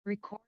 Recording.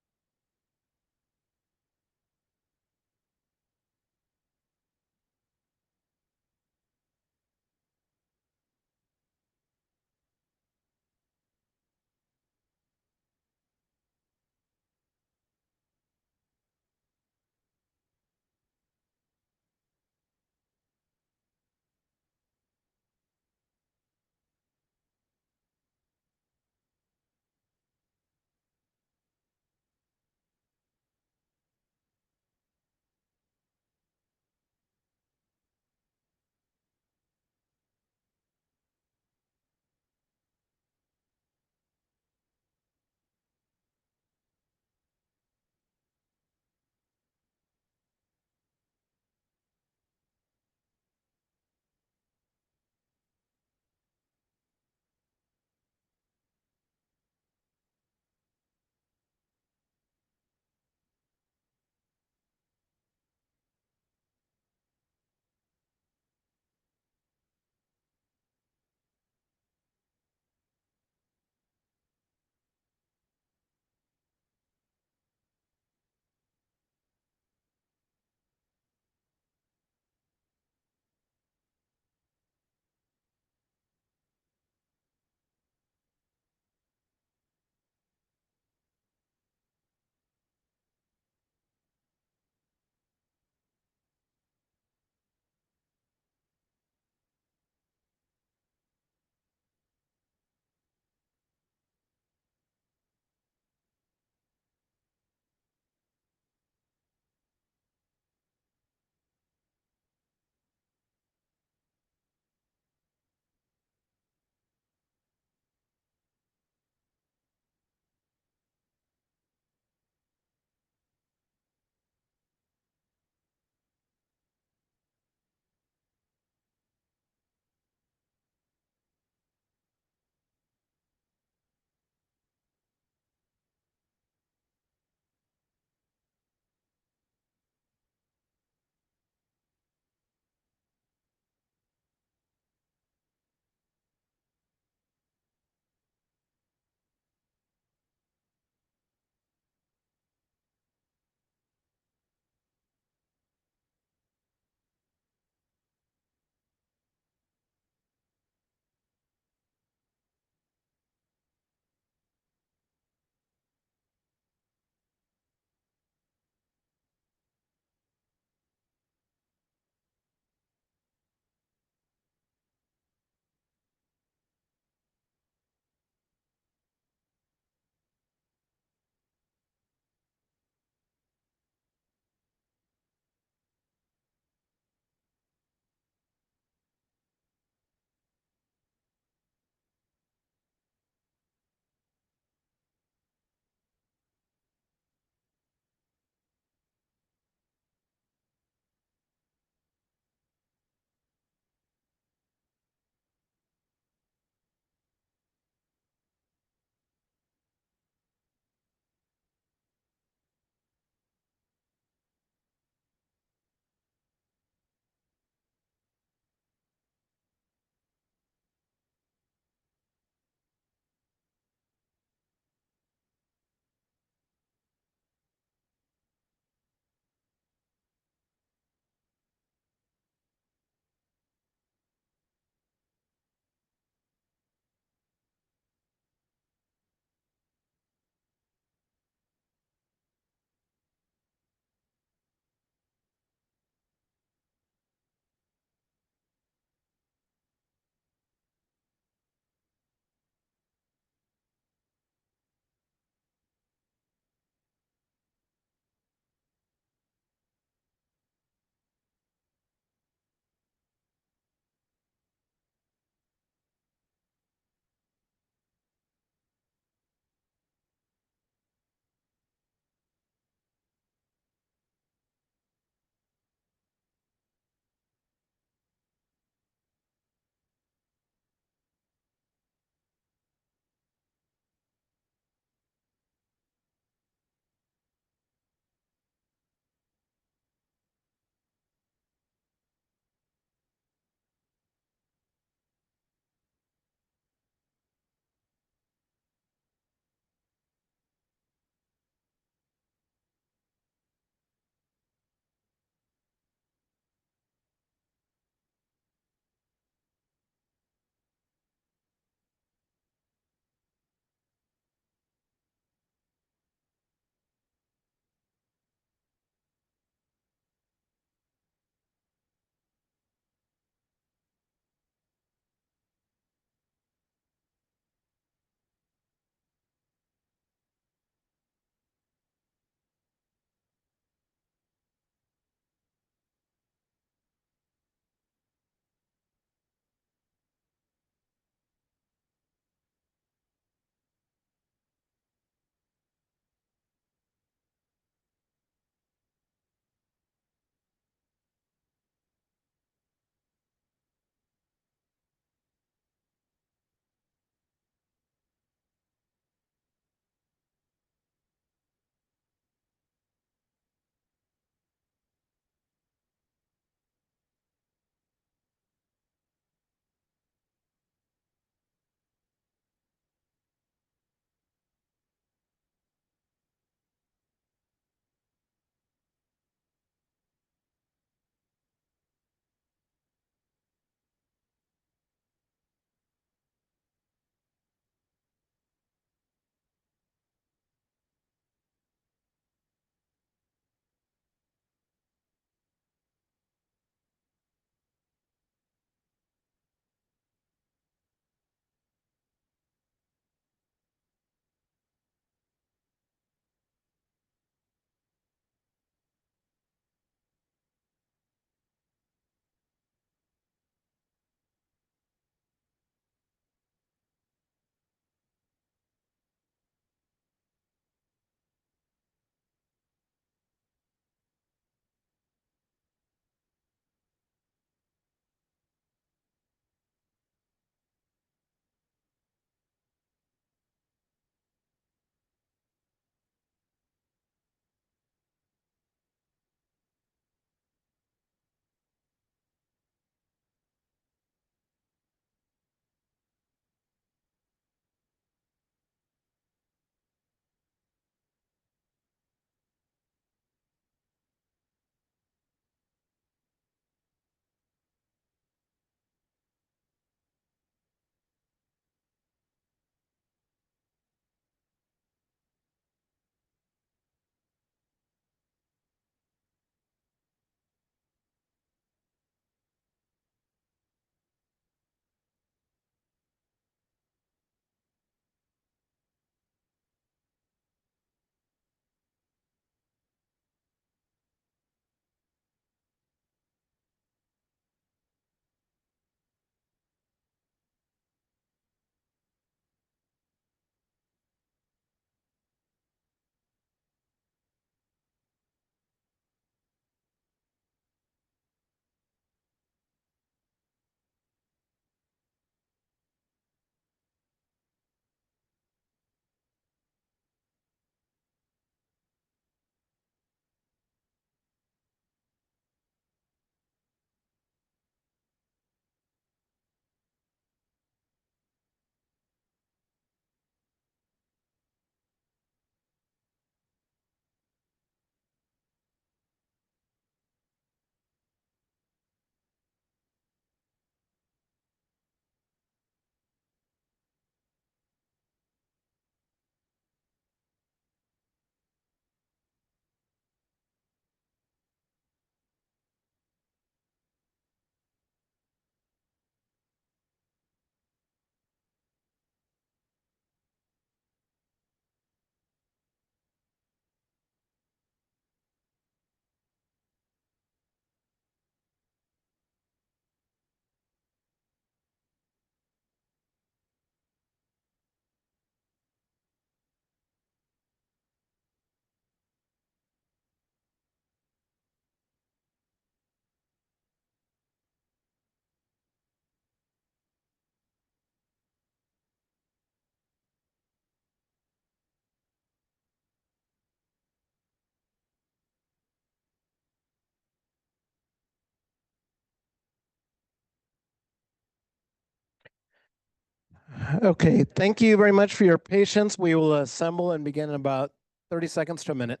Okay, thank you very much for your patience. We will assemble and begin in about 30 seconds to a minute.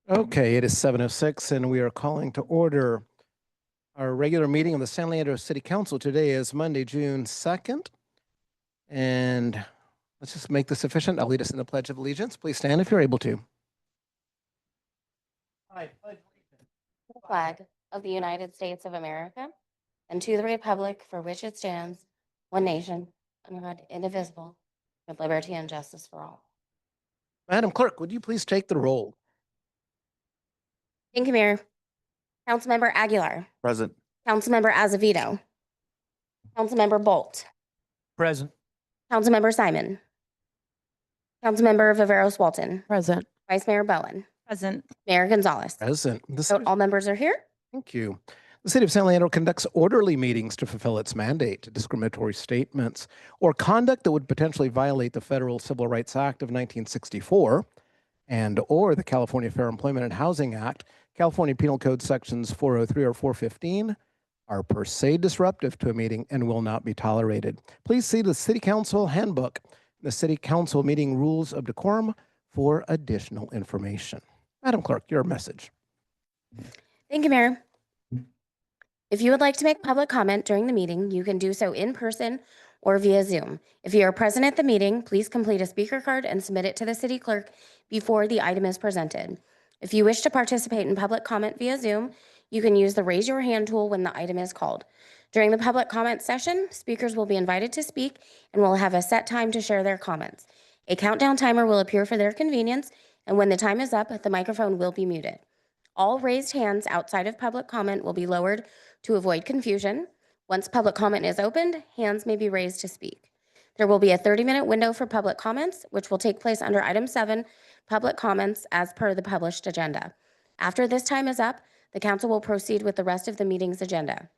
Okay, it is 7:06 and we are calling to order our regular meeting of the San Leandro City Council. Today is Monday, June 2nd. And let's just make this efficient. I'll lead us in the Pledge of Allegiance. Please stand if you're able to. I pledge allegiance to the flag of the United States of America and to the republic for which it stands, one nation, under God, indivisible, with liberty and justice for all. Madam Clerk, would you please take the roll? Thank you, Mayor. Councilmember Aguilar. Present. Councilmember Azevedo. Councilmember Bolt. Present. Councilmember Simon. Councilmember Viveros Walton. Present. Vice Mayor Bowen. Present. Mayor Gonzalez. Present. Note all members are here. Thank you. The City of San Leandro conducts orderly meetings to fulfill its mandate to discriminatory statements or conduct that would potentially violate the Federal Civil Rights Act of 1964 and or the California Fair Employment and Housing Act. California Penal Code sections 403 or 415 are per se disruptive to a meeting and will not be tolerated. Please see the City Council Handbook, the City Council Meeting Rules of Decorum for additional information. Madam Clerk, your message. Thank you, Mayor. If you would like to make public comment during the meeting, you can do so in person or via Zoom. If you are present at the meeting, please complete a speaker card and submit it to the city clerk before the item is presented. If you wish to participate in public comment via Zoom, you can use the raise your hand tool when the item is called. During the public comment session, speakers will be invited to speak and will have a set time to share their comments. A countdown timer will appear for their convenience, and when the time is up, the microphone will be muted. All raised hands outside of public comment will be lowered to avoid confusion. Once public comment is opened, hands may be raised to speak. There will be a 30-minute window for public comments, which will take place under item 7, public comments as per the published agenda. After this time is up, the council will proceed with the rest of the meeting's agenda.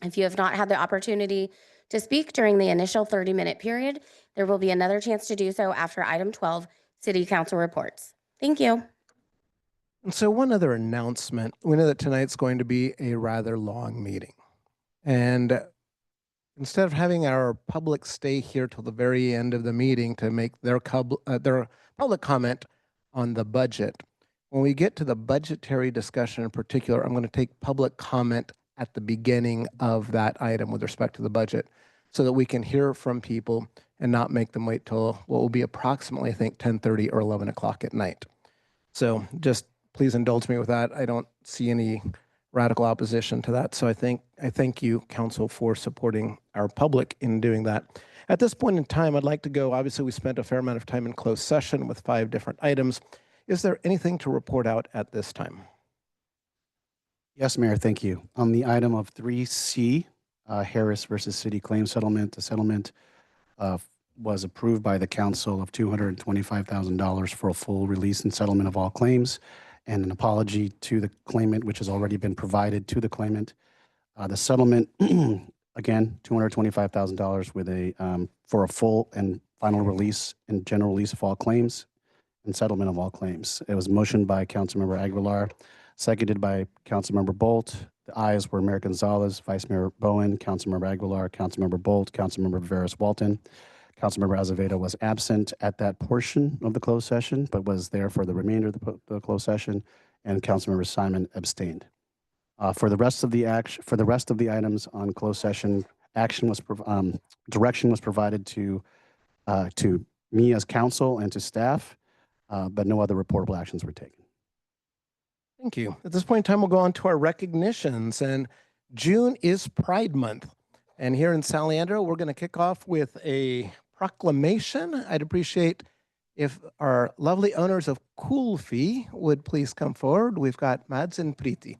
If you have not had the opportunity to speak during the initial 30-minute period, there will be another chance to do so after item 12, city council reports. Thank you. And so one other announcement, we know that tonight's going to be a rather long meeting. And instead of having our public stay here till the very end of the meeting to make their public comment on the budget, when we get to the budgetary discussion in particular, I'm going to take public comment at the beginning of that item with respect to the budget so that we can hear from people and not make them wait till what will be approximately, I think, 10:30 or 11 o'clock at night. So just please indulge me with that. I don't see any radical opposition to that. So I thank you, Council, for supporting our public in doing that. At this point in time, I'd like to go, obviously we spent a fair amount of time in closed session with 5 different items. Is there anything to report out at this time? Yes, Mayor, thank you. On the item of 3C, Harris versus City Claim Settlement, the settlement was approved by the council of $225,000 for a full release and settlement of all claims and an apology to the claimant, which has already been provided to the claimant. The settlement, again, $225,000 with for a full and final release and general release of all claims and settlement of all claims. It was motioned by Councilmember Aguilar, seconded by Councilmember Bolt. The ayes were Mayor Gonzalez, Vice Mayor Bowen, Councilmember Aguilar, Councilmember Bolt, Councilmember Viveros Walton. Councilmember Azevedo was absent at that portion of the closed session, but was there for the remainder of the closed session, and Councilmember Simon abstained. For the rest of the items on closed session, direction was provided to me as council and to staff, but no other reportable actions were taken. Thank you. At this point in time, we'll go on to our recognitions, and June is Pride Month. And here in San Leandro, we're going to kick off with a proclamation. I'd appreciate if our lovely owners of Kulfi would please come forward. We've got Mads and Preeti.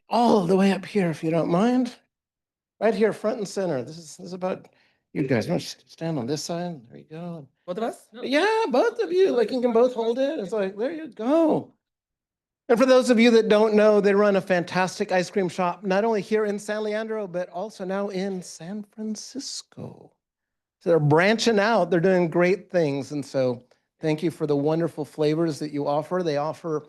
all the way up here, if you don't mind. Right here, front and center. This is about you guys. You want to stand on this side? There you go. Both of us? Yeah, both of you. Like you can both hold it. It's like, there you go. And for those of you that don't know, they run a fantastic ice cream shop, not only here in San Leandro, but also now in San Francisco. So they're branching out. They're doing great things. And so thank you for the wonderful flavors that you offer. They offer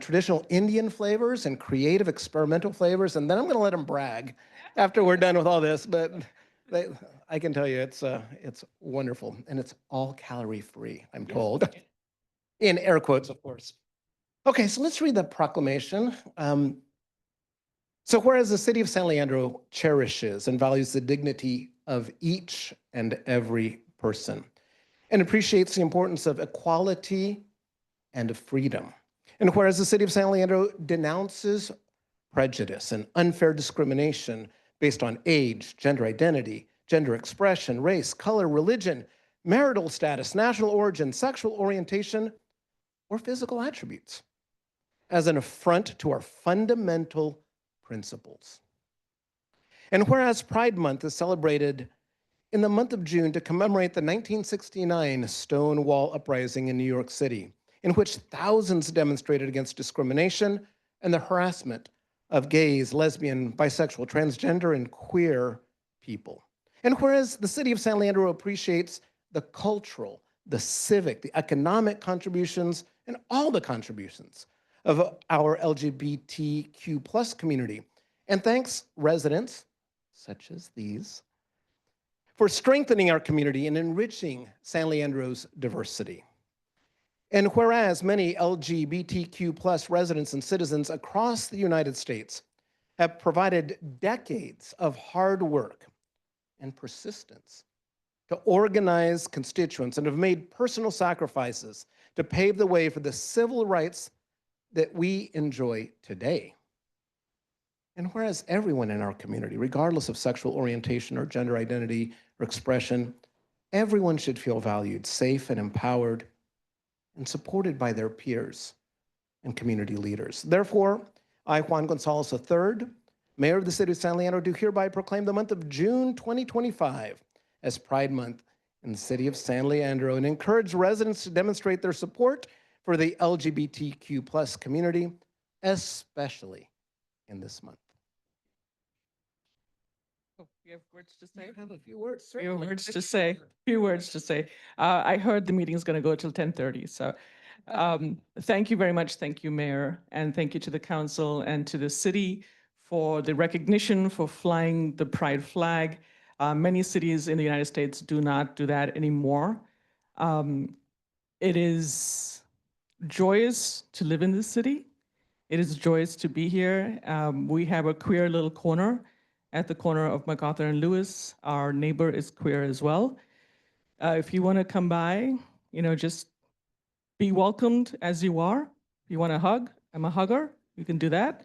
traditional Indian flavors and creative experimental flavors. And then I'm going to let them brag after we're done with all this. But I can tell you it's wonderful. And it's all calorie free, I'm told. In air quotes, of course. Okay, so let's read the proclamation. So whereas the city of San Leandro cherishes and values the dignity of each and every person and appreciates the importance of equality and of freedom. And whereas the city of San Leandro denounces prejudice and unfair discrimination based on age, gender identity, gender expression, race, color, religion, marital status, national origin, sexual orientation, or physical attributes as an affront to our fundamental principles. And whereas Pride Month is celebrated in the month of June to commemorate the 1969 Stonewall Uprising in New York City, in which thousands demonstrated against discrimination and the harassment of gays, lesbian, bisexual, transgender, and queer people. And whereas the city of San Leandro appreciates the cultural, the civic, the economic contributions, and all the contributions of our LGBTQ plus community. And thanks residents, such as these, for strengthening our community and enriching San Leandro's diversity. And whereas many LGBTQ plus residents and citizens across the United States have provided decades of hard work and persistence to organize constituents and have made personal sacrifices to pave the way for the civil rights that we enjoy today. And whereas everyone in our community, regardless of sexual orientation or gender identity or expression, everyone should feel valued, safe, and empowered, and supported by their peers and community leaders. Therefore, I, Juan Gonzalez III, Mayor of the City of San Leandro, do hereby proclaim the month of June 2025 as Pride Month in the City of San Leandro and encourage residents to demonstrate their support for the LGBTQ plus community, especially in this month. Oh, you have words to say? I have a few words. Few Certainly. words to say. Few words to say. I heard the meeting is going to go till 10:30. So thank you very much. Thank you, Mayor. And thank you to the council and to the city for the recognition for flying the pride flag. Many cities in the United States do not do that anymore. It is joyous to live in this city. It is joyous to be here. We have a queer little corner at the corner of MacArthur and Lewis. Our neighbor is queer as well. If you want to come by, just be welcomed as you are. If you want a hug, I'm a hugger. You can do that.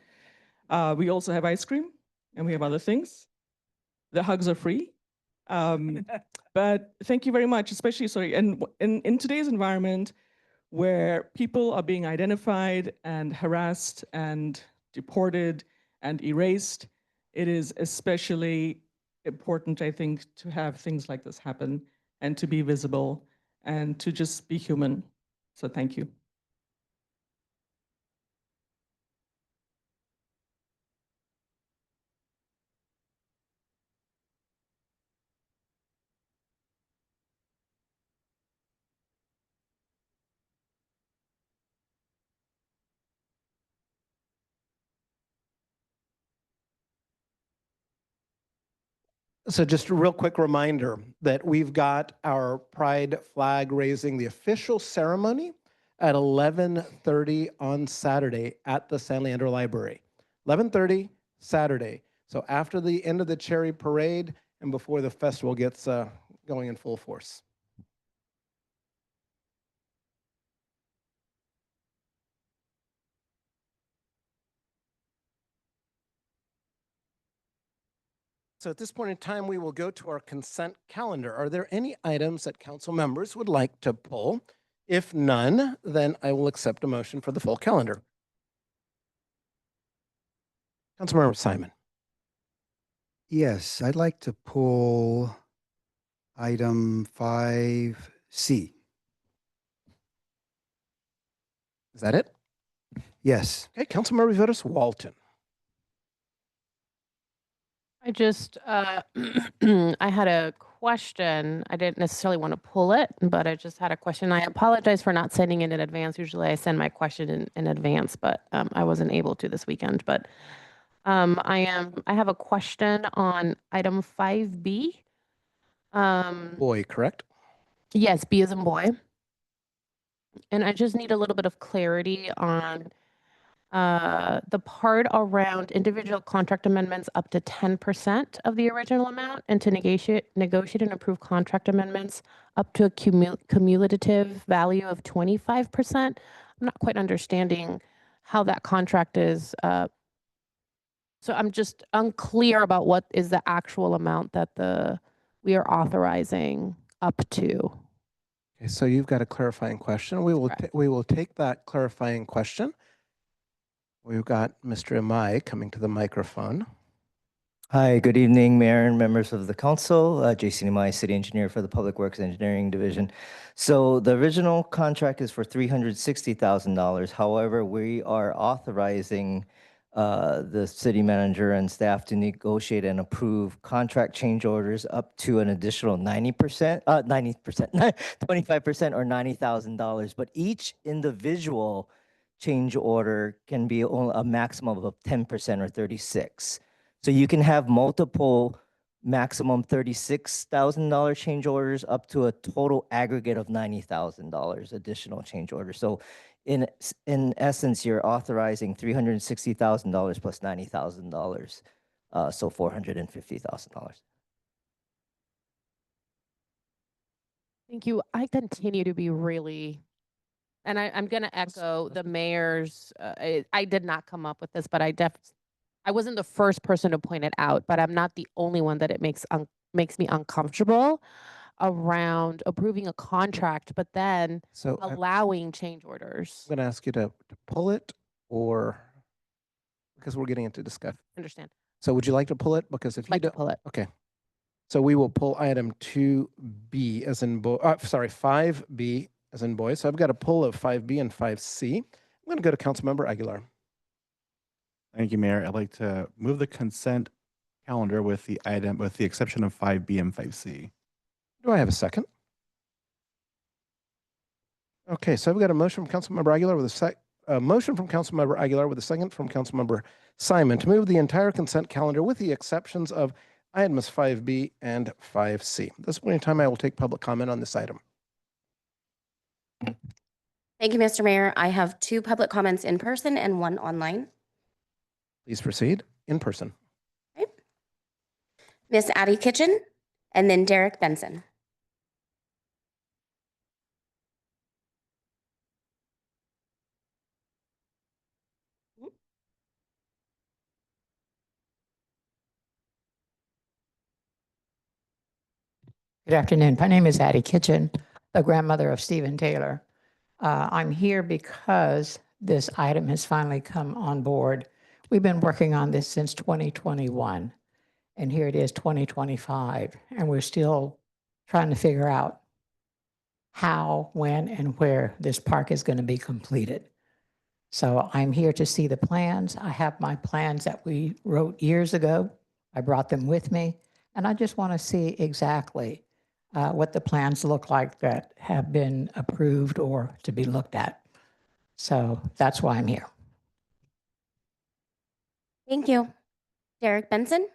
We also have ice cream and we have other things. The hugs are free. But thank you very much, especially, and in today's environment, where people are being identified and harassed and deported and erased, it is especially important, I think, to have things like this happen and to be visible and to just be human. So thank you. So just a real quick reminder that we've got our pride flag raising, the official ceremony at 11:30 on Saturday at the San Leandro Library. 11:30 Saturday. So after the end of the Cherry Parade and before the festival gets going in full force. So at this point in time, we will go to our consent calendar. Are there any items that council members would like to pull? If none, then I will accept a motion for the full calendar. Councilmember Simon. Yes, I'd like to pull item 5C. Is that it? Yes. Okay, Councilmember Vidas Walton. I just, I had a question. I didn't necessarily want to pull it, but I just had a question. I apologize for not sending it in advance. Usually I send my question in advance, but I wasn't able to this weekend. But I have a question on item 5B. Boy, correct? Yes, B as in boy. And I just need a little bit of clarity on the part around individual contract amendments up to 10% of the original amount, and to negotiate and approve contract amendments up to a cumulative value of 25%. I'm not quite understanding how that contract is. So I'm just unclear about what is the actual amount that we are authorizing up to. Okay, so you've got a clarifying question. Correct. We will take that clarifying question. We've got Mr. Amai coming to the microphone. Hi, good evening, Mayor and members of the council. Jason Imai, City Engineer for the Public Works Engineering Division. So the original contract is for $360,000. However, we are authorizing the city manager and staff to negotiate and approve contract change orders up to an additional 90%, 25% or $90,000. But each individual change order can be a maximum of 10% or 36. So you can have multiple maximum $36,000 change orders up to a total aggregate of $90,000 additional change orders. So in essence, you're authorizing $360,000 plus $90,000, so $450,000. Thank you. I continue to be really, and I'm going to echo the mayor's, I did not come up with this, but I wasn't the first person to point it out, but I'm not the only one that it makes me uncomfortable around approving a contract, but then So I'm allowing change orders. going to ask you to pull it, or because we're getting into discussion. Understand? So would you like to pull it? Because if you Like to don't, pull it. okay. So we will pull item 2B as in boy, sorry, 5B as in boy. So I've got a pull of 5B and 5C. I'm going to go to Councilmember Aguilar. Thank you, Mayor. I'd like to move the consent calendar with the exception of 5B and 5C. Do I have a second? Okay, so I've got a motion from Councilmember Aguilar with a motion from Councilmember Aguilar with a second from Councilmember Simon to move the entire consent calendar with the exceptions of items 5B and 5C. At this point in time, I will take public comment on this item. Thank you, Mr. Mayor. I have 2 public comments in person and 1 online. Please proceed in person. Okay. Miss Addie Kitchen, and then Derek Benson. Good afternoon. My name is Addie Kitchen, the grandmother of Stephen Taylor. I'm here because this item has finally come on board. We've been working on this since 2021, and here it is 2025, and we're still trying to figure out how, when, and where this park is going to be completed. So I'm here to see the plans. I have my plans that we wrote years ago. I brought them with me, and I just want to see exactly what the plans look like that have been approved or to be looked at. So that's why I'm here. Thank you. Derek Benson.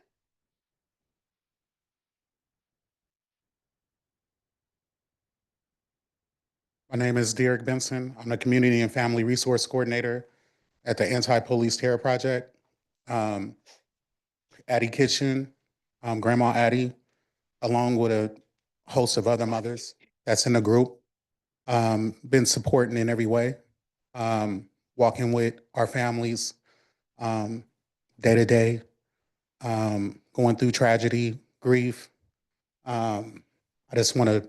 My name is Derek Benson. I'm the Community and Family Resource Coordinator at the Anti-Police Terror Project. Addie Kitchen, Grandma Addie, along with a host of other mothers that's in the group, been supporting in every way, walking with our families day to day, going through tragedy, grief. I just want to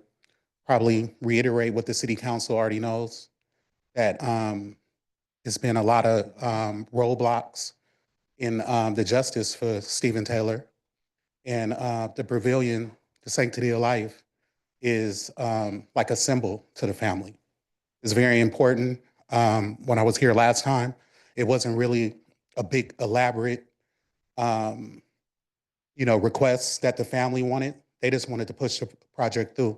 probably reiterate what the city council already knows, that it's been a lot of roadblocks in the justice for Stephen Taylor. And the pavilion, the sanctity of life, is like a symbol to the family. It's very important. When I was here last time, it wasn't really a big, elaborate, requests that the family wanted. They just wanted to push the project through.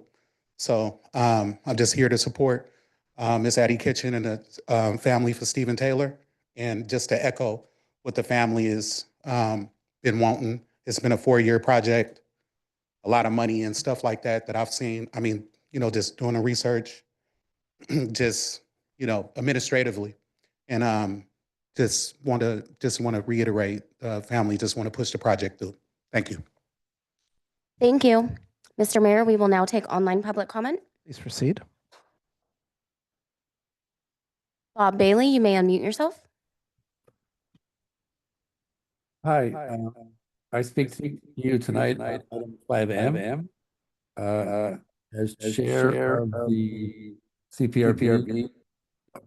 So I'm just here to support Miss Addie Kitchen and the family for Stephen Taylor, and just to echo what the family has been wanting. It's been a 4-year project, a lot of money and stuff like that that I've seen. I mean, just doing the research, just administratively, and just want to reiterate, family just want to push the project through. Thank you. Thank you. Mr. Mayor, we will now take online public comment. Please proceed. Bob Bailey, you may unmute yourself. Hi, I speak to you tonight on item 5M. As chair of the CPRP,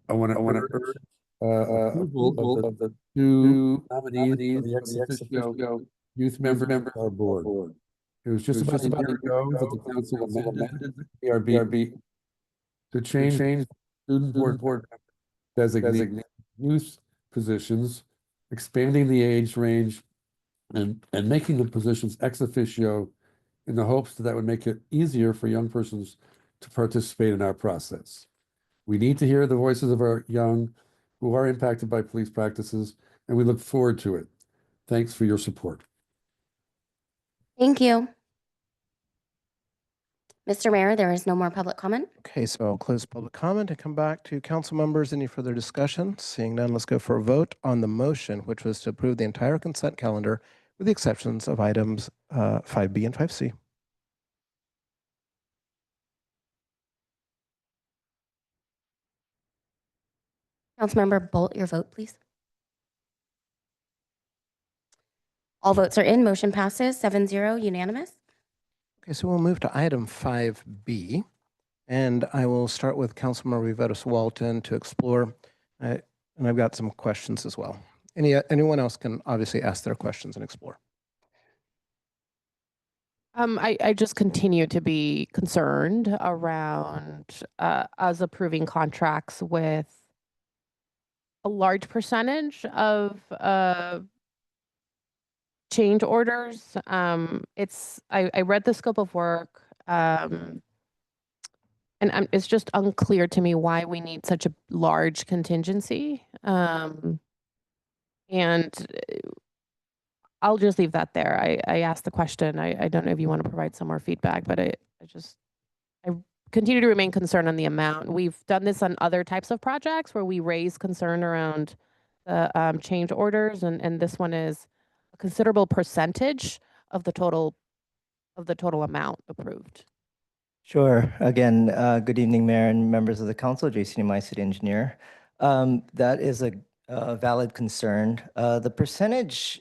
I want to urge approval of the two nominees for the ex officio youth member of our board. It was just about a year ago that the council amended the PRB to change student board designate youth positions, expanding the age range and making the positions ex officio in the hopes that would make it easier for young persons to participate in our process. We need to hear the voices of our young who are impacted by police practices, and we look forward to it. Thanks for your support. Thank you. Mr. Mayor, there is no more public comment. Okay, so I'll close public comment and come back to council members. Any further discussion? Seeing none, let's go for a vote on the motion, which was to approve the entire consent calendar with the exceptions of items 5B and 5C. Councilmember Bolt, your vote, please. All votes are in. Motion passes 7-0, unanimous. Okay, so we'll move to item 5B, and I will start with Councilmember Riveros Walton to explore, and I've got some questions as well. Anyone else can obviously ask their questions and explore. I just continue to be concerned around us approving contracts with a large percentage of change orders. I read the scope of work, and it's just unclear to me why we need such a large contingency. And I'll just leave that there. I asked the question. I don't know if you want to provide some more feedback, but I continue to remain concerned on the amount. We've done this on other types of projects where we raise concern around the change orders, and this one is a considerable percentage of the total amount approved. Sure. Again, good evening, Mayor and members of the council. Jason, my city engineer. That is a valid concern. The percentage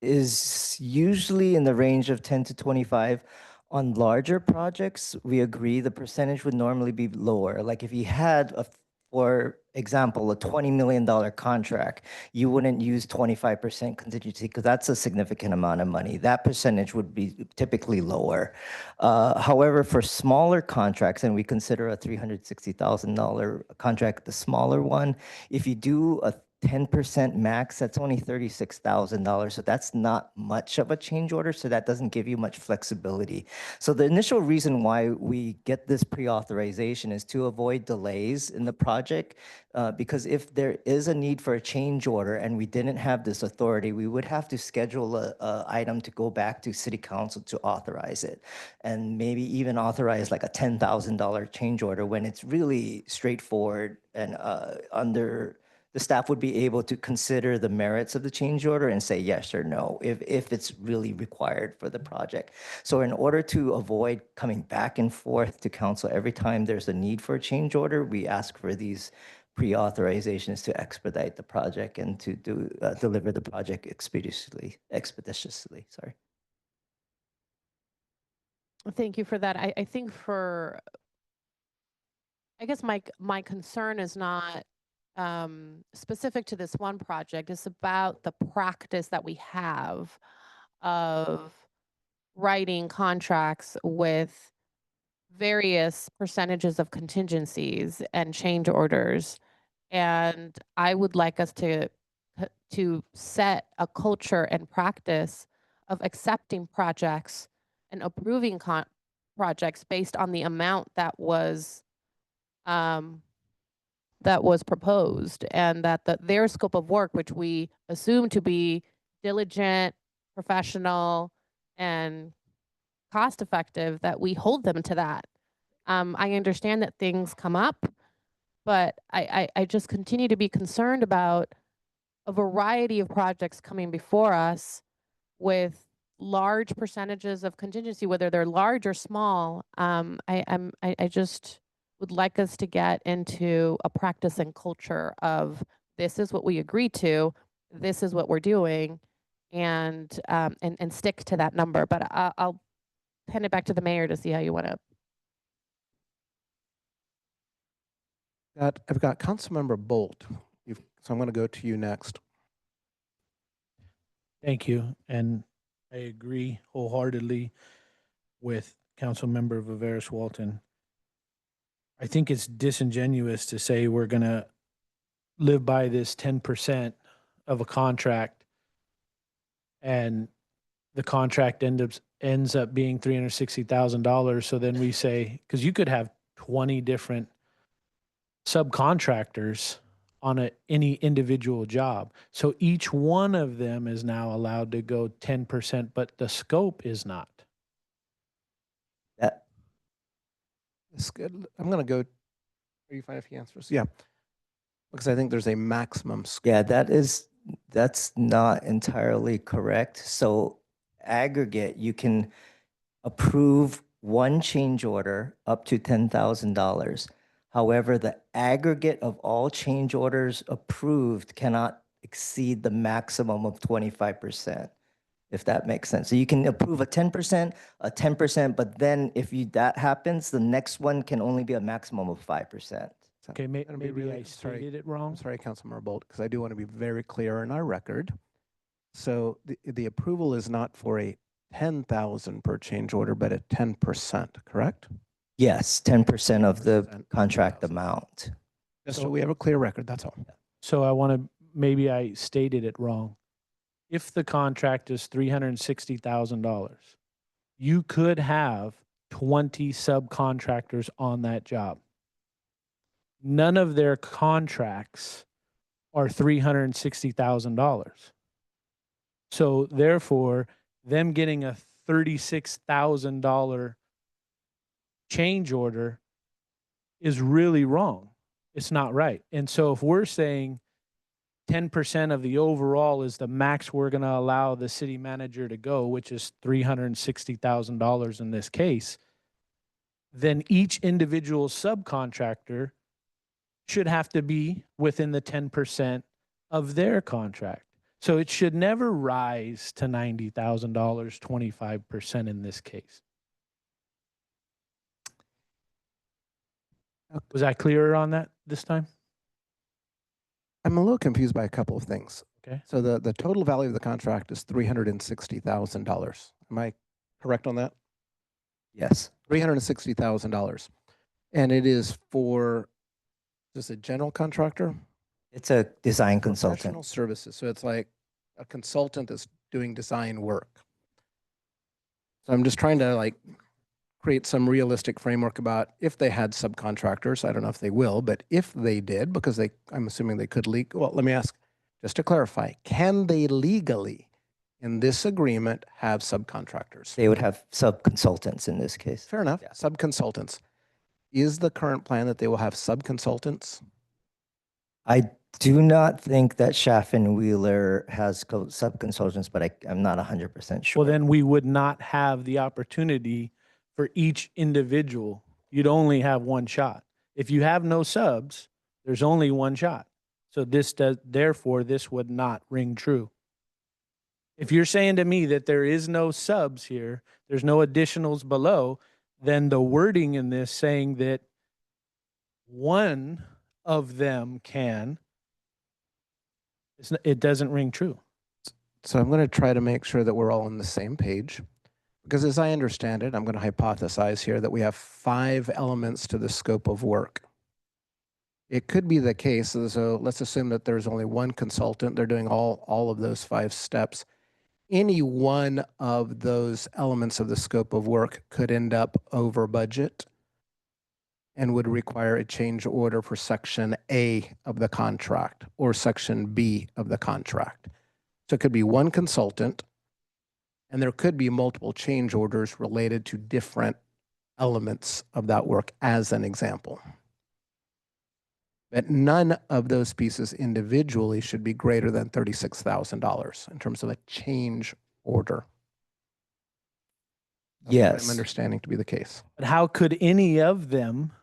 is usually in the range of 10 to 25. On larger projects, we agree the percentage would normally be lower. Like if you had, for example, a $20 million contract, you wouldn't use 25% contingency because that's a significant amount of money. That percentage would be typically lower. However, for smaller contracts, and we consider a $360,000 contract the smaller one, if you do a 10% max, that's only $36,000. So that's not much of a change order. So that doesn't give you much flexibility. So the initial reason why we get this pre-authorization is to avoid delays in the project. Because if there is a need for a change order and we didn't have this authority, we would have to schedule a item to go back to city council to authorize it. And maybe even authorize like a $10,000 change order when it's really straightforward and the staff would be able to consider the merits of the change order and say yes or no if it's really required for the project. So in order to avoid coming back and forth to council every time there's a need for a change order, we ask for these pre-authorizations to expedite the project and to deliver the project expeditiously. Sorry. Thank you for that. I think I guess my concern is not specific to this one project. It's about the practice that we have of writing contracts with various percentages of contingencies and change orders. And I would like us to set a culture and practice of accepting projects and approving projects based on the amount that was proposed, and that their scope of work, which we assume to be diligent, professional, and cost effective, that we hold them to that. I understand that things come up, but I just continue to be concerned about a variety of projects coming before us with large percentages of contingency, whether they're large or small. I just would like us to get into a practice and culture of this is what we agreed to, this is what we're doing, and stick to that number. But I'll hand it back to the mayor to see how you want to. I've got Councilmember Bolt. So I'm going to go to you next. Thank you. And I agree wholeheartedly with Councilmember Viveros Walton. I think it's disingenuous to say we're going to live by this 10% of a contract and the contract ends up being $360,000. So then we say, because you could have 20 different subcontractors on any individual job. So each one of them is now allowed to go 10%, but the scope is not. That It's good. I'm going to go. Are you fine if he answers? Yeah. Because I think there's a maximum scope. Yeah, that's not entirely correct. So aggregate, you can approve one change order up to $10,000. However, the aggregate of all change orders approved cannot exceed the maximum of 25%, if that makes sense. So you can approve a 10%, but then if that happens, the next one can only be a maximum of 5%. Okay, maybe I stated it wrong. I'm sorry, Councilmember Bolt, because I do want to be very clear in our record. So the approval is not for a 10,000 per change order, but a 10%, correct? Yes, 10% of the 10%, contract 10,000. amount. Just so we have a clear record, that's all. So I want to, maybe I stated it wrong. If the contract is $360,000, you could have 20 subcontractors on that job. None of their contracts are $360,000. So therefore, them getting a $36,000 change order is really wrong. It's not right. And so if we're saying 10% of the overall is the max we're going to allow the city manager to go, which is $360,000 in this case, then each individual subcontractor should have to be within the 10% of their contract. So it should never rise to $90,000, 25% in this case. Was I clearer on that this time? I'm a little confused by a couple of things. Okay. So the total value of the contract is $360,000. Am I correct on that? Yes. $360,000. And it is for just a general contractor? It's a design Professional consultant. services. So it's like a consultant that's doing design work. So I'm just trying to create some realistic framework about if they had subcontractors. I don't know if they will, but if they did, because I'm assuming they could well, let me ask, just to clarify, can they legally in this agreement have subcontractors? They would have sub-consultants in this case. Fair enough. Yeah. Subconsultants. Is the current plan that they will have subconsultants? I do not think that Schaff and Wheeler has sub-consultants, but I'm not 100% sure. Well, then we would not have the opportunity for each individual. You'd only have one shot. If you have no subs, there's only one shot. So therefore, this would not ring true. If you're saying to me that there is no subs here, there's no additionals below, then the wording in this saying that one of them can It doesn't ring true. So I'm going to try to make sure that we're all on the same page. Because as I understand it, I'm going to hypothesize here that we have 5 elements to the scope of work. It could be the case, so let's assume that there's only one consultant. They're doing all of those 5 steps. Any one of those elements of the scope of work could end up over budget and would require a change order for Section A of the contract or Section B of the contract. So it could be one consultant, and there could be multiple change orders related to different elements of that work, as an example. But none of those pieces individually should be greater than $36,000 in terms of a change order. That's what I'm Yes. understanding to be the case. But how could any of them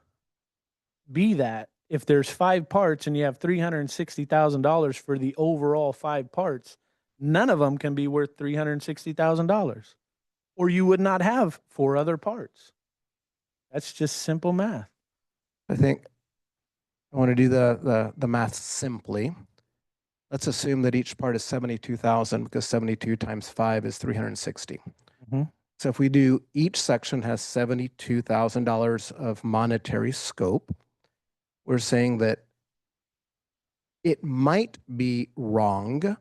be that if there's 5 parts and you have $360,000 for the overall 5 parts? None of them can be worth $360,000, or you would not have 4 other parts. That's just simple math. I think I want to do the math simply. Let's assume that each part is 72,000 because 72 times 5 is 360. Mhm. So if we do, each section has $72,000 of monetary scope, we're saying that it might be wrong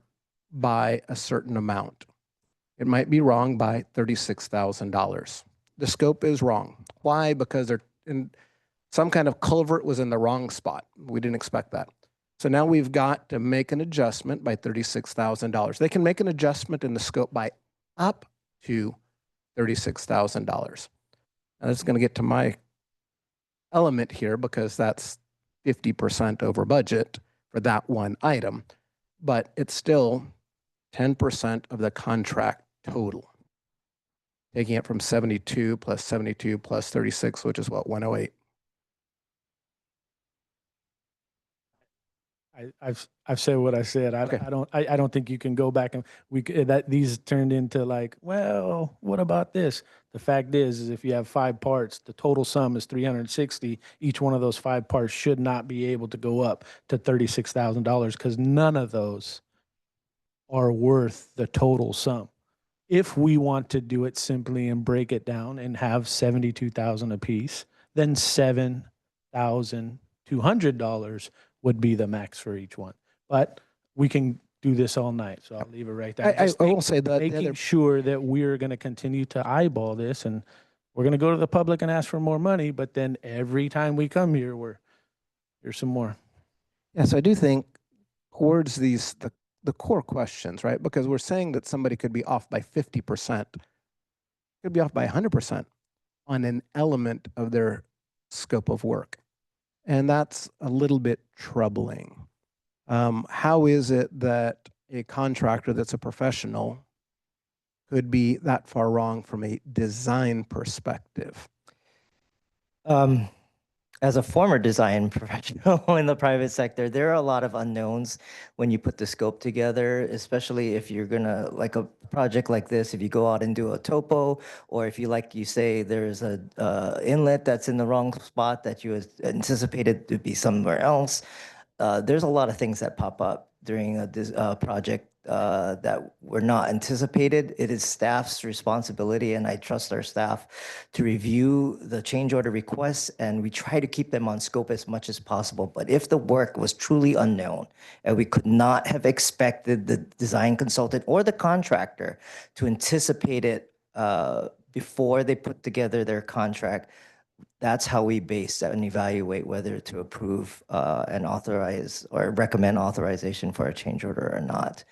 by a certain amount. It might be wrong by $36,000. The scope is wrong. Why? Because they're in some kind of culvert was in the wrong spot. We didn't expect that. So now we've got to make an adjustment by $36,000. They can make an adjustment in the scope by up to $36,000. Now that's going to get to my element here because that's 50% over budget for that one item, but it's still 10% of the contract total. Taking it from 72 plus 72 plus 36, which is what, 108. I've said what I said. Okay. I don't think you can go back and that these turned into like, well, what about this? The fact is if you have 5 parts, the total sum is 360. Each one of those 5 parts should not be able to go up to $36,000 because none of those are worth the total sum. If we want to do it simply and break it down and have 72,000 apiece, then $7,200 would be the max for each one. But we can do this all night, so I'll leave it right there. I will say that the Making other, sure that we're going to continue to eyeball this, and we're going to go to the public and ask for more money, but then every time we come here, here's some more. yes, I do think towards these, the core questions, right? Because we're saying that somebody could be off by 50%, could be off by 100% on an element of their scope of work. And that's a little bit troubling. How is it that a contractor that's a professional could be that far wrong from a design perspective? As a former design professional in the private sector, there are a lot of unknowns when you put the scope together, especially if you're gonna, like a project like this, if you go out and do a topo, or if you, like you say, there's a inlet that's in the wrong spot that you anticipated to be somewhere else. There's a lot of things that pop up during a project that were not anticipated. It is staff's responsibility, and I trust our staff to review the change order requests, and we try to keep them on scope as much as possible. But if the work was truly unknown and we could not have expected the design consultant or the contractor to anticipate it before they put together their contract, that's how we base and evaluate whether to approve and authorize or recommend authorization for a change order or not.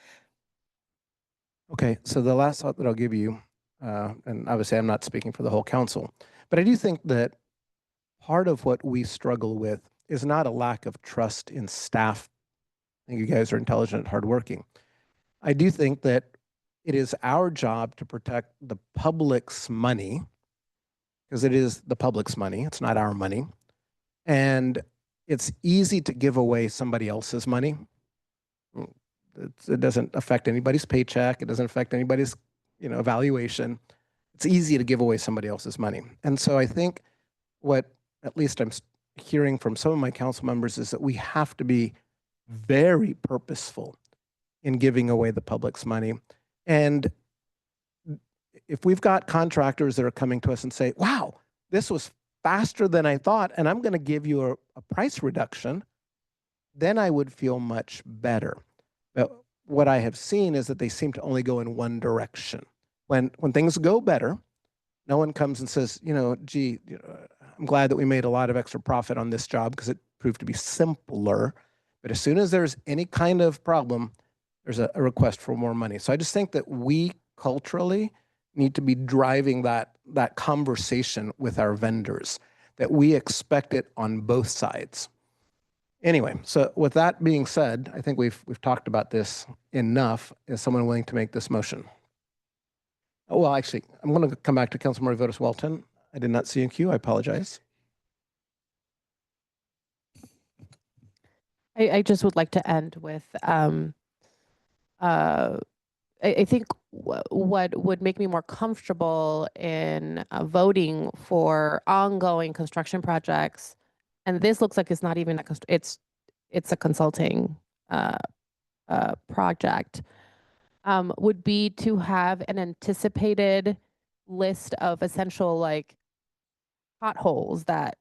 Okay, so the last thought that I'll give you, and obviously I'm not speaking for the whole council, but I do think that part of what we struggle with is not a lack of trust in staff. I think you guys are intelligent and hardworking. I do think that it is our job to protect the public's money, because it is the public's money, it's not our money. And it's easy to give away somebody else's money. It doesn't affect anybody's paycheck. It doesn't affect anybody's, evaluation. It's easy to give away somebody else's money. And so I think what at least I'm hearing from some of my council members is that we have to be very purposeful in giving away the public's money. And if we've got contractors that are coming to us and say, wow, this was faster than I thought, and I'm going to give you a price reduction, then I would feel much better. But what I have seen is that they seem to only go in one direction. When things go better, no one comes and says, gee, I'm glad that we made a lot of extra profit on this job because it proved to be simpler. But as soon as there's any kind of problem, there's a request for more money. So I just think that we culturally need to be driving that conversation with our vendors, that we expect it on both sides. Anyway, so with that being said, I think we've talked about this enough. Is someone willing to make this motion? Oh, well, actually, I'm going to come back to Councilmember Votis Walton. I did not see in queue. I apologize. I just would like to end with I think what would make me more comfortable in voting for ongoing construction projects, and this looks like it's not even it's a consulting project, would be to have an anticipated list of essential like potholes that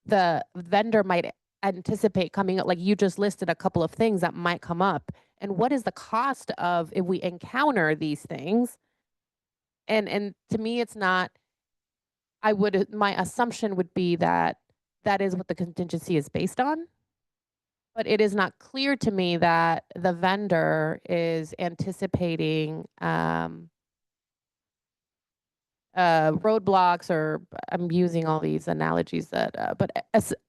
the vendor might anticipate coming up. Like you just listed a couple of things that might come up, and what is the cost of if we encounter these things? And to me, it's not. My assumption would be that that is what the contingency is based on. But it is not clear to me that the vendor is anticipating roadblocks, or I'm using all these analogies but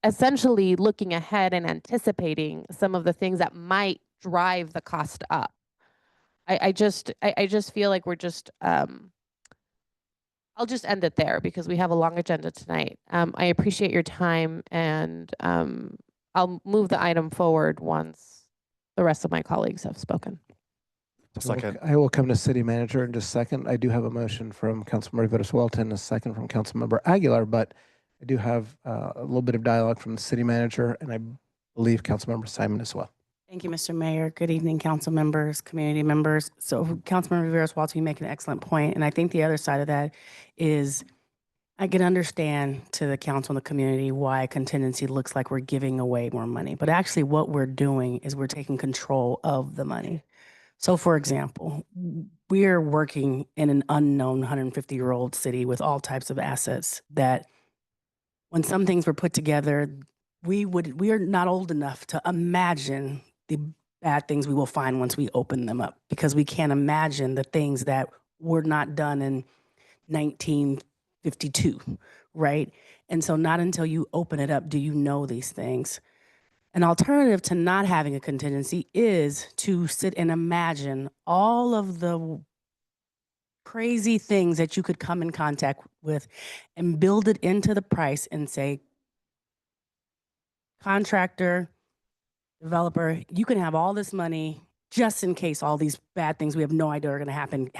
essentially looking ahead and anticipating some of the things that might drive the cost up. I just feel like we're just, I'll just end it there because we have a long agenda tonight. I appreciate your time, and I'll move the item forward once the rest of my colleagues have spoken. Second. I will come to City Manager in just a second. I do have a motion from Councilmember Votis Walton, a second from Councilmember Aguilar, but I do have a little bit of dialogue from the City Manager, and I believe Councilmember Simon as well. Thank you, Mr. Mayor. Good evening, council members, community members. So Councilmember Rivera-Walton, you make an excellent point. And I think the other side of that is I can understand to the council and the community why contingency looks like we're giving away more money. But actually what we're doing is we're taking control of the money. So for example, we are working in an unknown 150-year-old city with all types of assets that when some things were put together, we are not old enough to imagine the bad things we will find once we open them up, because we can't imagine the things that were not done in 1952, right? And so not until you open it up do you know these things. An alternative to not having a contingency is to sit and imagine all of the crazy things that you could come in contact with and build it into the price and say, contractor, developer, you can have all this money just in case all these bad things we have no idea are going to happen.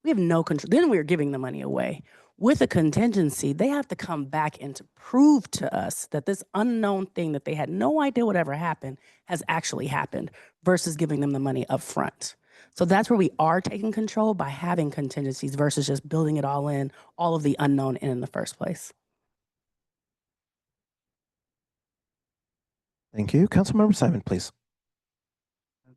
We have no control. Then we're giving the money away. With a contingency, they have to come back and to prove to us that this unknown thing that they had no idea would ever happen has actually happened, versus giving them the money up front. So that's where we are taking control, by having contingencies versus just building it all in, all of the unknown in the first place. Thank you. Councilmember Simon, please.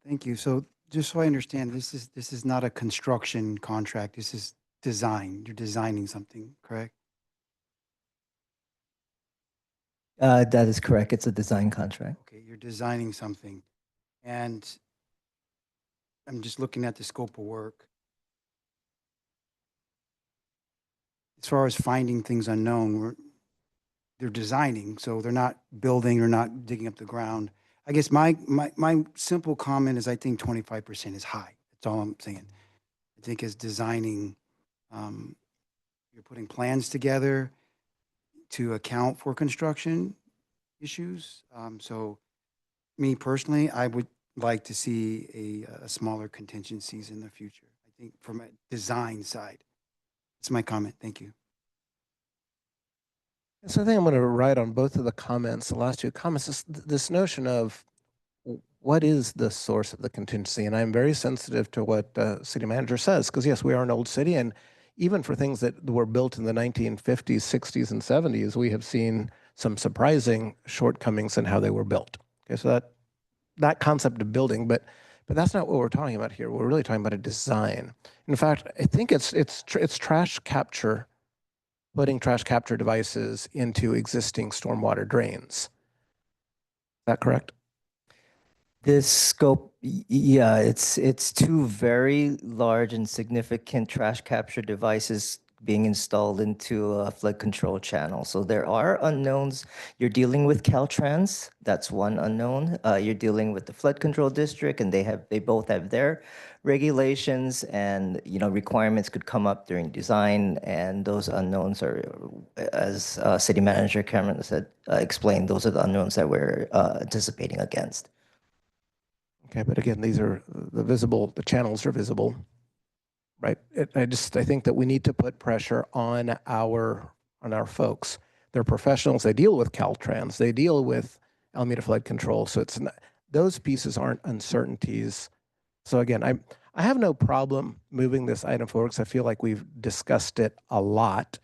Thank you. So just so I understand, this is not a construction contract. This is design. You're designing something, correct? That is correct. It's a design contract. Okay, you're designing something. And I'm just looking at the scope of work. As far as finding things unknown, they're designing, so they're not building, they're not digging up the ground. I guess my simple comment is I think 25% is high. That's all I'm saying. I think as designing, you're putting plans together to account for construction issues. So me personally, I would like to see a smaller contingencies in the future. I think from a design side. That's my comment. Thank you. So I think I'm going to write on both of the comments, the last two comments, this notion of what is the source of the contingency? And I'm very sensitive to what city manager says, because yes, we are an old city, and even for things that were built in the 1950s, 60s, and 70s, we have seen some surprising shortcomings in how they were built. Okay, so that concept of building, but that's not what we're talking about here. We're really talking about a design. In fact, I think it's trash capture, putting trash capture devices into existing stormwater drains. Is that correct? This scope, yeah, it's two very large and significant trash capture devices being installed into a flood control channel. So there are unknowns. You're dealing with Caltrans, that's one unknown. You're dealing with the flood control district, and they both have their regulations, and requirements could come up during design, and those unknowns are, as City Manager Cameron said, explained, those are the unknowns that we're anticipating against. Okay, but again, these are the channels are visible, right? I think that we need to put pressure on our folks. They're professionals. They deal with Caltrans. They deal with Alameda Flood Control. So it's not, those pieces aren't uncertainties. So again, I have no problem moving this item forward because I feel like we've discussed it a lot.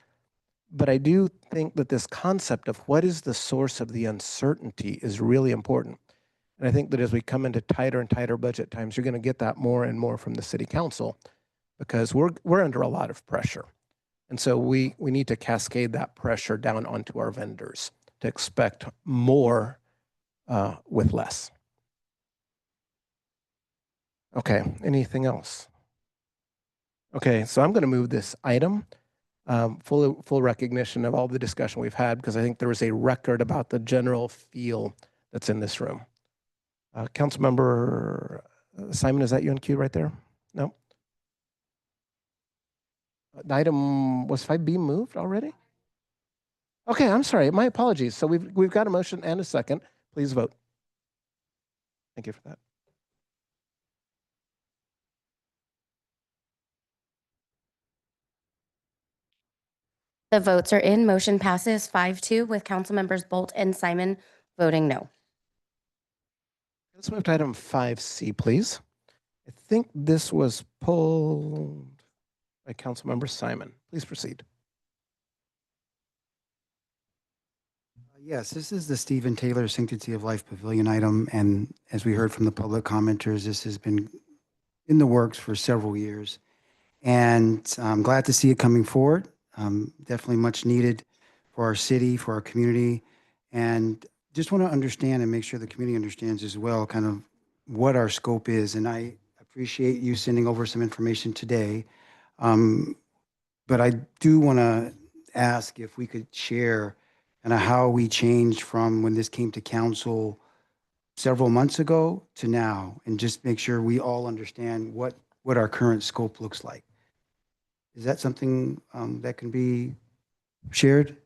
But I do think that this concept of what is the source of the uncertainty is really important. And I think that as we come into tighter and tighter budget times, you're going to get that more and more from the city council, because we're under a lot of pressure. And so we need to cascade that pressure down onto our vendors to expect more with less. Okay, anything else? Okay, so I'm going to move this item. Full recognition of all the discussion we've had, because I think there is a record about the general feel that's in this room. Councilmember Simon, is that you in queue right there? No? The item was 5B moved already? Okay, I'm sorry. My apologies. So we've got a motion and a second. Please vote. Thank you for that. The votes are in. Motion passes 5-2 with council members Bolt and Simon voting no. Let's move to item 5C, please. I think this was pulled by Councilmember Simon. Please proceed. Yes, this is the Stephen Taylor Sanctity of Life Pavilion item. And as we heard from the public commenters, this has been in the works for several years. And I'm glad to see it coming forward. Definitely much needed for our city, for our community. And just want to understand and make sure the community understands as well kind of what our scope is. And I appreciate you sending over some information today. But I do want to ask if we could share kind of how we changed from when this came to council several months ago to now, and just make sure we all understand what our current scope looks like. Is that something that can be shared?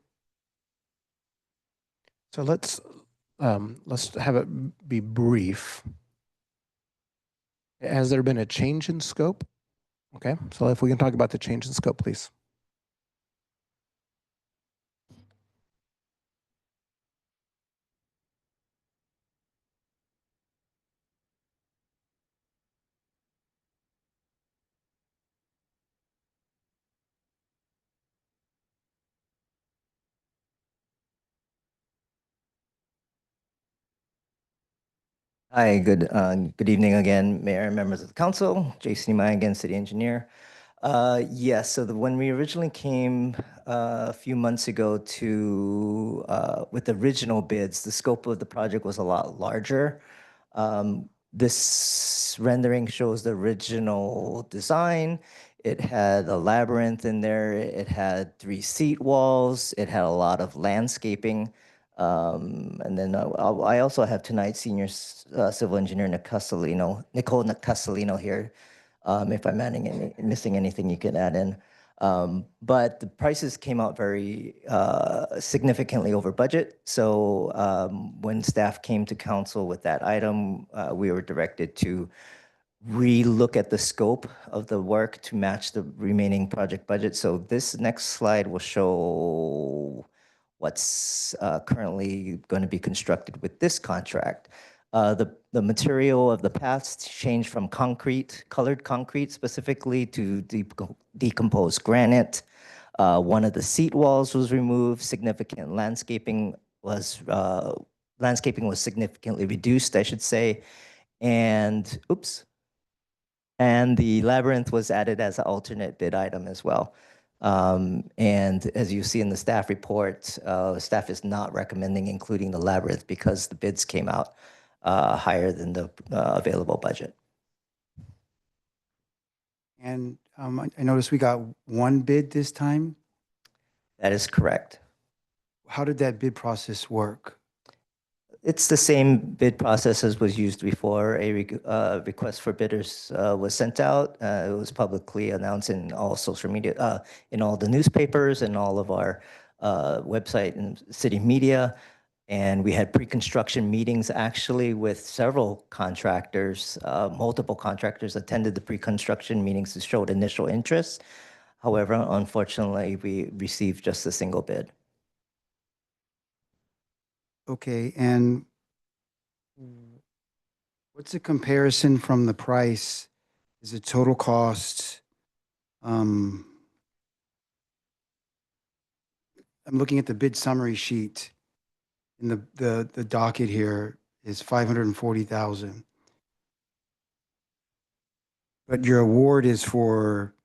So let's have it be brief. Has there been a change in scope? Okay, so if we can talk about the change in scope, please. Hi, good evening again, Mayor and members of the council. Jason Imai again, city engineer. Yes, so when we originally came a few months ago to with the original bids, the scope of the project was a lot larger. This rendering shows the original design. It had a labyrinth in there. It had 3 seat walls. It had a lot of landscaping. And then I also have tonight's senior civil engineer, Nicole Castellino here. If I'm missing anything, you can add in. But the prices came out very significantly over budget. So when staff came to council with that item, we were directed to re-look at the scope of the work to match the remaining project budget. So this next slide will show what's currently going to be constructed with this contract. The material of the paths changed from concrete, colored concrete specifically, to decomposed granite. One of the seat walls was removed. Landscaping was significantly reduced, I should say. And the labyrinth was added as an alternate bid item as well. And as you see in the staff report, staff is not recommending including the labyrinth because the bids came out higher than the available budget. And I noticed we got one bid this time. That is correct. How did that bid process work? It's the same bid process as was used before. A request for bidders was sent out. It was publicly announced in all social media, in all the newspapers and all of our website and city media. And we had pre-construction meetings actually with several contractors. Multiple contractors attended the pre-construction meetings and showed initial interest. However, unfortunately, we received just a single bid. Okay, and what's the comparison from the price? Is it total cost? I'm looking at the bid summary sheet, and the docket here is 540,000. But your award is for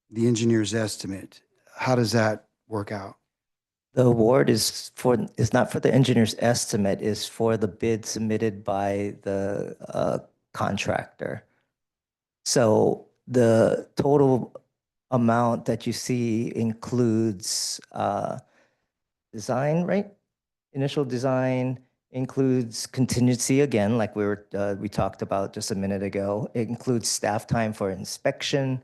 the engineer's estimate. How does that work out? The award is not for the engineer's estimate, is for the bid submitted by the contractor. So the total amount that you see includes design, right? Initial design includes contingency again, like we talked about just a minute ago. It includes staff time for inspection,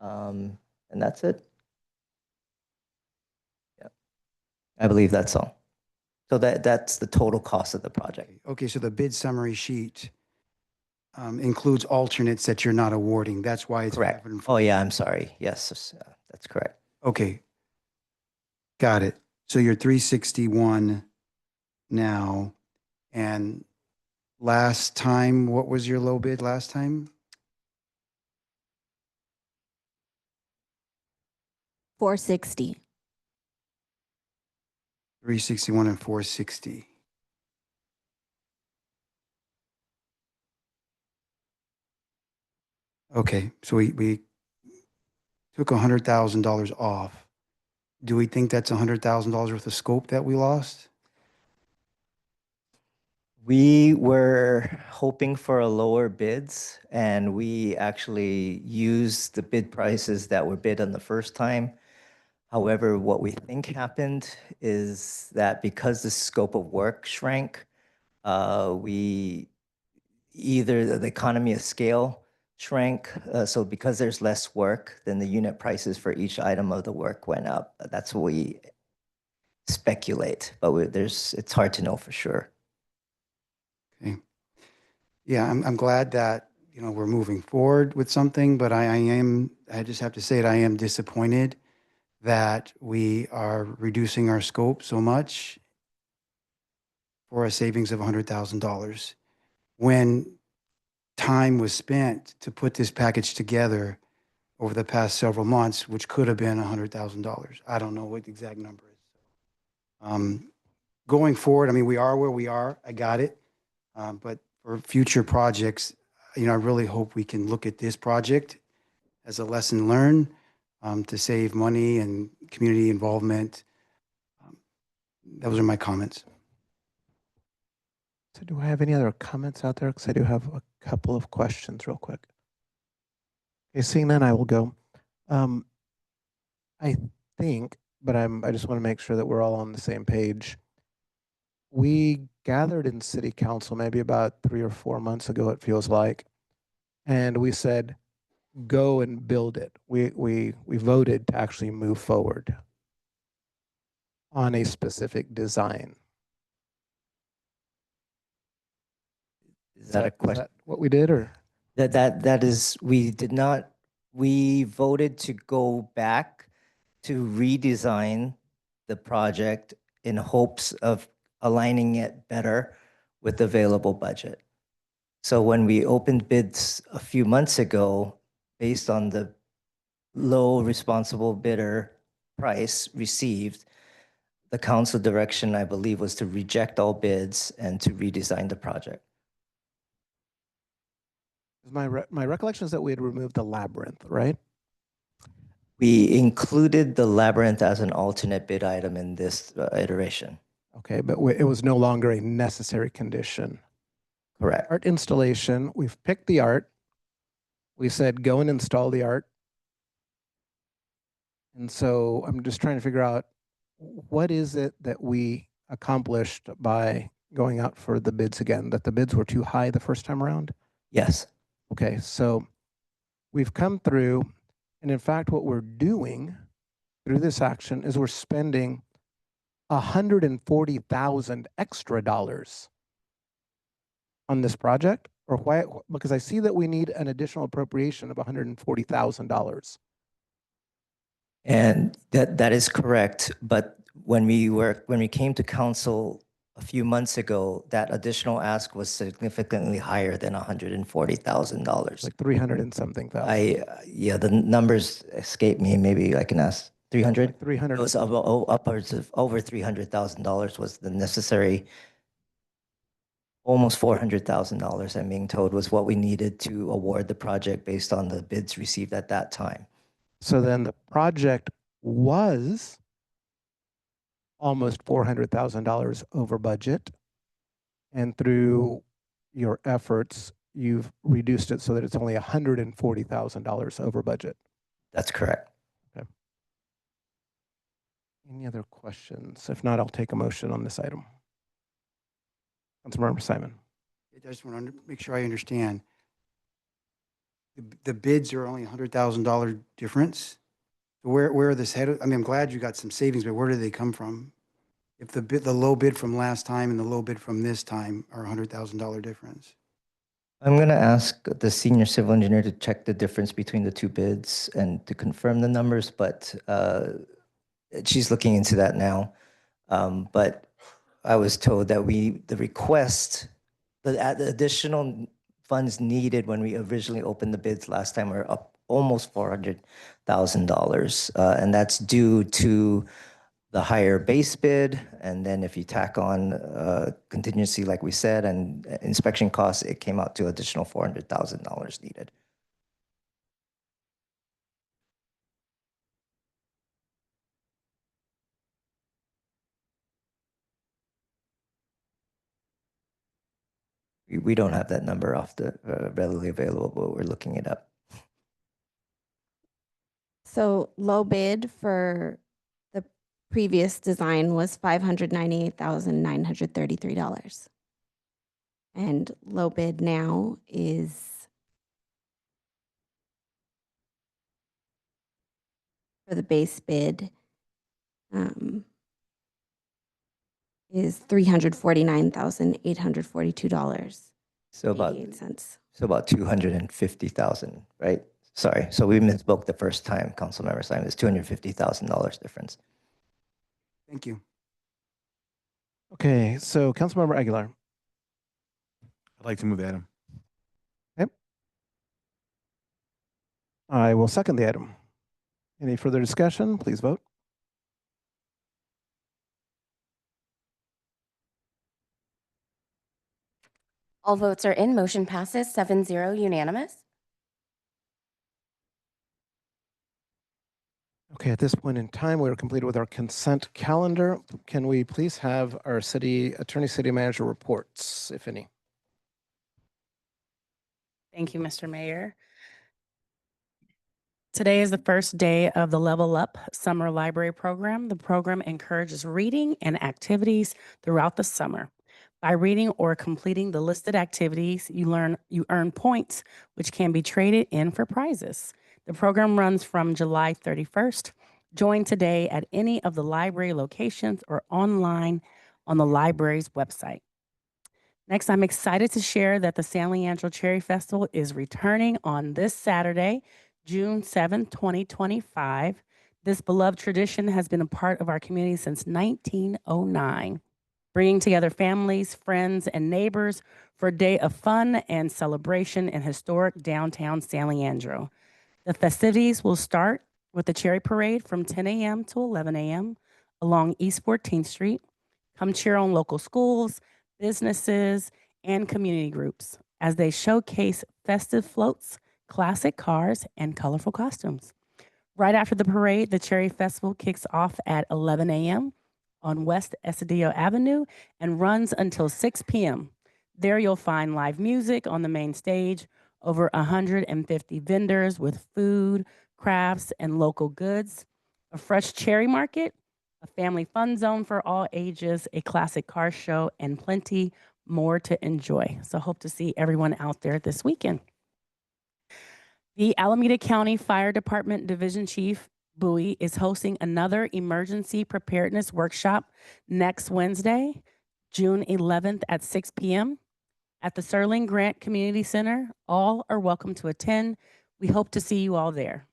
and that's it. Yeah, I believe that's all. So that's the total cost of the project. Okay, so the bid summary sheet includes alternates that you're not awarding. That's why it's Correct. 540. Oh yeah, I'm sorry. Yes, that's correct. Okay, got it. So you're 361 now, and last time, what was your low bid last time? 460. 361 and 460. Okay, so we took $100,000 off. Do we think that's $100,000 worth of scope that we lost? We were hoping for a lower bids, and we actually used the bid prices that were bid on the first time. However, what we think happened is that because the scope of work shrank, we either the economy of scale shrank, so because there's less work, then the unit prices for each item of the work went up. That's what we speculate, but it's hard to know for sure. Okay. Yeah, I'm glad that, we're moving forward with something, but I just have to say it, I am disappointed that we are reducing our scope so much for a savings of $100,000 when time was spent to put this package together over the past several months, which could have been $100,000. I don't know what the exact number is. Going forward, I mean, we are where we are. I got it. But for future projects, I really hope we can look at this project as a lesson learned to save money and community involvement. Those are my comments. So do I have any other comments out there? Because I do have a couple of questions real quick. Okay, seeing none, I will go. I think, but I just want to make sure that we're all on the same page. We gathered in city council maybe about 3 or 4 months ago, it feels like, and we said, go and build it. We voted to actually move forward on a specific design. Is that a question? Is that what we did, or? That is, we did not, we voted to go back to redesign the project in hopes of aligning it better with available budget. So when we opened bids a few months ago, based on the low responsible bidder price received, the council direction, I believe, was to reject all bids and to redesign the project. My recollection is that we had removed the labyrinth, right? We included the labyrinth as an alternate bid item in this iteration. Okay, but it was no longer a necessary condition. Correct. Art installation, we've picked the art. We said go and install the art. And so I'm just trying to figure out what is it that we accomplished by going out for the bids again, that the bids were too high the first time around? Yes. Okay, so we've come through, and in fact, what we're doing through this action is we're spending $140,000 extra dollars on this project, or why? Because I see that we need an additional appropriation of $140,000. And that is correct. But when we came to council a few months ago, that additional ask was significantly higher than $140,000. Like 300 and something thousand. Yeah, the numbers escape me. Maybe I can ask 300. Like 300. It was upwards of over $300,000 was the necessary. Almost $400,000, I'm being told, was what we needed to award the project based on the bids received at that time. So then the project was almost $400,000 over budget. And through your efforts, you've reduced it so that it's only $140,000 over budget. That's correct. Okay. Any other questions? If not, I'll take a motion on this item. Councilmember Simon. I just want to make sure I understand. The bids are only $100,000 difference. Where are this headed? I mean, I'm glad you got some savings, but where do they come from? If the low bid from last time and the low bid from this time are $100,000 difference. I'm going to ask the senior civil engineer to check the difference between the two bids and to confirm the numbers, but she's looking into that now. But I was told that the request, the additional funds needed when we originally opened the bids last time were up almost $400,000. And that's due to the higher base bid. And then if you tack on contingency, like we said, and inspection costs, it came out to additional $400,000 needed. We don't have that number off the readily available, but we're looking it up. So low bid for the previous design was $598,933. And low bid now is for the base bid is $349,842. So about 88 cents. So about 250,000, right? Sorry. So we misspoke the first time, Councilmember Simon. It's $250,000 difference. Thank you. Okay, so Councilmember Aguilar. I'd like to move the item. Okay. I will second the item. Any further discussion? Please vote. All votes are in. Motion passes 7-0 unanimous. Okay, at this point in time, we are completed with our consent calendar. Can we please have our city attorney, city manager reports, if any? Thank you, Mr. Mayor. Today is the first day of the Level Up Summer Library Program. The program encourages reading and activities throughout the summer. By reading or completing the listed activities, you earn points, which can be traded in for prizes. The program runs from July 31st. Join today at any of the library locations or online on the library's website. Next, I'm excited to share that the San Leandro Cherry Festival is returning on this Saturday, June 7, 2025. This beloved tradition has been a part of our community since 1909. bringing together families, friends, and neighbors for a day of fun and celebration in historic downtown San Leandro. The festivities will start with the Cherry Parade from 10 a.m. to 11 a.m. along East 14th Street. Come cheer on local schools, businesses, and community groups as they showcase festive floats, classic cars, and colorful costumes. Right after the parade, the Cherry Festival kicks off at 11 a.m. on West Estudillo Avenue and runs until 6 p.m. There you'll find live music on the main stage, over 150 vendors with food, crafts, and local goods, a fresh cherry market, a family fun zone for all ages, a classic car show, and plenty more to enjoy. So hope to see everyone out there this weekend. The Alameda County Fire Department Division Chief Bowie is hosting another emergency preparedness workshop next Wednesday, June 11th at 6 p.m. at the Sterling Grant Community Center. All are welcome to attend. We hope to see you all there.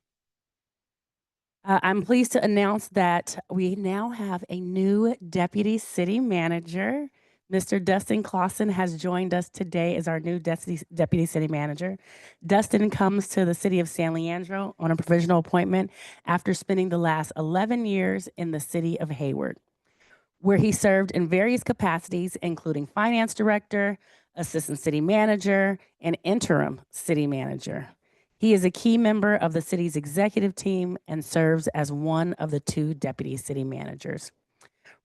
I'm pleased to announce that we now have a new deputy city manager. Mr. Dustin Clausen has joined us today as our new deputy city manager. Dustin comes to the city of San Leandro on a provisional appointment after spending the last 11 years in the city of Hayward, where he served in various capacities, including finance director, assistant city manager, and interim city manager. He is a key member of the city's executive team and serves as one of the 2 deputy city managers.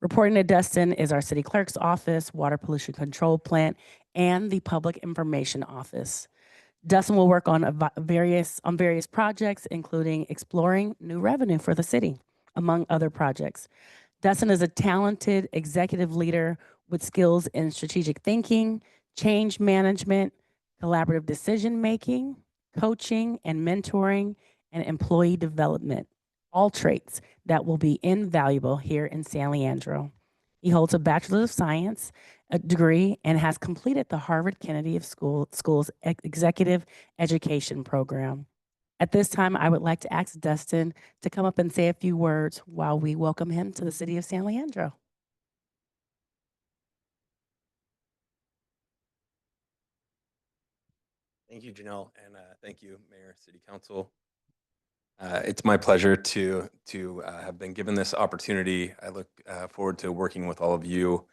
Reporting to Dustin is our city clerk's office, water pollution control plant, and the public information office. Dustin will work on various projects, including exploring new revenue for the city, among other projects. Dustin is a talented executive leader with skills in strategic thinking, change management, collaborative decision making, coaching and mentoring, and employee development, all traits that will be invaluable here in San Leandro. He holds a Bachelor of Science degree and has completed the Harvard Kennedy School's Executive Education Program. At this time, I would like to ask Dustin to come up and say a few words while we welcome him to the city of San Leandro. Thank you, Janelle, and thank you, Mayor, City Council. It's my pleasure to have been given this opportunity. I look forward to working with all of you,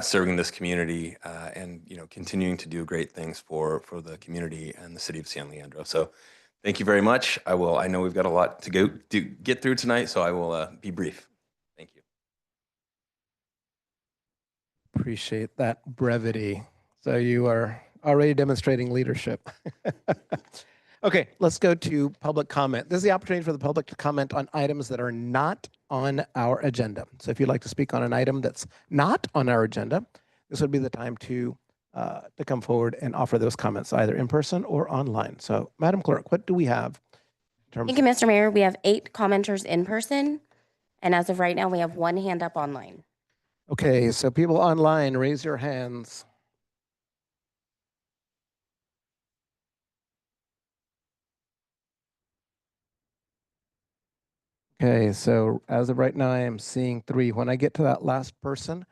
serving this community, and continuing to do great things for the community and the city of San Leandro. So, thank you very much. I know we've got a lot to get through tonight, so I will be brief. Thank you. Appreciate that brevity. So you are already demonstrating leadership. Okay, let's go to public comment. This is the opportunity for the public to comment on items that are not on our agenda. So if you'd like to speak on an item that's not on our agenda, this would be the time to come forward and offer those comments either in person or online. So Madam Clerk, what do we have in terms Thank you, Mr. Mayor. We have 8 commenters in person, and as of right now, we have 1 hand up online. Okay, so people online, raise your hands. Okay, so as of right now, I am seeing 3. When I get to that last person,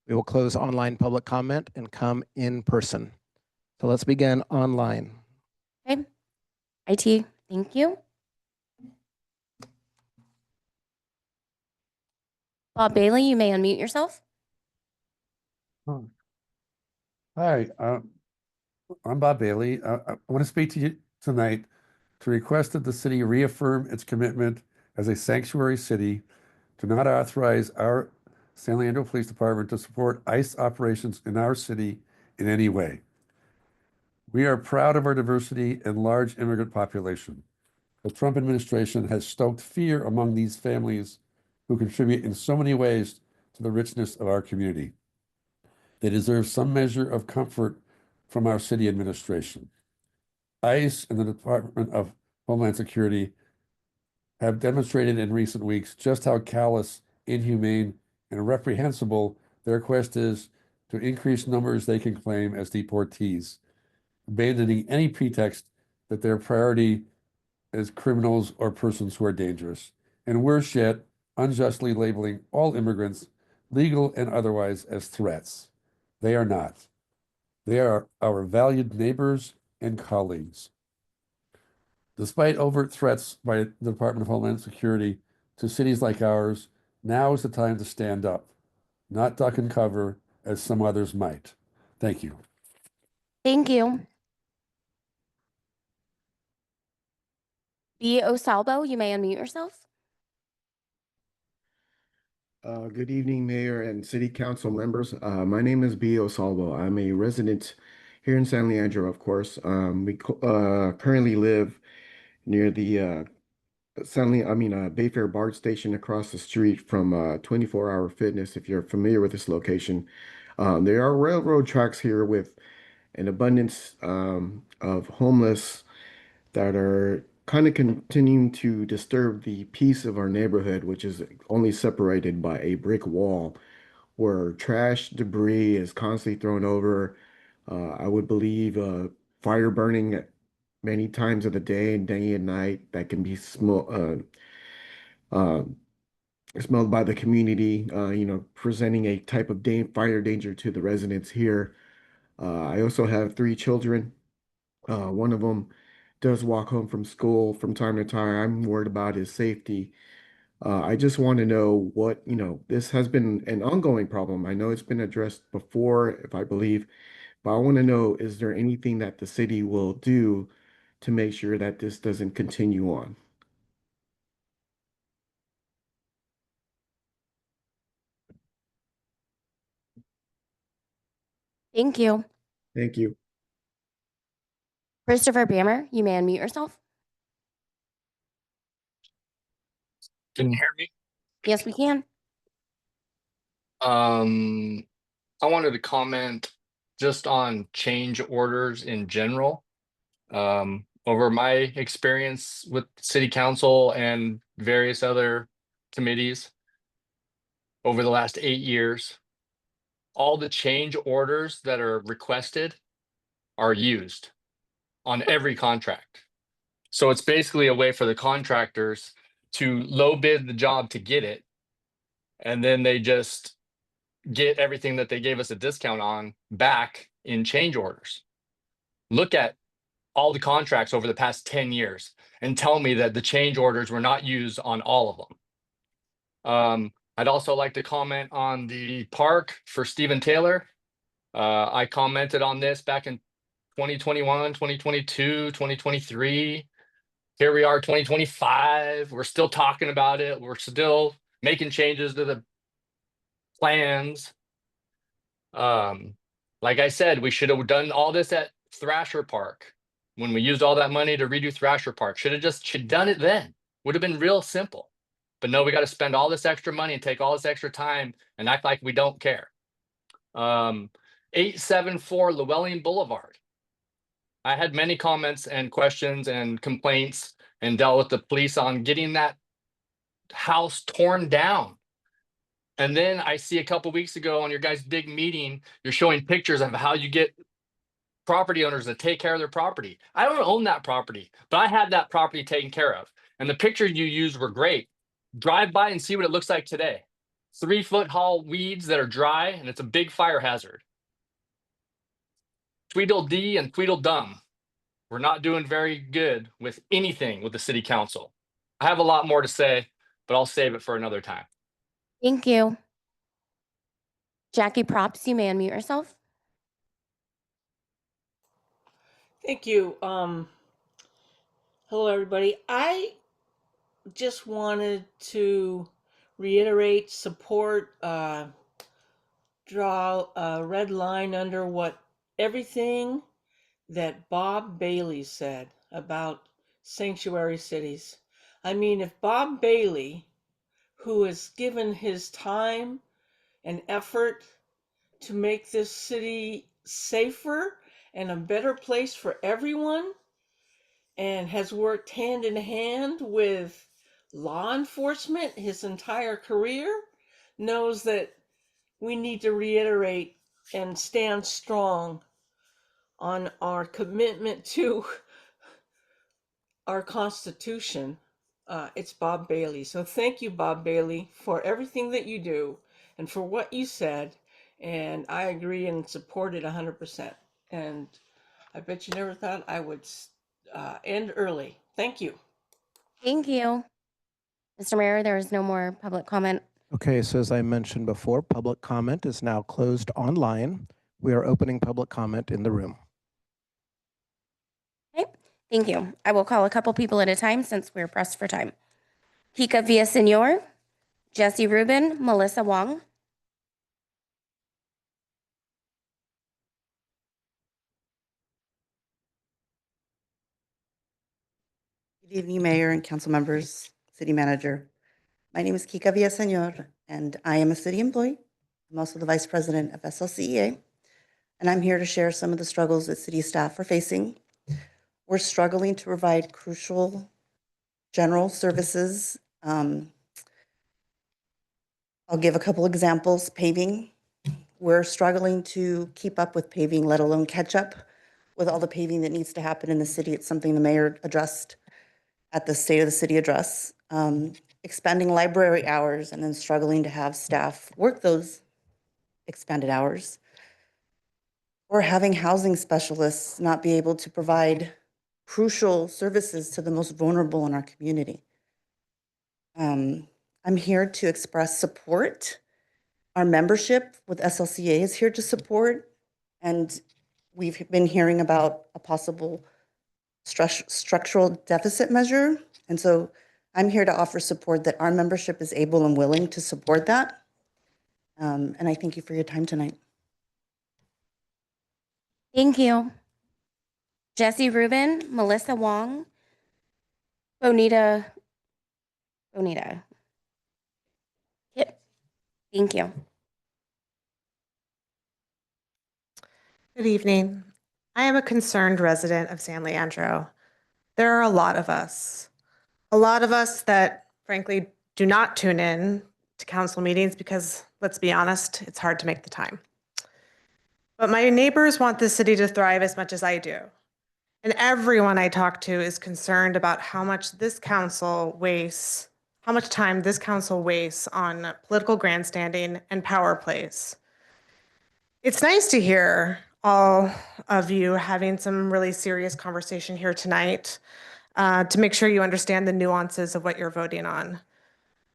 we will close online public comment and come in person. So let's begin online. Okay. IT, thank you. Bob Bailey, you may unmute yourself. Hi, I'm Bob Bailey. I want to speak to you tonight to request that the city reaffirm its commitment as a sanctuary city to not authorize our San Leandro Police Department to support ICE operations in our city in any way. We are proud of our diversity and large immigrant population. The Trump administration has stoked fear among these families who contribute in so many ways to the richness of our community. They deserve some measure of comfort from our city administration. ICE and the Department of Homeland Security have demonstrated in recent weeks just how callous, inhumane, and reprehensible their quest is to increase numbers they can claim as deportees, abandoning any pretext that their priority is criminals or persons who are dangerous, and worse yet, unjustly labeling all immigrants legal and otherwise, as threats. They are not. They are our valued neighbors and colleagues. Despite overt threats by the Department of Homeland Security to cities like ours, now is the time to stand up, not duck and cover as some others might. Thank you. Thank you. B. Osalbo, you may unmute yourself. Good evening, Mayor and City Council members. My name is B. Osalvo. I'm a resident here in San Leandro, of course. We currently live near the Bayfair BART station across the street from 24-Hour Fitness, if you're familiar with this location. There are railroad tracks here with an abundance of homeless that are kind of continuing to disturb the peace of our neighborhood, which is only separated by a brick wall where trash debris is constantly thrown over. I would believe fire burning many times of the day and night that can be uh, smelled by the community, presenting a type of fire danger to the residents here. I also have three children. One of them does walk home from school from time to time. I'm worried about his safety. I just want to know what, this has been an ongoing problem. I know it's been addressed before, if I believe, but I want to know, is there anything that the city will do to make sure that this doesn't continue on? Thank you. Thank you. Christopher Bammer, you may unmute yourself. Can you hear me? Yes, we can. I wanted to comment just on change orders in general. Over my experience with city council and various other committees over the last 8 years, all the change orders that are requested are used on every contract. So it's basically a way for the contractors to low bid the job to get it, and then they just get everything that they gave us a discount on back in change orders. Look at all the contracts over the past 10 years and tell me that the change orders were not used on all of them. I'd also like to comment on the park for Stephen Taylor. I commented on this back in 2021, 2022, 2023. Here we are, 2025. We're still talking about it. We're still making changes to the plans. Like I said, we should have done all this at Thrasher Park when we used all that money to redo Thrasher Park. Should done it then. Would have been real simple. But no, we got to spend all this extra money and take all this extra time and act like we don't care. 874 Llewellyn Boulevard. I had many comments and questions and complaints and dealt with the police on getting that house torn down. And then I see a couple weeks ago on your guys' big meeting, you're showing pictures of how you get property owners to take care of their property. I don't own that property, but I had that property taken care of. And the pictures you used were great. Drive by and see what it looks like today. 3-foot tall weeds that are dry, and it's a big fire hazard. Tweedledee and Tweedledum. We're not doing very good with anything with the city council. I have a lot more to say, but I'll save it for another time. Thank you. Jackie Props, you may unmute yourself. Thank you. Hello, everybody. I just wanted to reiterate, support, draw a red line under what everything that Bob Bailey said about sanctuary cities. I mean, if Bob Bailey, who has given his time and effort to make this city safer and a better place for everyone, and has worked hand in hand with law enforcement his entire career, knows that we need to reiterate and stand strong on our commitment to our Constitution. It's Bob Bailey. So thank you, Bob Bailey, for everything that you do and for what you said. And I agree and support it 100%. And I bet you never thought I would end early. Thank you. Thank you. Mr. Mayor, there is no more public comment. Okay, so as I mentioned before, public comment is now closed online. We are opening public comment in the room. Okay, thank you. I will call a couple people at a time since we're pressed for time. Kika Villasenor, Jesse Rubin, Melissa Wong. Good evening, Mayor and council members, City Manager. My name is Kika Villasenor, and I am a city employee. I'm also the Vice President of SLCEA, and I'm here to share some of the struggles that city staff are facing. We're struggling to provide crucial general services. I'll give a couple examples. Paving. We're struggling to keep up with paving, let alone catch up with all the paving that needs to happen in the city. It's something the mayor addressed at the State of the City address. Expanding library hours and then struggling to have staff work those expanded hours. Or having housing specialists not be able to provide crucial services to the most vulnerable in our community. I'm here to express support. Our membership with SLCA is here to support, and we've been hearing about a possible structural deficit measure. And so I'm here to offer support that our membership is able and willing to support that. And I thank you for your time tonight. Thank you. Jesse Rubin, Melissa Wong, Bonita. Yep. Thank you. Good evening. I am a concerned resident of San Leandro. There are a lot of us that frankly do not tune in to council meetings because, let's be honest, it's hard to make the time. But my neighbors want this city to thrive as much as I do. And everyone I talk to is concerned about how much time this council wastes on political grandstanding and power plays. It's nice to hear all of you having some really serious conversation here tonight to make sure you understand the nuances of what you're voting on.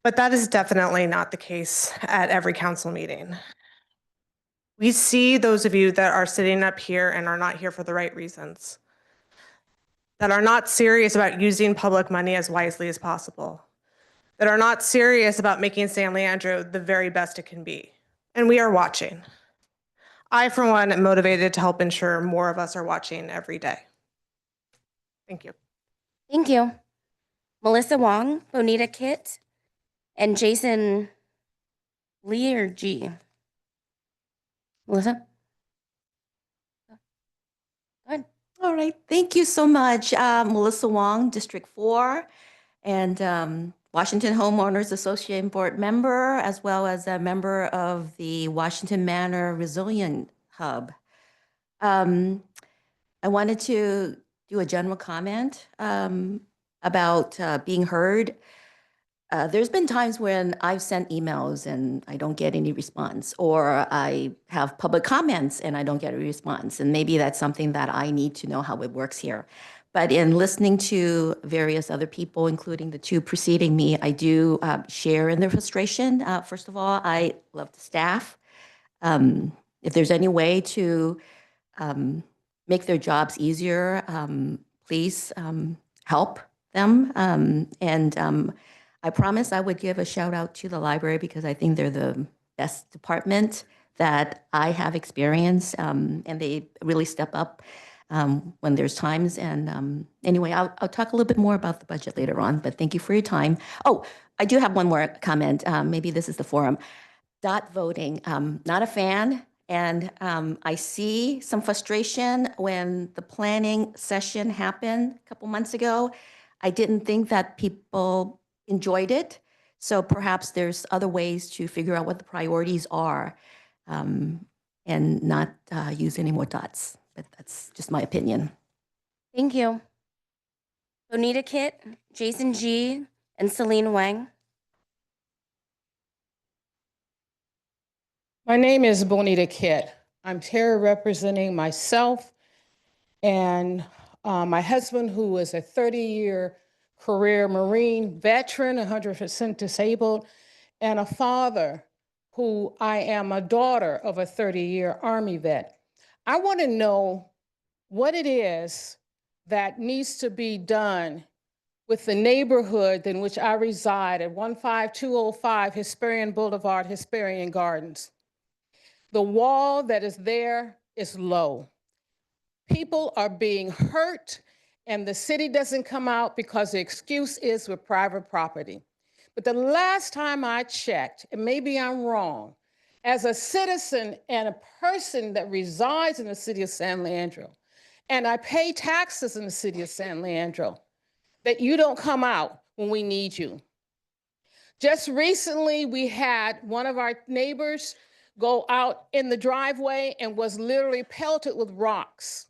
But that is definitely not the case at every council meeting. We see those of you that are sitting up here and are not here for the right reasons, that are not serious about using public money as wisely as possible, that are not serious about making San Leandro the very best it can be. And we are watching. I, for one, am motivated to help ensure more of us are watching every day. Thank you. Thank you. Melissa Wong, Bonita Kit, and Jason Lee or G? Melissa? Go ahead. All right, thank you so much. Melissa Wong, District 4, and Washington Homeowners Association board member, as well as a member of the Washington Manor Resilient Hub. I wanted to do a general comment about being heard. There's been times when I've sent emails and I don't get any response, or I have public comments and I don't get a response. And maybe that's something that I need to know how it works here. But in listening to various other people, including the two preceding me, I do share in their frustration. First of all, I love the staff. If there's any way to make their jobs easier, please help them. I promised I would give a shout out to the library because I think they're the best department that I have experienced, and they really step up when there's times. And anyway, I'll talk a little bit more about the budget later on, but thank you for your time. Oh, I do have one more comment. Maybe this is the forum. Dot voting, not a fan. And I see some frustration when the planning session happened a couple months ago. I didn't think that people enjoyed it. So perhaps there's other ways to figure out what the priorities are and not use any more dots. But that's just my opinion. Thank you. Bonita Kit, Jason G, and Celine Wang. My name is Bonita Kitt. I'm here representing myself and my husband, who is a 30-year career Marine veteran, 100% disabled, and a father who I am a daughter of a 30-year Army vet. I want to know what it is that needs to be done with the neighborhood in which I reside at 15205 Hesperian Boulevard, Hesperian Gardens. The wall that is there is low. People are being hurt, and the city doesn't come out because the excuse is with private property. But the last time I checked, and maybe I'm wrong, as a citizen and a person that resides in the city of San Leandro, and I pay taxes in the city of San Leandro, that you don't come out when we need you. Just recently, we had one of our neighbors go out in the driveway and was literally pelted with rocks.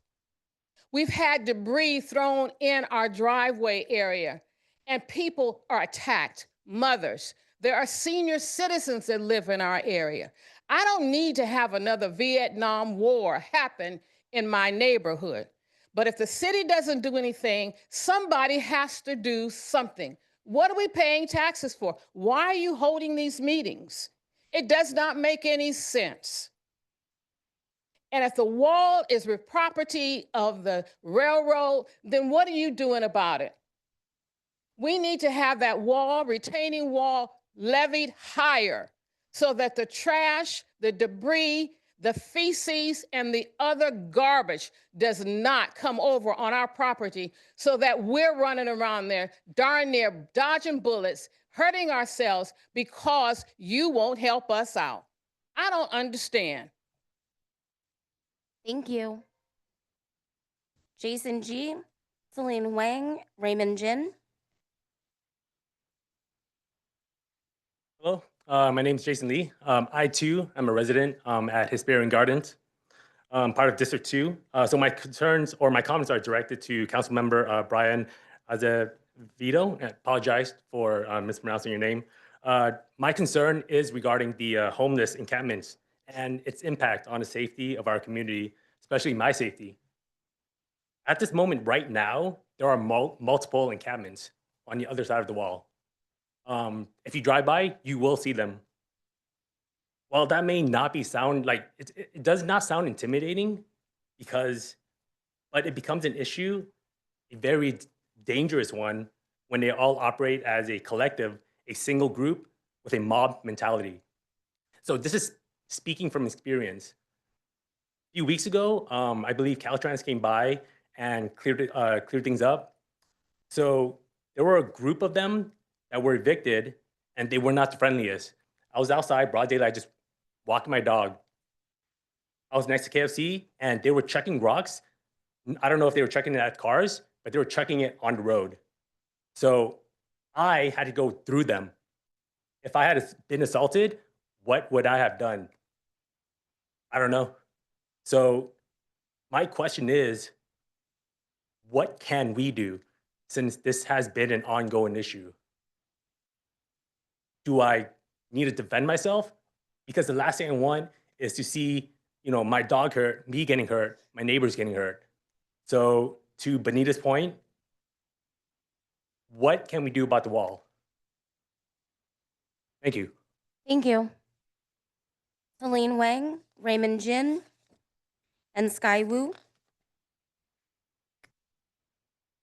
We've had debris thrown in our driveway area, and people are attacked, mothers. There are senior citizens that live in our area. I don't need to have another Vietnam War happen in my neighborhood. But if the city doesn't do anything, somebody has to do something. What are we paying taxes for? Why are you holding these meetings? It does not make any sense. And if the wall is with property of the railroad, then what are you doing about it? We need to have that wall, retaining wall, levied higher so that the trash, the debris, the feces, and the other garbage does not come over on our property so that we're running around there darn near dodging bullets, hurting ourselves because you won't help us out. I don't understand. Thank you. Jason G., Celine Wang, Raymond Jin. Hello, my name is Jason Lee. I too am a resident at Hesperian Gardens, part of District 2. So my concerns or my comments are directed to Councilmember Brian Azevedo. I apologize for mispronouncing your name. My concern is regarding the homeless encampments and its impact on the safety of our community, especially my safety. At this moment right now, there are multiple encampments on the other side of the wall. If you drive by, you will see them. While that may not be sound like it does not sound intimidating, but it becomes an issue, a very dangerous one, when they all operate as a collective, a single group with a mob mentality. So this is speaking from experience. A few weeks ago, I believe Caltrans came by and cleared things up. So there were a group of them that were evicted, and they were not the friendliest. I was outside, broad daylight, just walking my dog. I was next to KFC, and they were chucking rocks. I don't know if they were chucking it at cars, but they were chucking it on the road. So I had to go through them. If I had been assaulted, what would I have done? I don't know. So my question is, what can we do since this has been an ongoing issue? Do I need to defend myself? Because the last thing I want is to see, my dog hurt, me getting hurt, my neighbors getting hurt. So to Benita's point, what can we do about the wall? Thank you. Thank you. Celine Wang, Raymond Jin, and Sky Wu.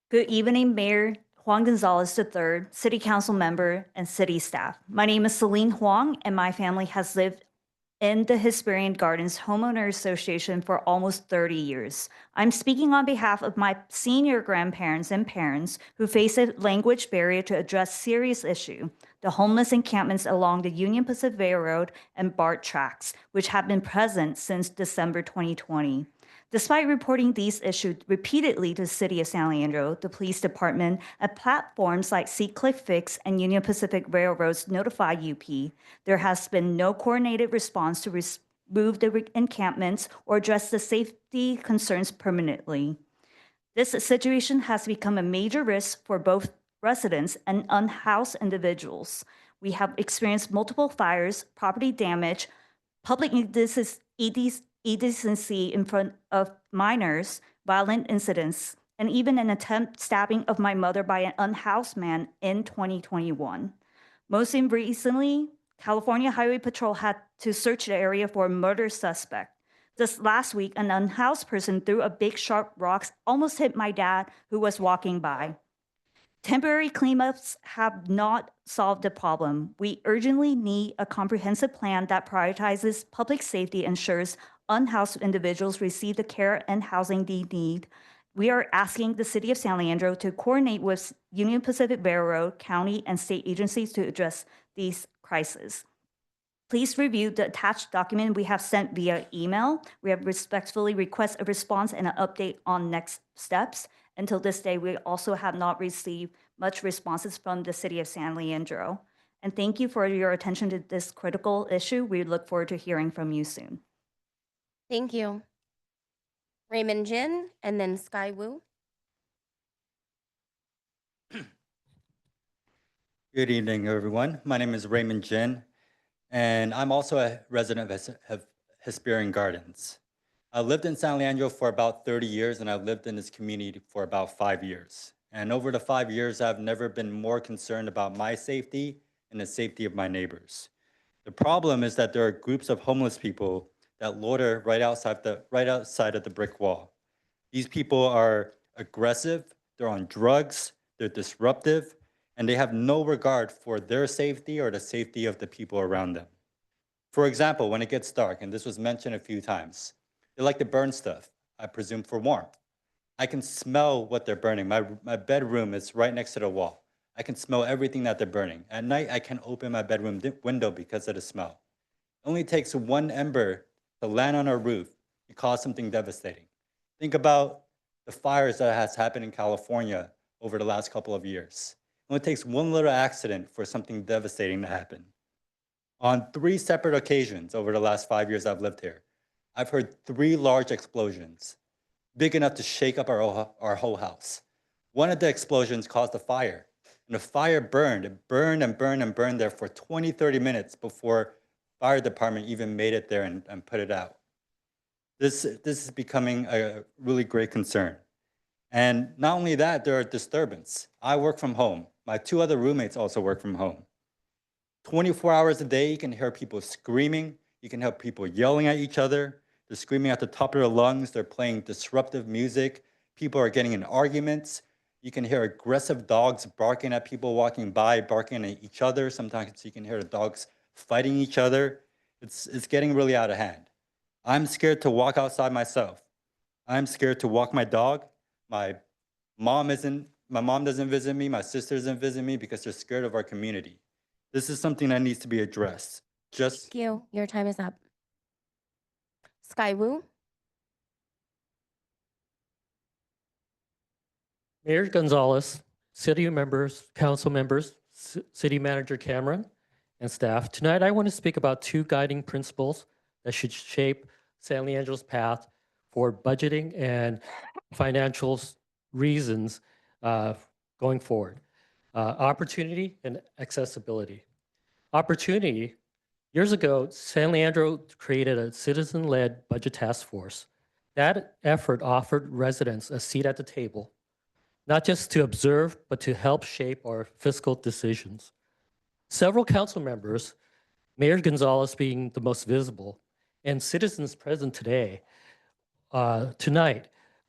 Good evening, Mayor Juan Gonzalez III, City Council member, and city staff. My name is Celine Huang, and my family has lived in the Hesperian Gardens Homeowner Association for almost 30 years. I'm speaking on behalf of my senior grandparents and parents who face a language barrier to address serious issue, the homeless encampments along the Union Pacific Railroad and BART tracks, which have been present since December 2020. Despite reporting these issues repeatedly to the City of San Leandro, the police department, and platforms like Seacliff Fix and Union Pacific Railroad's Notify UP, there has been no coordinated response to remove the encampments or address the safety concerns permanently. This situation has become a major risk for both residents and unhoused individuals. We have experienced multiple fires, property damage, public indecency in front of minors, violent incidents, and even an attempt stabbing of my mother by an unhoused man in 2021. Most recently, California Highway Patrol had to search the area for a murder suspect. Just last week, an unhoused person threw a big sharp rock, almost hit my dad who was walking by. Temporary cleanups have not solved the problem. We urgently need a comprehensive plan that prioritizes public safety, ensures unhoused individuals receive the care and housing they need. We are asking the City of San Leandro to coordinate with Union Pacific Railroad, county, and state agencies to address these crises. Please review the attached document we have sent via email. We have respectfully request a response and an update on next steps. Until this day, we also have not received much responses from the City of San Leandro. And thank you for your attention to this critical issue. We look forward to hearing from you soon. Thank you. Raymond Jin and then Sky Wu. Good evening, everyone. My name is Raymond Jin, and I'm also a resident of Hesperian Gardens. I lived in San Leandro for about 30 years, and I've lived in this community for about 5 years. And over the 5 years, I've never been more concerned about my safety and the safety of my neighbors. The problem is that there are groups of homeless people that loiter right outside of the brick wall. These people are aggressive, they're on drugs, they're disruptive, and they have no regard for their safety or the safety of the people around them. For example, when it gets dark, and this was mentioned a few times, they like to burn stuff, I presume for warmth. I can smell what they're burning. My bedroom is right next to the wall. I can smell everything that they're burning. At night, I can open my bedroom window because of the smell. It only takes one ember to land on our roof to cause something devastating. Think about the fires that has happened in California over the last couple of years. It only takes one little accident for something devastating to happen. On 3 separate occasions over the last 5 years I've lived here, I've heard 3 large explosions, big enough to shake up our whole house. One of the explosions caused a fire, and the fire burned. It burned and burned and burned there for 20, 30 minutes before fire department even made it there and put it out. This is becoming a really great concern. And not only that, there are disturbance. I work from home. My 2 other roommates also work from home. 24 hours a day, you can hear people screaming. You can hear people yelling at each other. They're screaming at the top of their lungs. They're playing disruptive music. People are getting in arguments. You can hear aggressive dogs barking at people walking by, barking at each other. Sometimes you can hear the dogs fighting each other. It's getting really out of hand. I'm scared to walk outside myself. I'm scared to walk my dog. My mom doesn't visit me. My sister doesn't visit me because they're scared of our community. This is something that needs to be addressed. Thank you. Your time is up. Sky Wu. Mayor Gonzalez, city members, council members, city manager Cameron, and staff. Tonight, I want to speak about 2 guiding principles that should shape San Leandro's path for budgeting and financial reasons going forward. Opportunity and accessibility. Opportunity. Years ago, San Leandro created a citizen-led budget task force. That effort offered residents a seat at the table, not just to observe, but to help shape our fiscal decisions. Several council members, Mayor Gonzalez being the most visible, and citizens present tonight,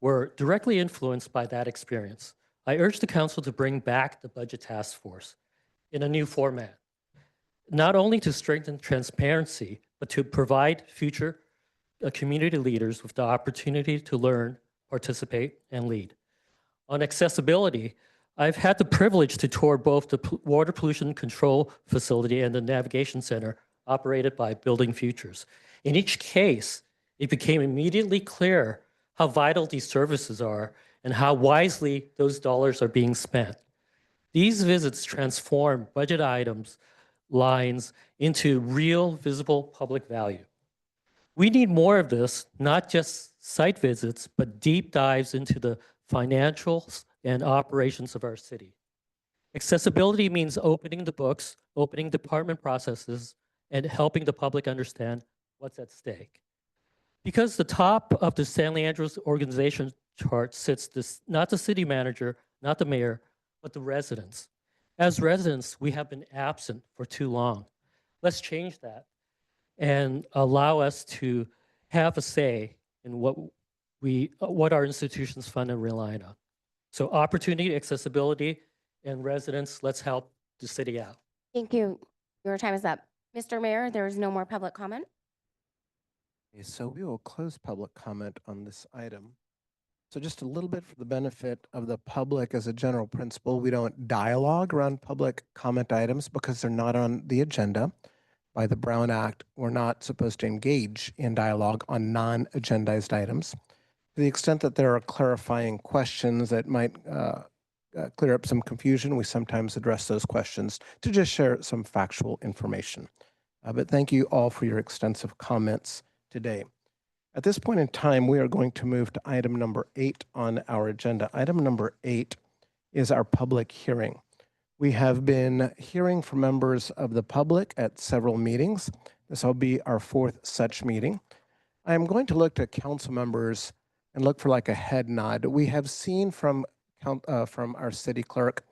were directly influenced by that experience. I urge the council to bring back the budget task force in a new format, not only to strengthen transparency, but to provide future community leaders with the opportunity to learn, participate, and lead. On accessibility, I've had the privilege to tour both the Water Pollution Control Facility and the Navigation Center operated by Building Futures. In each case, it became immediately clear how vital these services are and how wisely those dollars are being spent. These visits transform budget items lines into real visible public value. We need more of this, not just site visits, but deep dives into the financials and operations of our city. Accessibility means opening the books, opening department processes, and helping the public understand what's at stake. Because the top of the San Leandro's organization chart sits not the city manager, not the mayor, but the residents. As residents, we have been absent for too long. Let's change that and allow us to have a say in what our institutions fund and rely on. So opportunity, accessibility, and residents, let's help the city out. Thank you. Your time is up. Mr. Mayor, there is no more public comment. Okay, so we will close public comment on this item. So just a little bit for the benefit of the public as a general principle, we don't dialogue around public comment items because they're not on the agenda. By the Brown Act, we're not supposed to engage in dialogue on non-agendized items. To the extent that there are clarifying questions that might clear up some confusion, we sometimes address those questions to just share some factual information. But thank you all for your extensive comments today. At this point in time, we are going to move to item number 8 on our agenda. Item number 8 is our public hearing. We have been hearing from members of the public at several meetings. This will be our 4th such meeting. I am going to look to council members and look for like a head nod. We have seen from our city clerk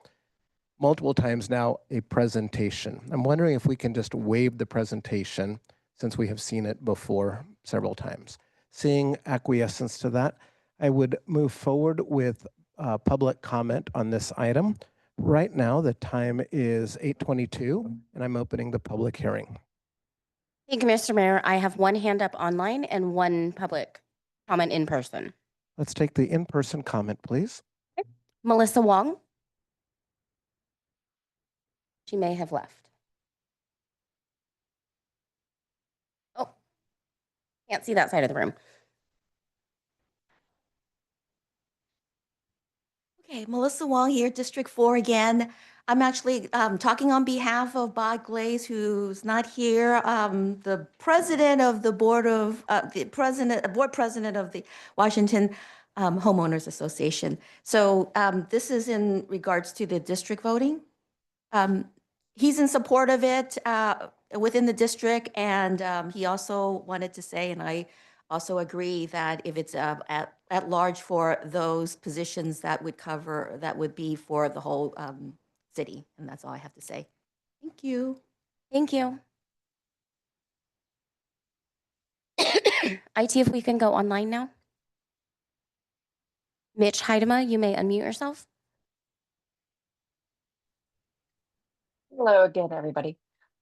multiple times now a presentation. I'm wondering if we can just waive the presentation since we have seen it before several times. Seeing acquiescence to that, I would move forward with public comment on this item. Right now, the time is 8:22, and I'm opening the public hearing. Thank you, Mr. Mayor. I have one hand up online and one public comment in person. Let's take the in-person comment, please. Melissa Wong. She may have left. Oh, can't see that side of the room. Okay, Melissa Wong here, District 4 again. I'm actually talking on behalf of Bob Glaze, who's not here, the president of the board of, board president of the Washington Homeowners Association. So this is in regards to the district voting. He's in support of it within the district, and he also wanted to say, and I also agree that if it's at large for those positions, that would be for the whole city, and that's all I have to say. Thank you. Thank you. IT, if we can go online now. Mitch Heidema, you may unmute yourself. Hello again, everybody.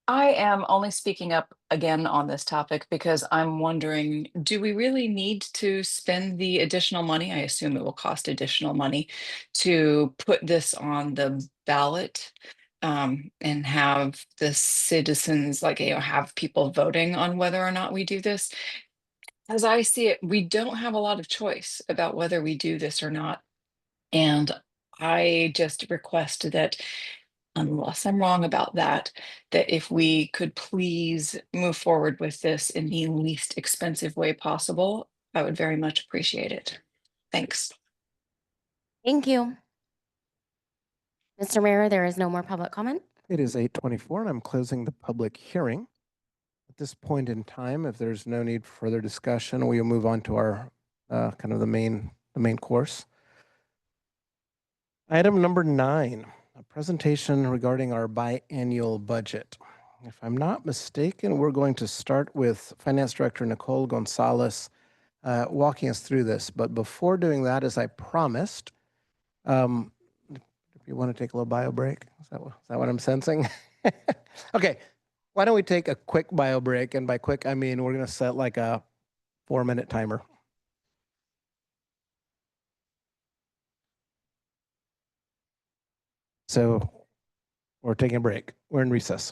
I am only speaking up again on this topic because I'm wondering, do we really need to spend the additional money? I assume it will cost additional money to put this on the ballot and have the citizens, have people voting on whether or not we do this. As I see it, we don't have a lot of choice about whether we do this or not. And I just request that, unless I'm wrong about that, that if we could please move forward with this in the least expensive way possible, I would very much appreciate it. Thanks. Thank you. Mr. Mayor, there is no more public comment. It is 8:24, and I'm closing the public hearing. At this point in time, if there's no need for further discussion, we will move on to our kind of the main course. Item number 9, a presentation regarding our biannual budget. If I'm not mistaken, we're going to start with Finance Director Nicole Gonzalez walking us through this. But before doing that, as I promised, if you want to take a little bio break, is that what I'm sensing? Okay, why don't we take a quick bio break? And by quick, I mean we're going to set like a 4-minute timer. So we're taking a break. We're in recess.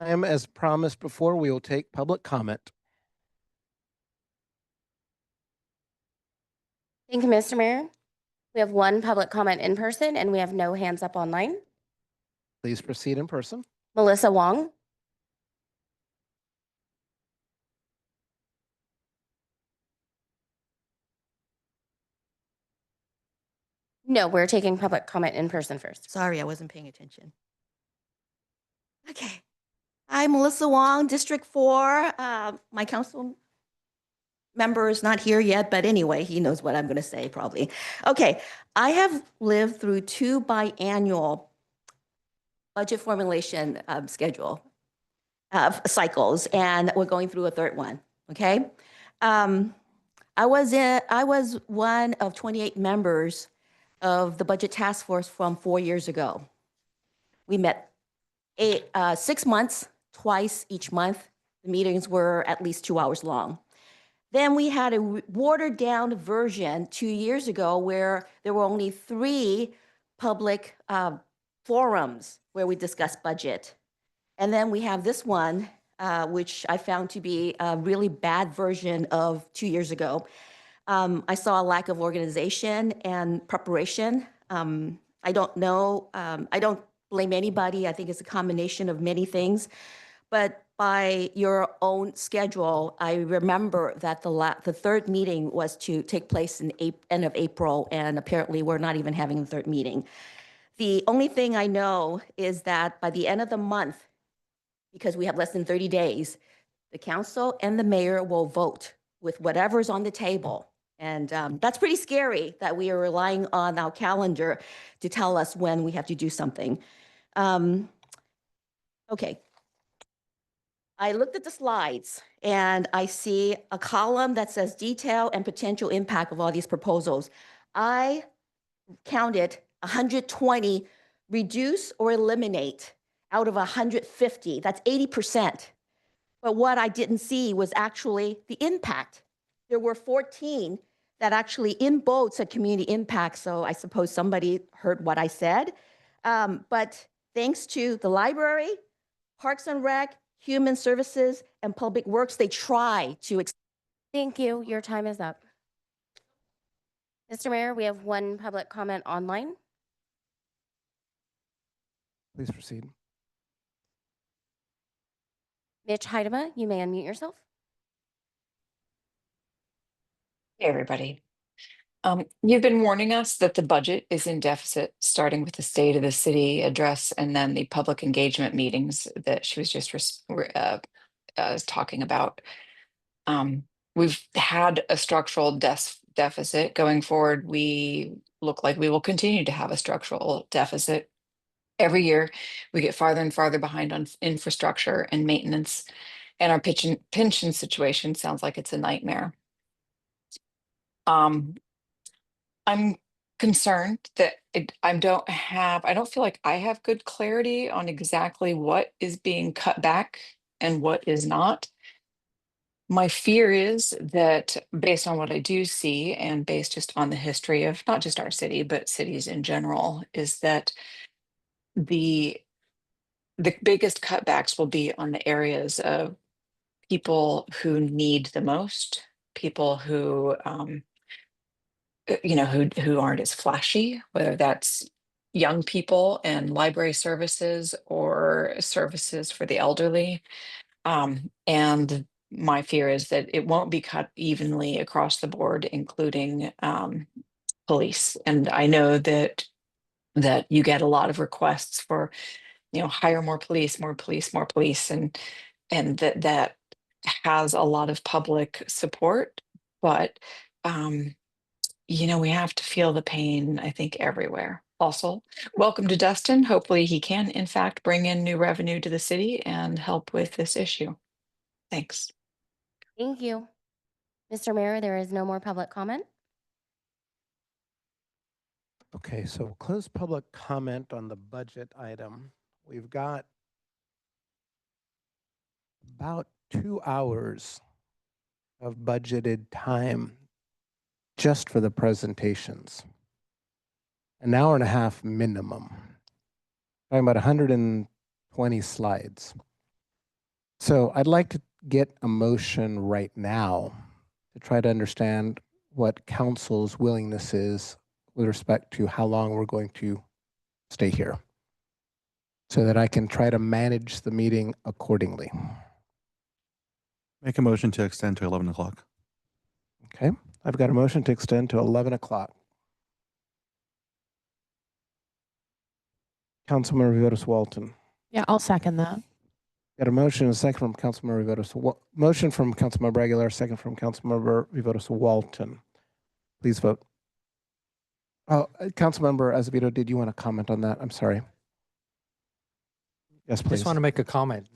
time, as promised before, we will take public comment. Thank you, Mr. Mayor. We have one public comment in person and we have no hands up online. Please proceed in person. Melissa Wong. No, we're taking public comment in person first. Sorry, I wasn't paying attention. Okay. Hi, Melissa Wong, District 4. My council member is not here yet, but anyway, he knows what I'm going to say probably. Okay, I have lived through 2 biannual budget formulation cycles, and we're going through a 3rd one. Okay, I was one of 28 members of the budget task force from 4 years ago. We met 6 months, twice each month. The meetings were at least 2 hours long. Then we had a watered down version 2 years ago where there were only 3 public forums where we discussed budget. And then we have this one, which I found to be a really bad version of 2 years ago. I saw a lack of organization and preparation. I don't know, I don't blame anybody. I think it's a combination of many things. But by your own schedule, I remember that the 3rd meeting was to take place in end of April, and apparently we're not even having the 3rd meeting. The only thing I know is that by the end of the month, because we have less than 30 days, the council and the mayor will vote with whatever's on the table. And that's pretty scary that we are relying on our calendar to tell us when we have to do something. Okay. I looked at the slides and I see a column that says detail and potential impact of all these proposals. I counted 120 reduce or eliminate out of 150. That's 80%. But what I didn't see was actually the impact. There were 14 that actually in bold said community impact. So I suppose somebody heard what I said. But thanks to the library, Parks and Rec, Human Services, and Public Works, they try to. Thank you. Your time is up. Mr. Mayor, we have one public comment online. Please proceed. Mitch Heidema, you may unmute yourself. Hey, everybody. You've been warning us that the budget is in deficit, starting with the State of the City address and then the public engagement meetings that she was just talking about. We've had a structural deficit. Going forward, we look like we will continue to have a structural deficit. Every year, we get farther and farther behind on infrastructure and maintenance, and our pension situation sounds like it's a nightmare. I'm concerned that I don't feel like I have good clarity on exactly what is being cut back and what is not. My fear is that based on what I do see and based just on the history of not just our city, but cities in general, is that the biggest cutbacks will be on the areas of people who need the most, people who who aren't as flashy, whether that's young people and library services or services for the elderly. And my fear is that it won't be cut evenly across the board, including police. And I know that you get a lot of requests for, hire more police, more police, more police, and that has a lot of public support, but we have to feel the pain, I think, everywhere. Also, welcome to Dustin. Hopefully he can, in fact, bring in new revenue to the city and help with this issue. Thanks. Thank you. Mr. Mayor, there is no more public comment. Okay, so we'll close public comment on the budget item. We've got about 2 hours of budgeted time just for the presentations. An hour and a half minimum. Talking about 120 slides. So I'd like to get a motion right now to try to understand what council's willingness is with respect to how long we're going to stay here, so that I can try to manage the meeting accordingly. Make a motion to extend to 11 o'clock. Okay, I've got a motion to extend to 11 o'clock. Councilmember Viveros Walton. Yeah, I'll second that. Got a motion and a second from Councilmember Viveros. Motion from Councilmember Aguilar, second from Councilmember Viveros Walton. Please vote. Oh, Councilmember Azevedo, did you want to comment on that? I'm sorry. Yes, I please. just want to make a comment.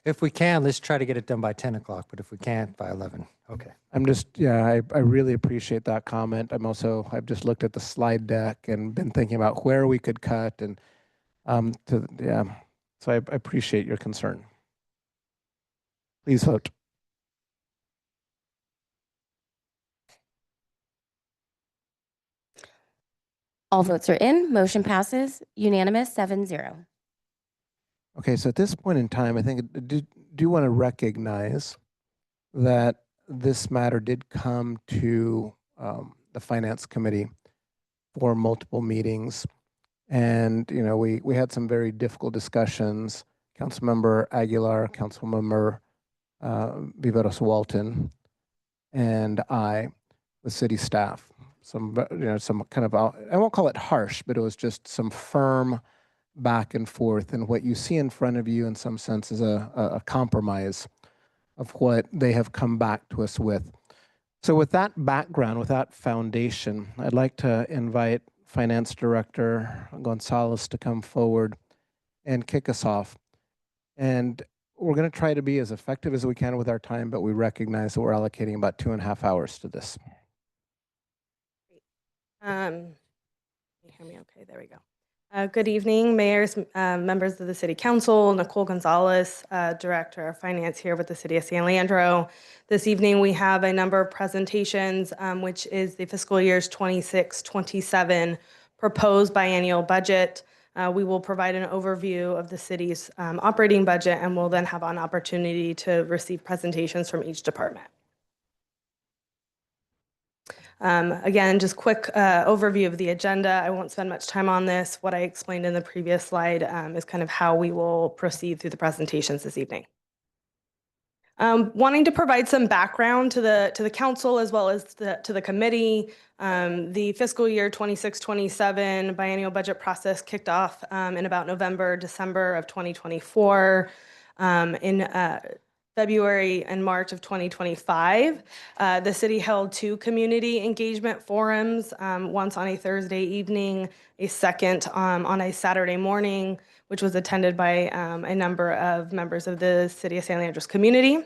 If we can, let's try to get it done by 10 o'clock, but if we can't, by 11. Okay. I'm just, yeah, I really appreciate that comment. I've just looked at the slide deck and been thinking about where we could cut and, so I appreciate your concern. Please vote. All votes are in. Motion passes. Unanimous, 7-0. Okay, so at this point in time, I think I do want to recognize that this matter did come to the Finance Committee for multiple meetings. And, you know, we had some very difficult discussions. Councilmember Aguilar, Councilmember Viveros Walton, and I, with city staff. Some kind of, I won't call it harsh, but it was just some firm back and forth. And what you see in front of you, in some sense, is a compromise of what they have come back to us with. So with that background, with that foundation, I'd like to invite Finance Director Gonzalez to come forward and kick us off. And we're going to try to be as effective as we can with our time, but we recognize that we're allocating about 2.5 hours to this. Can you hear me okay? There we go. Good evening, mayors, members of the City Council. Nicole Gonzalez, Director of Finance here with the City of San Leandro. This evening we have a number of presentations, which is the fiscal years 26-27 proposed biennial budget. We will provide an overview of the city's operating budget, and we'll then have an opportunity to receive presentations from each department. Again, just quick overview of the agenda. I won't spend much time on this. What I explained in the previous slide is kind of how we will proceed through the presentations this evening. Wanting to provide some background to the council as well as to the committee. The fiscal year 26-27 biennial budget process kicked off in about November, December of 2024. In February and March of 2025, the city held 2 community engagement forums, once on a Thursday evening, a second on a Saturday morning, which was attended by a number of members of the City of San Leandro's community.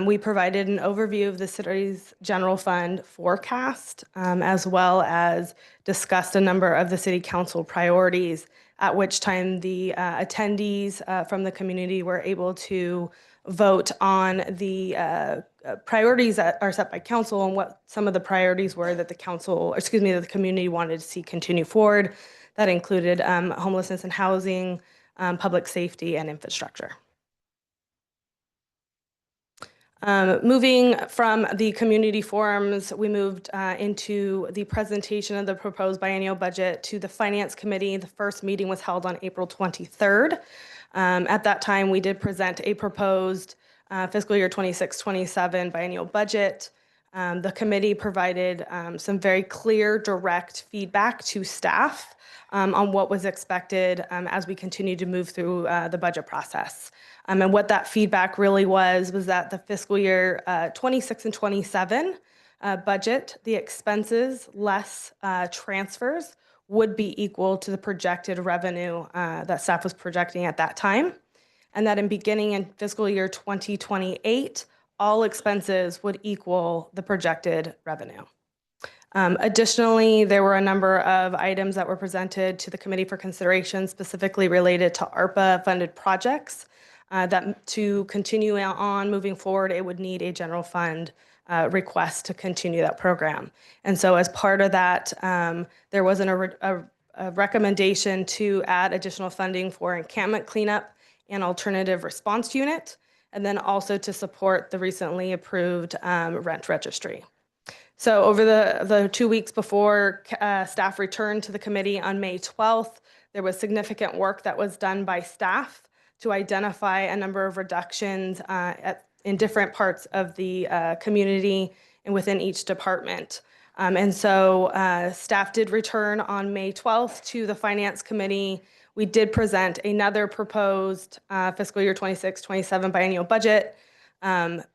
We provided an overview of the city's general fund forecast, as well as discussed a number of the city council priorities, at which time the attendees from the community were able to vote on the priorities that are set by council and what some of the priorities were that that the community wanted to see continue forward. That included homelessness and housing, public safety, and infrastructure. Moving from the community forums, we moved into the presentation of the proposed biennial budget to the Finance Committee. The first meeting was held on April 23rd. At that time, we did present a proposed fiscal year 26-27 biennial budget. The committee provided some very clear, direct feedback to staff on what was expected as we continue to move through the budget process. And what that feedback really was that the fiscal year 26 and 27 budget, the expenses less transfers would be equal to the projected revenue that staff was projecting at that time. And that in beginning in fiscal year 2028, all expenses would equal the projected revenue. Additionally, there were a number of items that were presented to the committee for consideration, specifically related to ARPA-funded projects, that to continue on moving forward, it would need a general fund request to continue that program. And so as part of that, there was a recommendation to add additional funding for encampment cleanup and alternative response unit, and then also to support the recently approved rent registry. So over the 2 weeks before staff returned to the committee on May 12th, there was significant work that was done by staff to identify a number of reductions in different parts of the community and within each department. And so staff did return on May 12th to the Finance Committee. We did present another proposed fiscal year 26-27 biennial budget.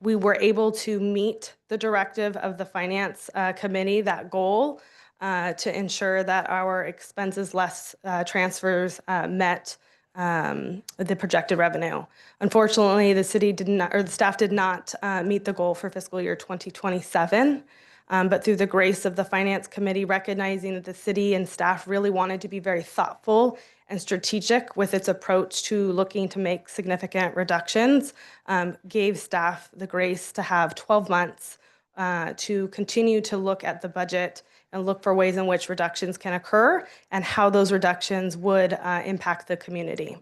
We were able to meet the directive of the Finance Committee, that goal, to ensure that our expenses less transfers met the projected revenue. Unfortunately, the city did not, or the staff did not meet the goal for fiscal year 2027. But through the grace of the Finance Committee, recognizing that the city and staff really wanted to be very thoughtful and strategic with its approach to looking to make significant reductions, gave staff the grace to have 12 months to continue to look at the budget and look for ways in which reductions can occur and how those reductions would impact the community.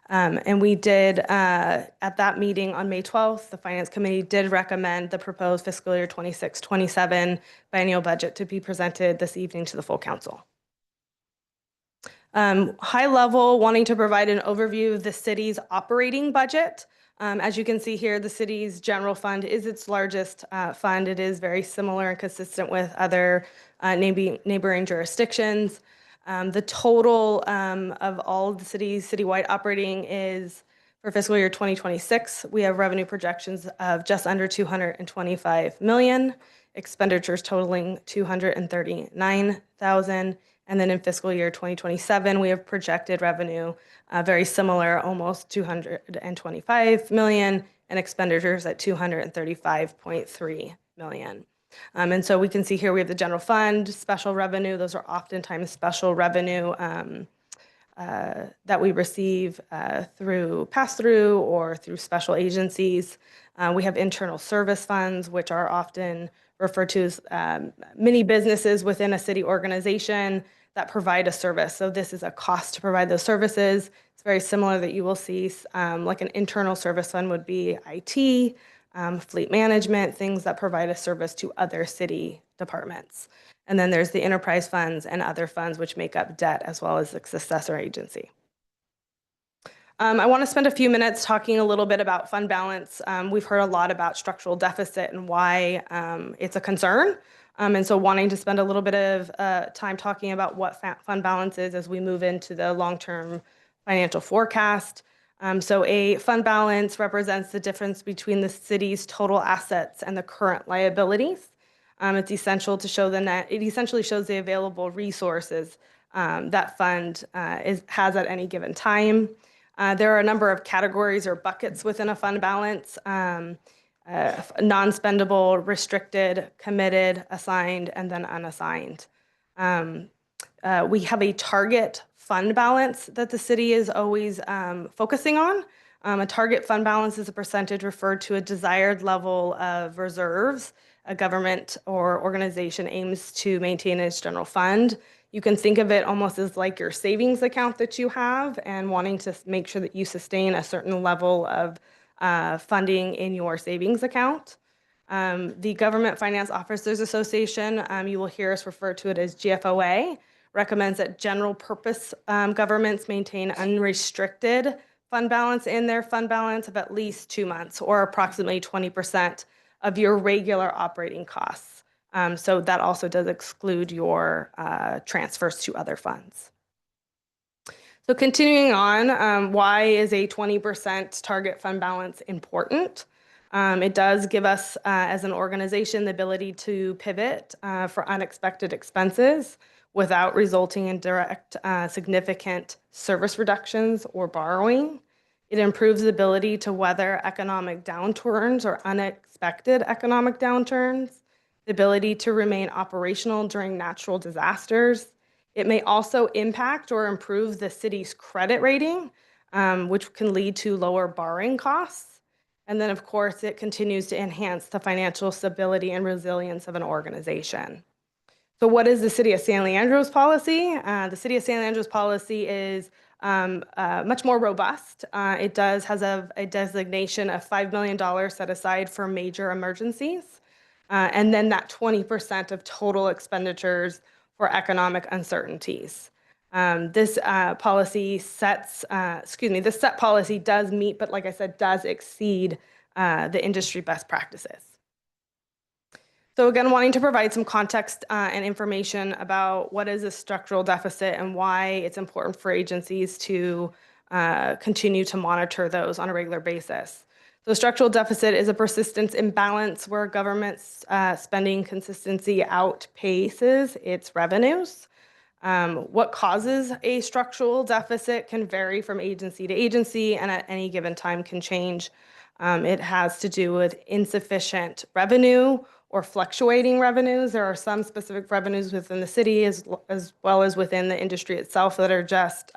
And we did, at that meeting on May 12th, the Finance Committee did recommend the proposed fiscal year 26-27 biennial budget to be presented this evening to the full council. High level, wanting to provide an overview of the city's operating budget. As you can see here, the city's general fund is its largest fund. It is very similar and consistent with other neighboring jurisdictions. The total of all of the city's citywide operating is, for fiscal year 2026, we have revenue projections of just under 225 million, expenditures totaling 239,000. And then in fiscal year 2027, we have projected revenue very similar, almost 225 million, and expenditures at 235.3 million. And so we can see here we have the general fund, special revenue. Those are oftentimes special revenue that we receive through pass-through or through special agencies. We have internal service funds, which are often referred to as mini businesses within a city organization that provide a service. So this is a cost to provide those services. It's very similar that you will see like an internal service fund would be IT, fleet management, things that provide a service to other city departments. And then there's the enterprise funds and other funds which make up debt as well as the successor agency. I want to spend a few minutes talking a little bit about fund balance. We've heard a lot about structural deficit and why it's a concern. And so wanting to spend a little bit of time talking about what fund balance is as we move into the long-term financial forecast. So a fund balance represents the difference between the city's total assets and the current liabilities. It's essential to show the net. It essentially shows the available resources that fund has at any given time. There are a number of categories or buckets within a fund balance. Non-spendable, restricted, committed, assigned, and then unassigned. We have a target fund balance that the city is always focusing on. A target fund balance is a percentage referred to a desired level of reserves a government or organization aims to maintain in its general fund. You can think of it almost as like your savings account that you have and wanting to make sure that you sustain a certain level of funding in your savings account. The Government Finance Officers Association, you will hear us refer to it as GFOA, recommends that general purpose governments maintain unrestricted fund balance in their fund balance of at least 2 months or approximately 20% of your regular operating costs. So that also does exclude your transfers to other funds. So continuing on, why is a 20% target fund balance important? It does give us, as an organization, the ability to pivot for unexpected expenses without resulting in direct significant service reductions or borrowing. It improves the ability to weather economic downturns or unexpected economic downturns, the ability to remain operational during natural disasters. It may also impact or improve the city's credit rating, which can lead to lower borrowing costs. And then, of course, it continues to enhance the financial stability and resilience of an organization. So what is the City of San Leandro's policy? The City of San Leandro's policy is much more robust. It has a designation of $5 million set aside for major emergencies, and then that 20% of total expenditures for economic uncertainties. This policy sets, this set policy does meet, but like I said, does exceed the industry best practices. So again, wanting to provide some context and information about what is a structural deficit and why it's important for agencies to continue to monitor those on a regular basis. So structural deficit is a persistent imbalance where government's spending consistency outpaces its revenues. What causes a structural deficit can vary from agency to agency and at any given time can change. It has to do with insufficient revenue or fluctuating revenues. There are some specific revenues within the city as well as within the industry itself that are just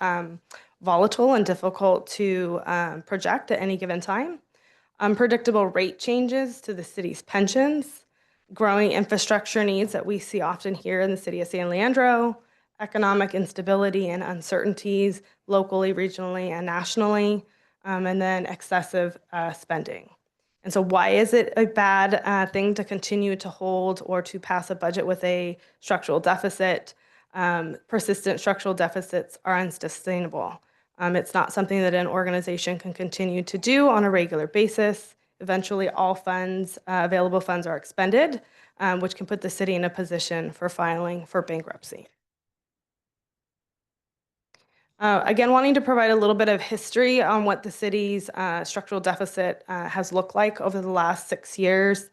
volatile and difficult to project at any given time. Unpredictable rate changes to the city's pensions, growing infrastructure needs that we see often here in the city of San Leandro, economic instability and uncertainties locally, regionally, and nationally, and then excessive spending. And so why is it a bad thing to continue to hold or to pass a budget with a structural deficit? Persistent structural deficits are unsustainable. It's not something that an organization can continue to do on a regular basis. Eventually, all funds, available funds are expended, which can put the city in a position for filing for bankruptcy. Again, wanting to provide a little bit of history on what the city's structural deficit has looked like over the last 6 years,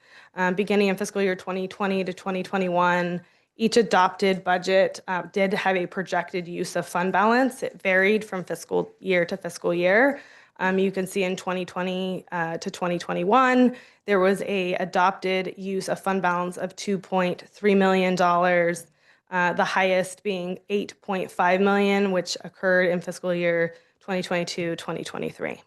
beginning in fiscal year 2020 to 2021. Each adopted budget did have a projected use of fund balance. It varied from fiscal year to fiscal year. You can see in 2020 to 2021, there was a adopted use of fund balance of $2.3 million. The highest being $8.5 million, which occurred in fiscal year 2022-2023.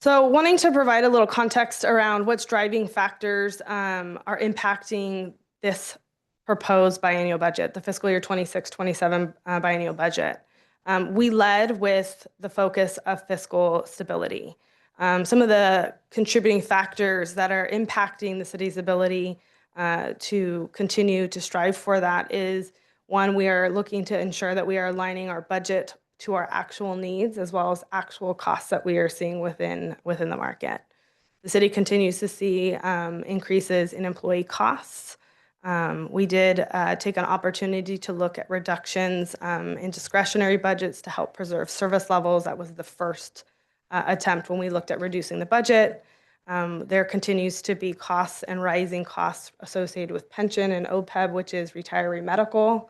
So wanting to provide a little context around what's driving factors are impacting this proposed biennial budget, the fiscal year 26-27 biennial budget. We led with the focus of fiscal stability. Some of the contributing factors that are impacting the city's ability to continue to strive for that is, one, we are looking to ensure that we are aligning our budget to our actual needs as well as actual costs that we are seeing within the market. The city continues to see increases in employee costs. We did take an opportunity to look at reductions in discretionary budgets to help preserve service levels. That was the first attempt when we looked at reducing the budget. There continues to be costs and rising costs associated with pension and OPEB, which is retiree medical,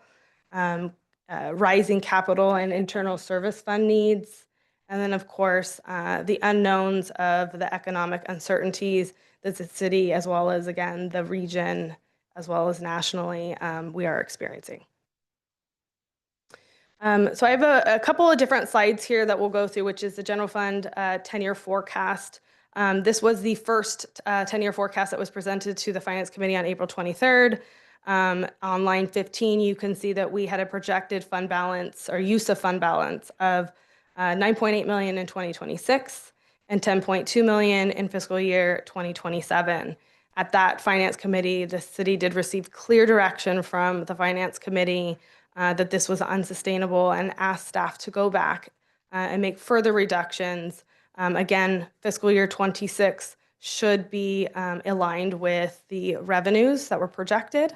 rising capital and internal service fund needs, and then, of course, the unknowns of the economic uncertainties that the city, as well as, again, the region, as well as nationally, we are experiencing. So I have a couple of different slides here that we'll go through, which is the general fund 10-year forecast. This was the first 10-year forecast that was presented to the Finance Committee on April 23rd. On line 15, you can see that we had a projected fund balance or use of fund balance of $9.8 million in 2026 and $10.2 million in fiscal year 2027. At that Finance Committee, the city did receive clear direction from the Finance Committee that this was unsustainable and asked staff to go back and make further reductions. Again, fiscal year 26 should be aligned with the revenues that were projected,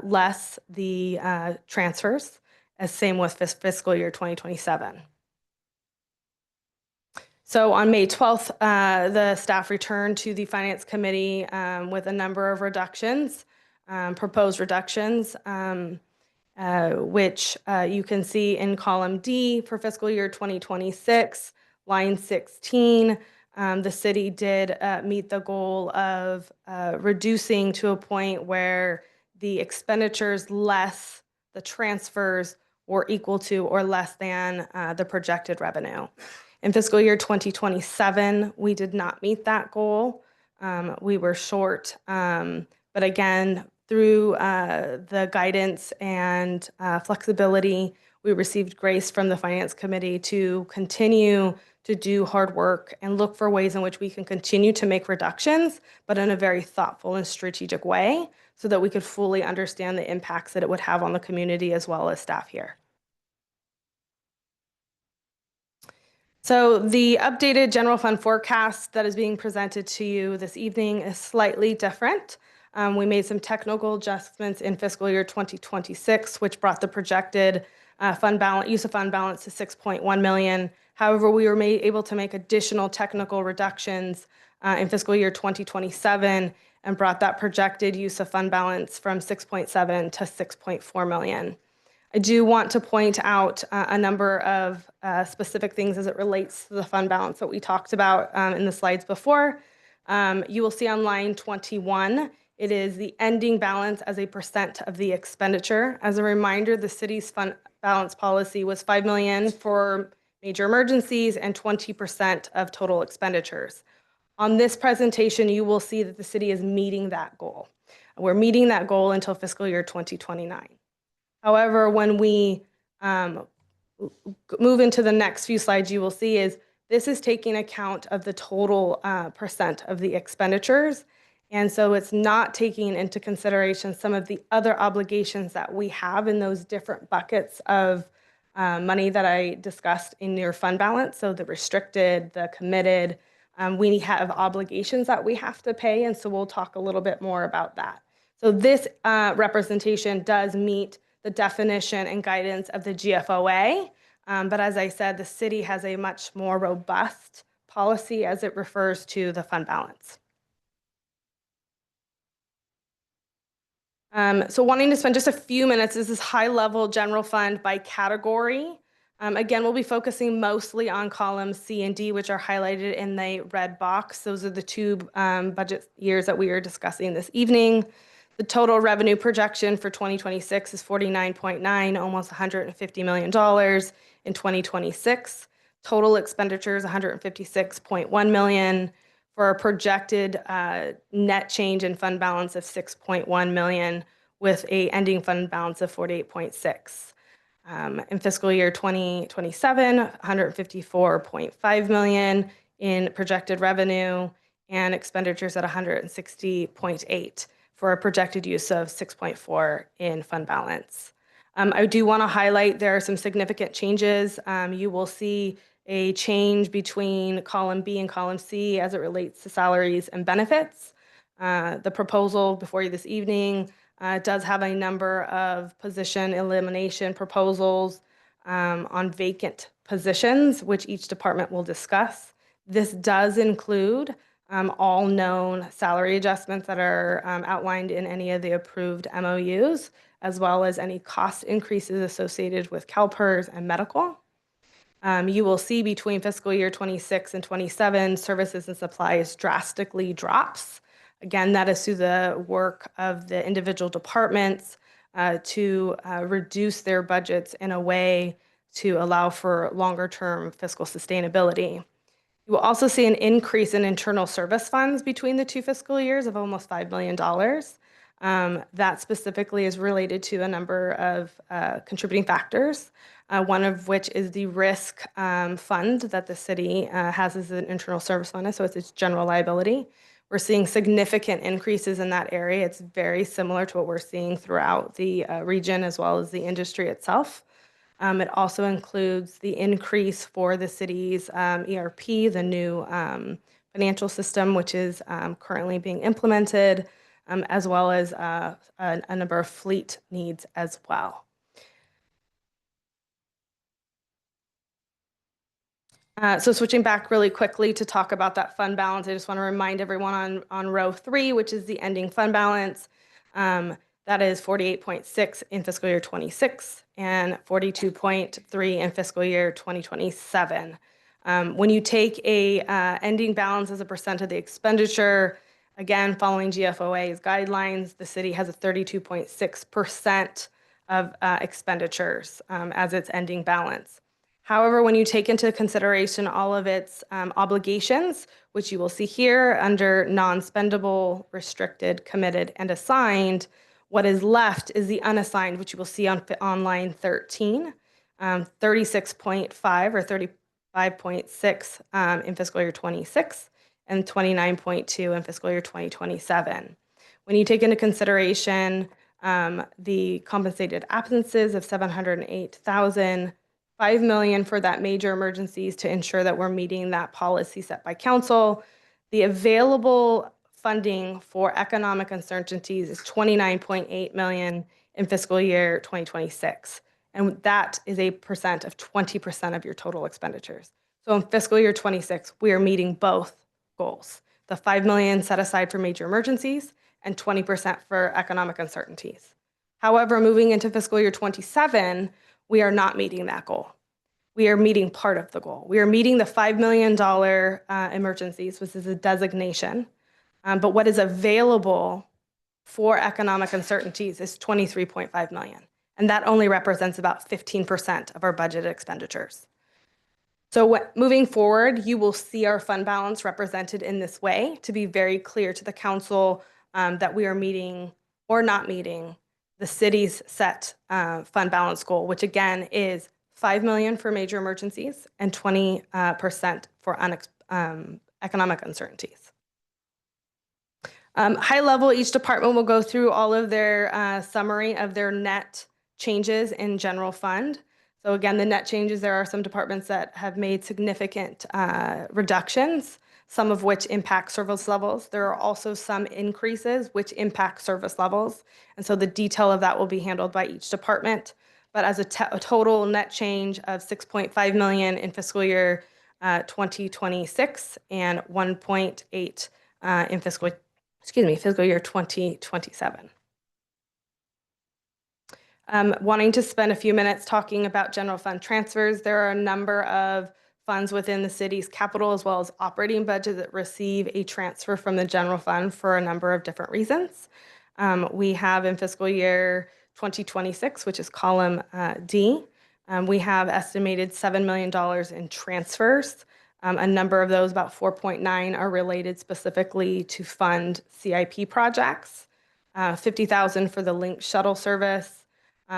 less the transfers, as same with fiscal year 2027. So on May 12th, the staff returned to the Finance Committee with a number of reductions, proposed reductions, which you can see in column D for fiscal year 2026, line 16. The city did meet the goal of reducing to a point where the expenditures less the transfers were equal to or less than the projected revenue. In fiscal year 2027, we did not meet that goal. We were short, but again, through the guidance and flexibility, we received grace from the Finance Committee to continue to do hard work and look for ways in which we can continue to make reductions, but in a very thoughtful and strategic way so that we could fully understand the impacts that it would have on the community as well as staff here. So the updated general fund forecast that is being presented to you this evening is slightly different. We made some technical adjustments in fiscal year 2026, which brought the projected use of fund balance to 6.1 million. However, we were able to make additional technical reductions in fiscal year 2027 and brought that projected use of fund balance from 6.7 to 6.4 million. I do want to point out a number of specific things as it relates to the fund balance that we talked about in the slides before. You will see on line 21, it is the ending balance as a percent of the expenditure. As a reminder, the city's fund balance policy was 5 million for major emergencies and 20% of total expenditures. On this presentation, you will see that the city is meeting that goal. We're meeting that goal until fiscal year 2029. However, when we move into the next few slides, you will see is this is taking account of the total percent of the expenditures. And so it's not taking into consideration some of the other obligations that we have in those different buckets of money that I discussed in your fund balance. So the restricted, the committed, we have obligations that we have to pay. And so we'll talk a little bit more about that. So this representation does meet the definition and guidance of the GFOA. But as I said, the city has a much more robust policy as it refers to the fund balance. So wanting to spend just a few minutes, this is high-level general fund by category. Again, we'll be focusing mostly on columns C and D, which are highlighted in the red box. Those are the two budget years that we are discussing this evening. The total revenue projection for 2026 is 49.9, almost $150 million in 2026. Total expenditures, 156.1 million for a projected net change in fund balance of 6.1 million with a ending fund balance of 48.6. In fiscal year 2027, 154.5 million in projected revenue and expenditures at 160.8 for a projected use of 6.4 in fund balance. I do want to highlight there are some significant changes. You will see a change between column B and column C as it relates to salaries and benefits. The proposal before you this evening does have a number of position elimination proposals on vacant positions, which each department will discuss. This does include all known salary adjustments that are outlined in any of the approved MOUs, as well as any cost increases associated with CalPERS and medical. You will see between fiscal year 26 and 27, services and supplies drastically drops. Again, that is through the work of the individual departments to reduce their budgets in a way to allow for longer term fiscal sustainability. You will also see an increase in internal service funds between the two fiscal years of almost $5 million. That specifically is related to a number of contributing factors, one of which is the risk fund that the city has as an internal service fund, so it's its general liability. We're seeing significant increases in that area. It's very similar to what we're seeing throughout the region as well as the industry itself. It also includes the increase for the city's ERP, the new financial system, which is currently being implemented, as well as a number of fleet needs as well. So switching back really quickly to talk about that fund balance, I just want to remind everyone on row 3, which is the ending fund balance. That is 48.6 in fiscal year 26 and 42.3 in fiscal year 2027. When you take a ending balance as a percent of the expenditure, again, following GFOA's guidelines, the city has a 32.6% of expenditures as its ending balance. However, when you take into consideration all of its obligations, which you will see here under non-spendable, restricted, committed, and assigned, What is left is the unassigned, which you will see on line 13, 36.5 or 35.6 in fiscal year 26 and 29.2 in fiscal year 2027. When you take into consideration the compensated absences of 708,000, 5 million for that major emergencies to ensure that we're meeting that policy set by council. The available funding for economic uncertainties is 29.8 million in fiscal year 2026. And that is a percent of 20% of your total expenditures. So in fiscal year 26, we are meeting both goals. The 5 million set aside for major emergencies and 20% for economic uncertainties. However, moving into fiscal year 27, we are not meeting that goal. We are meeting part of the goal. We are meeting the $5 million emergencies, which is a designation. But what is available for economic uncertainties is 23.5 million. And that only represents about 15% of our budgeted expenditures. So moving forward, you will see our fund balance represented in this way to be very clear to the council that we are meeting or not meeting the city's set fund balance goal, which again is 5 million for major emergencies and 20% for economic uncertainties. High level, each department will go through all of their summary of their net changes in general fund. So again, the net changes, there are some departments that have made significant reductions, some of which impact service levels. There are also some increases which impact service levels. And so the detail of that will be handled by each department. But as a total net change of 6.5 million in fiscal year 2026 and 1.8 in fiscal year 2027. Wanting to spend a few minutes talking about general fund transfers. There are a number of funds within the city's capital as well as operating budget that receive a transfer from the general fund for a number of different reasons. We have in fiscal year 2026, which is column D, we have estimated $7 million in transfers. A number of those, about 4.9, are related specifically to fund CIP projects. 50,000 for the Link shuttle service.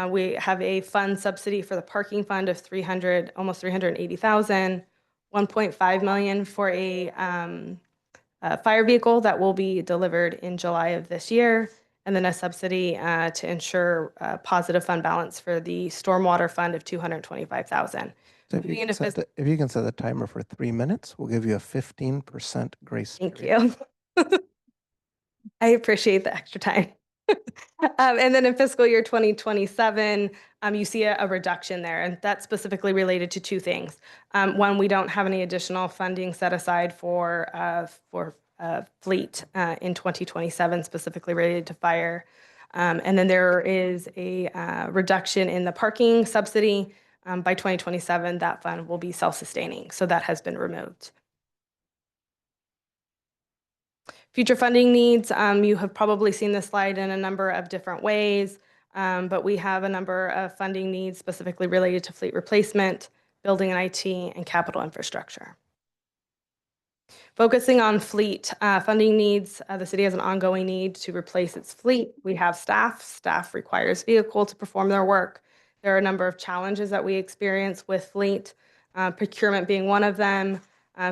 We have a fund subsidy for the parking fund of almost 380,000. 1.5 million for a fire vehicle that will be delivered in July of this year, and then a subsidy to ensure positive fund balance for the stormwater fund of 225,000. So if you can set the timer for 3 minutes, we'll give you a 15% grace period. Thank you. I appreciate the extra time. And then in fiscal year 2027, you see a reduction there, and that's specifically related to two things. One, we don't have any additional funding set aside for fleet in 2027, specifically related to fire. And then there is a reduction in the parking subsidy. By 2027, that fund will be self-sustaining, so that has been removed. Future funding needs, you have probably seen this slide in a number of different ways, but we have a number of funding needs specifically related to fleet replacement, building and IT, and capital infrastructure. Focusing on fleet funding needs, the city has an ongoing need to replace its fleet. We have staff. Staff requires vehicle to perform their work. There are a number of challenges that we experience with fleet, procurement being one of them.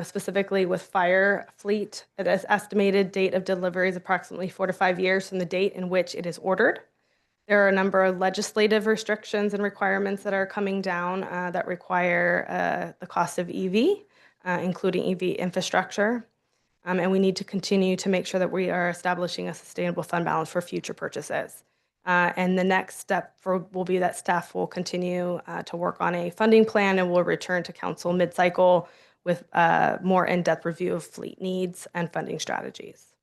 Specifically with fire fleet, it is estimated date of delivery is approximately 4 to 5 years from the date in which it is ordered. There are a number of legislative restrictions and requirements that are coming down that require the cost of EV, including EV infrastructure. And we need to continue to make sure that we are establishing a sustainable fund balance for future purchases. And the next step will be that staff will continue to work on a funding plan and will return to council mid-cycle with more in-depth review of fleet needs and funding strategies.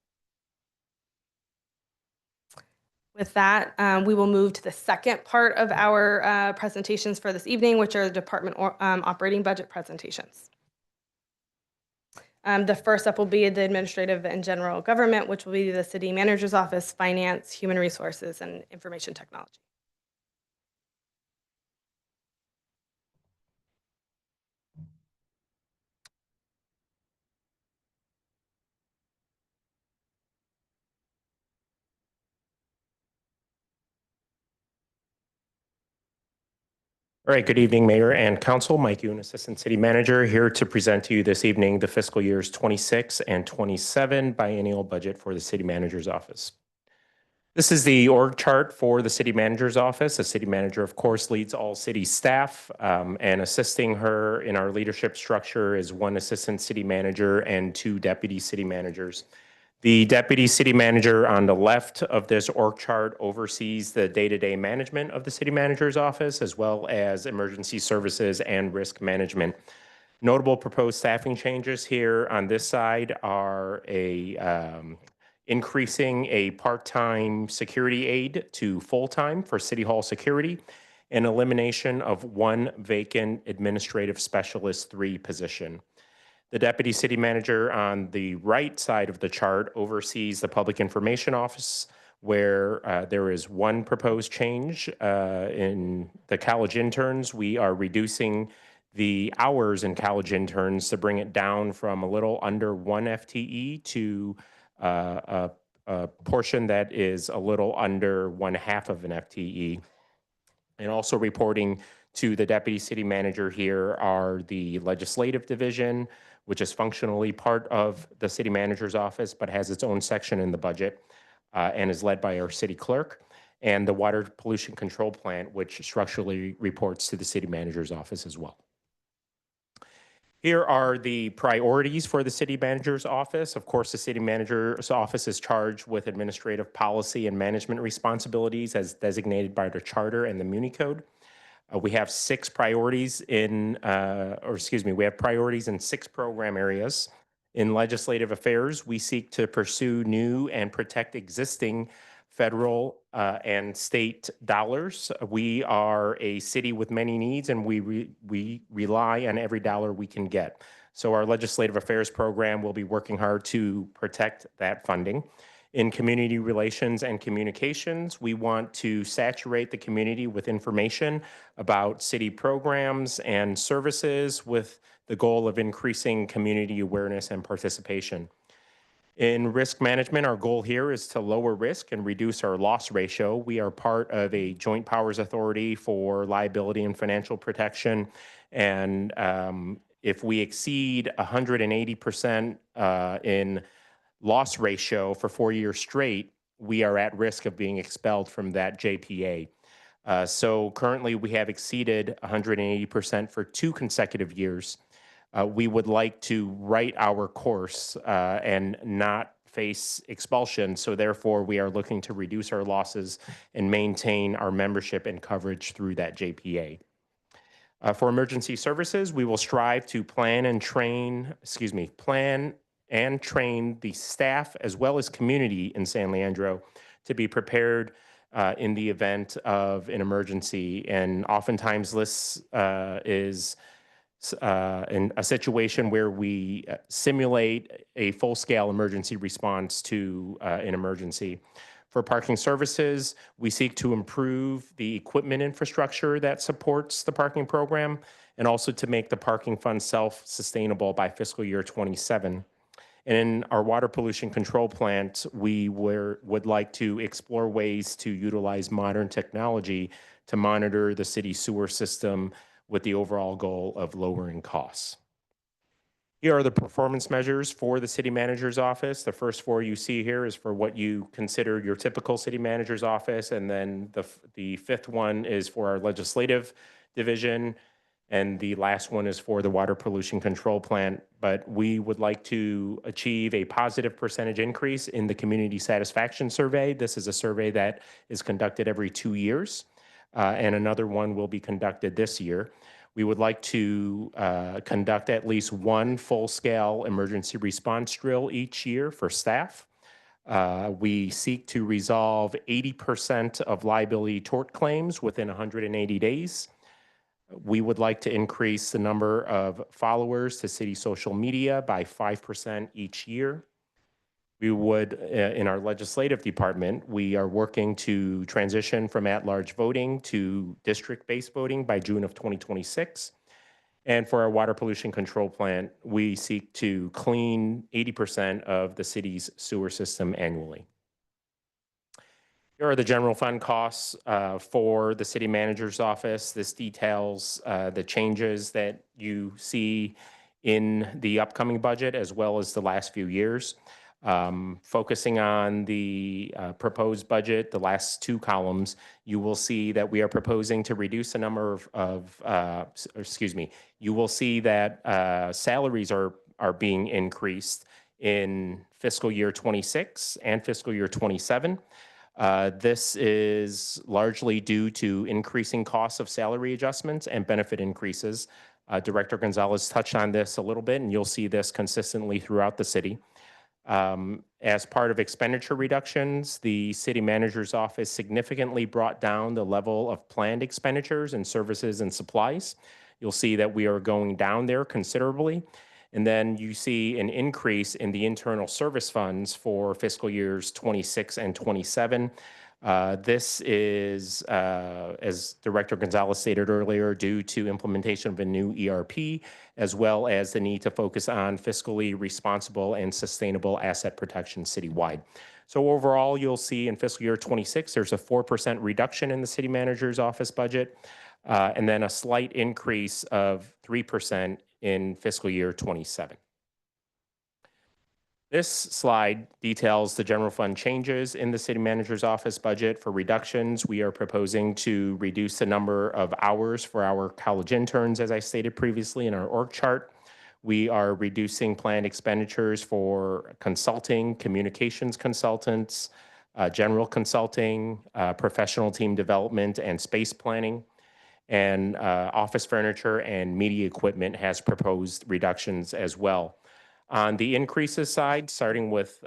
With that, we will move to the second part of our presentations for this evening, which are the department operating budget presentations. The first up will be the administrative and general government, which will be the city manager's office, finance, human resources, and information technology. All right, good evening, Mayor and Council. Mike Yoon, Assistant City Manager, here to present to you this evening the fiscal years 26 and 27 biennial budget for the City Manager's Office. This is the org chart for the City Manager's Office. The City Manager, of course, leads all city staff, and assisting her in our leadership structure is one Assistant City Manager and 2 Deputy City Managers. The Deputy City Manager on the left of this org chart oversees the day-to-day management of the City Manager's Office, as well as emergency services and risk management. Notable proposed staffing changes here on this side are increasing a part-time security aide to full-time for City Hall security, and elimination of 1 vacant administrative specialist 3 position. The Deputy City Manager on the right side of the chart oversees the Public Information Office, where there is 1 proposed change in the college interns. We are reducing the hours in college interns to bring it down from a little under 1 FTE to a portion that is a little under 1/2 of an FTE. And also reporting to the Deputy City Manager here are the Legislative Division, which is functionally part of the City Manager's Office, but has its own section in the budget and is led by our City Clerk, and the Water Pollution Control Plant, which structurally reports to the City Manager's Office as well. Here are the priorities for the City Manager's Office. Of course, the City Manager's Office is charged with administrative policy and management responsibilities as designated by the Charter and the Muni Code. We have 6 priorities we have priorities in 6 program areas. In legislative affairs, we seek to pursue new and protect existing federal and state dollars. We are a city with many needs, and we rely on every dollar we can get. So our legislative affairs program will be working hard to protect that funding. In community relations and communications, we want to saturate the community with information about city programs and services with the goal of increasing community awareness and participation. In risk management, our goal here is to lower risk and reduce our loss ratio. We are part of a joint powers authority for liability and financial protection. And if we exceed 180% in loss ratio for 4 years straight, we are at risk of being expelled from that JPA. So currently we have exceeded 180% for 2 consecutive years. We would like to right our course and not face expulsion. So therefore, we are looking to reduce our losses and maintain our membership and coverage through that JPA. For emergency services, we will strive to plan and train the staff as well as community in San Leandro to be prepared in the event of an emergency. And oftentimes this is in a situation where we simulate a full-scale emergency response to an emergency. For parking services, we seek to improve the equipment infrastructure that supports the parking program, and also to make the parking fund self-sustainable by fiscal year 27. And in our water pollution control plant, we would like to explore ways to utilize modern technology to monitor the city sewer system with the overall goal of lowering costs. Here are the performance measures for the City Manager's Office. The first 4 you see here is for what you consider your typical City Manager's Office, and then the 5th one is for our Legislative Division, and the last one is for the Water Pollution Control Plant. But we would like to achieve a positive percentage increase in the Community Satisfaction Survey. This is a survey that is conducted every 2 years, and another one will be conducted this year. We would like to conduct at least 1 full-scale emergency response drill each year for staff. We seek to resolve 80% of liability tort claims within 180 days. We would like to increase the number of followers to city social media by 5% each year. We would, in our legislative department, we are working to transition from at-large voting to district-based voting by June of 2026. And for our water pollution control plant, we seek to clean 80% of the city's sewer system annually. Here are the general fund costs for the city manager's office. This details the changes that you see in the upcoming budget as well as the last few years. Focusing on the proposed budget, the last two columns, you will see that we are proposing to reduce the number you will see that salaries are being increased in fiscal year 26 and fiscal year 27. This is largely due to increasing costs of salary adjustments and benefit increases. Director Gonzalez touched on this a little bit, and you'll see this consistently throughout the city. As part of expenditure reductions, the city manager's office significantly brought down the level of planned expenditures in services and supplies. You'll see that we are going down there considerably. And then you see an increase in the internal service funds for fiscal years 26 and 27. This is, as Director Gonzalez stated earlier, due to implementation of a new ERP, as well as the need to focus on fiscally responsible and sustainable asset protection citywide. So overall, you'll see in fiscal year 26, there's a 4% reduction in the city manager's office budget, and then a slight increase of 3% in fiscal year 27. This slide details the general fund changes in the city manager's office budget. For reductions, we are proposing to reduce the number of hours for our college interns, as I stated previously in our org chart. We are reducing planned expenditures for consulting, communications consultants, general consulting, professional team development, and space planning. And office furniture and media equipment has proposed reductions as well. On the increases side, starting with,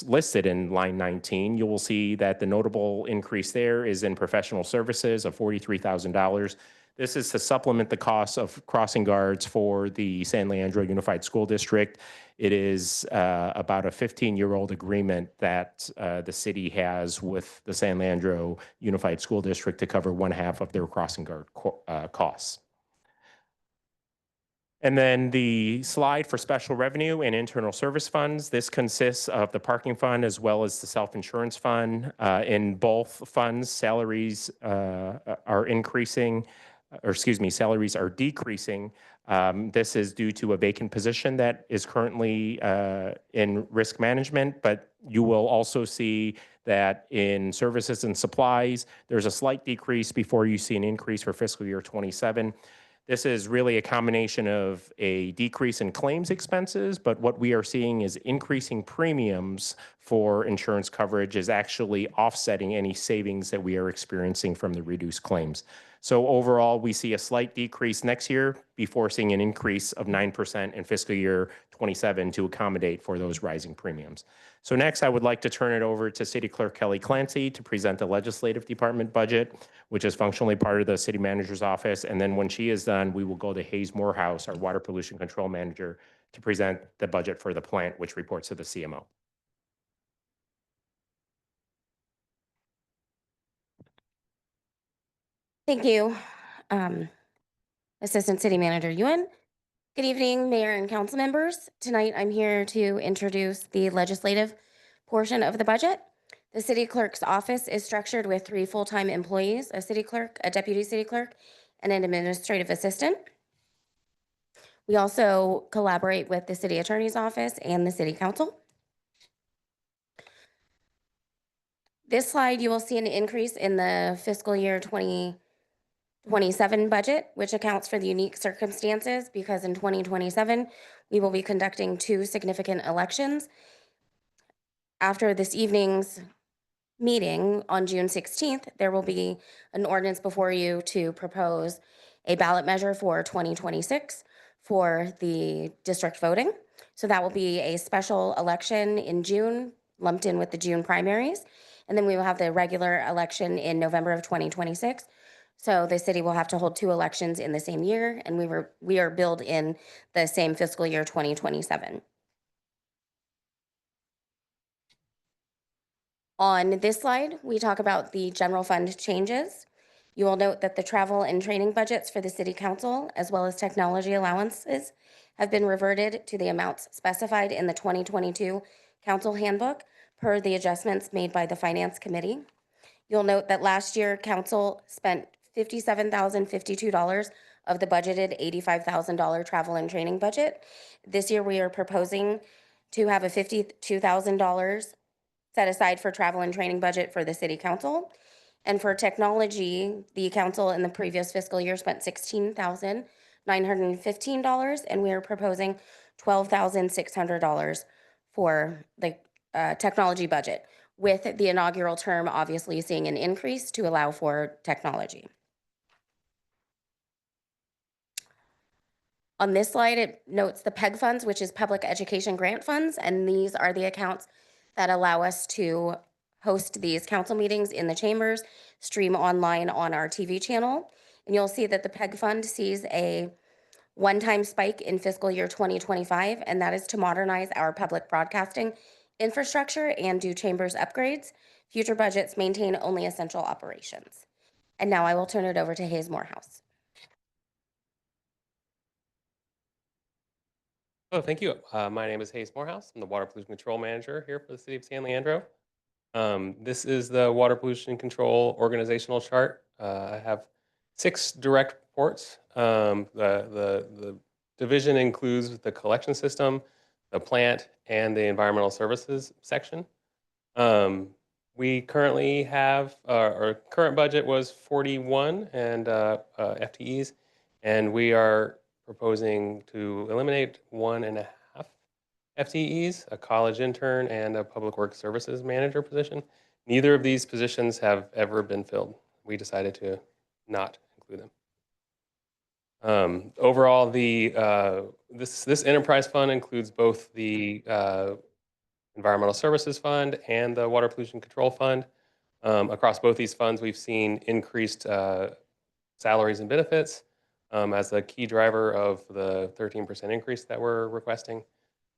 listed in line 19, you will see that the notable increase there is in professional services of $43,000. This is to supplement the costs of crossing guards for the San Leandro Unified School District. It is about a 15-year-old agreement that the city has with the San Leandro Unified School District to cover one half of their crossing guard costs. And then the slide for special revenue and internal service funds. This consists of the parking fund as well as the self-insurance fund. In both funds, salaries are increasing, salaries are decreasing. This is due to a vacant position that is currently in risk management, but you will also see that in services and supplies, there's a slight decrease before you see an increase for fiscal year 27. This is really a combination of a decrease in claims expenses, but what we are seeing is increasing premiums for insurance coverage is actually offsetting any savings that we are experiencing from the reduced claims. So overall, we see a slight decrease next year before seeing an increase of 9% in fiscal year 27 to accommodate for those rising premiums. So next, I would like to turn it over to City Clerk Kelly Clancy to present the Legislative Department budget, which is functionally part of the City Manager's office. And then when she is done, we will go to Hayes Morehouse, our Water Pollution Control Manager, to present the budget for the plant, which reports to the CMO. Thank you, Assistant City Manager Ewan. Good evening, Mayor and Council members. Tonight, I'm here to introduce the legislative portion of the budget. The City Clerk's office is structured with 3 full-time employees, a City Clerk, a Deputy City Clerk, and an Administrative Assistant. We also collaborate with the City Attorney's Office and the City Council. This slide, you will see an increase in the fiscal year 2027 budget, which accounts for the unique circumstances because in 2027, we will be conducting 2 significant elections. After this evening's meeting on June 16th, there will be an ordinance before you to propose a ballot measure for 2026 for the district voting. So that will be a special election in June, lumped in with the June primaries. And then we will have the regular election in November of 2026. So the city will have to hold 2 elections in the same year, and we are billed in the same fiscal year 2027. On this slide, we talk about the general fund changes. You will note that the travel and training budgets for the City Council, as well as technology allowances, have been reverted to the amounts specified in the 2022 council handbook per the adjustments made by the Finance Committee. You'll note that last year, council spent $57,052 of the budgeted $85,000 travel and training budget. This year, we are proposing to have a $52,000 set aside for travel and training budget for the city council. And for technology, the council in the previous fiscal year spent $16,915, and we are proposing $12,600 for the technology budget, with the inaugural term obviously seeing an increase to allow for technology. On this slide, it notes the PEG funds, which is Public Education Grant Funds, and these are the accounts that allow us to host these council meetings in the chambers, stream online on our TV channel. And you'll see that the PEG fund sees a one-time spike in fiscal year 2025, and that is to modernize our public broadcasting infrastructure and do chambers upgrades. Future budgets maintain only essential operations. And now I will turn it over to Hayes Morehouse. Oh, thank you. My name is Hayes Morehouse. I'm the Water Pollution Control Manager here for the City of San Leandro. This is the Water Pollution Control organizational chart. I have 6 direct reports. The division includes the collection system, the plant, and the environmental services section. We currently have, our current budget was 41 and FTEs, and we are proposing to eliminate 1.5 FTEs, a college intern, and a public works services manager position. Neither of these positions have ever been filled. We decided to not include them. Overall, this enterprise fund includes both the Environmental Services Fund and the Water Pollution Control Fund. Across both these funds, we've seen increased salaries and benefits as a key driver of the 13% increase that we're requesting.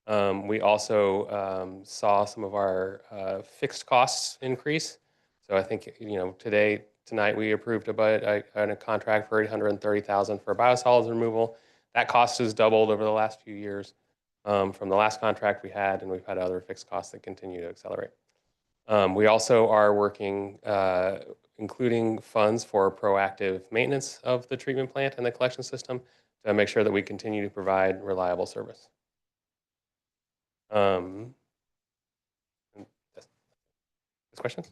We also saw some of our fixed costs increase. So I think, tonight we approved a contract for $830,000 for biosolids removal. That cost has doubled over the last few years from the last contract we had, and we've had other fixed costs that continue to accelerate. We also are working, including funds for proactive maintenance of the treatment plant and the collection system to make sure that we continue to provide reliable service. Questions?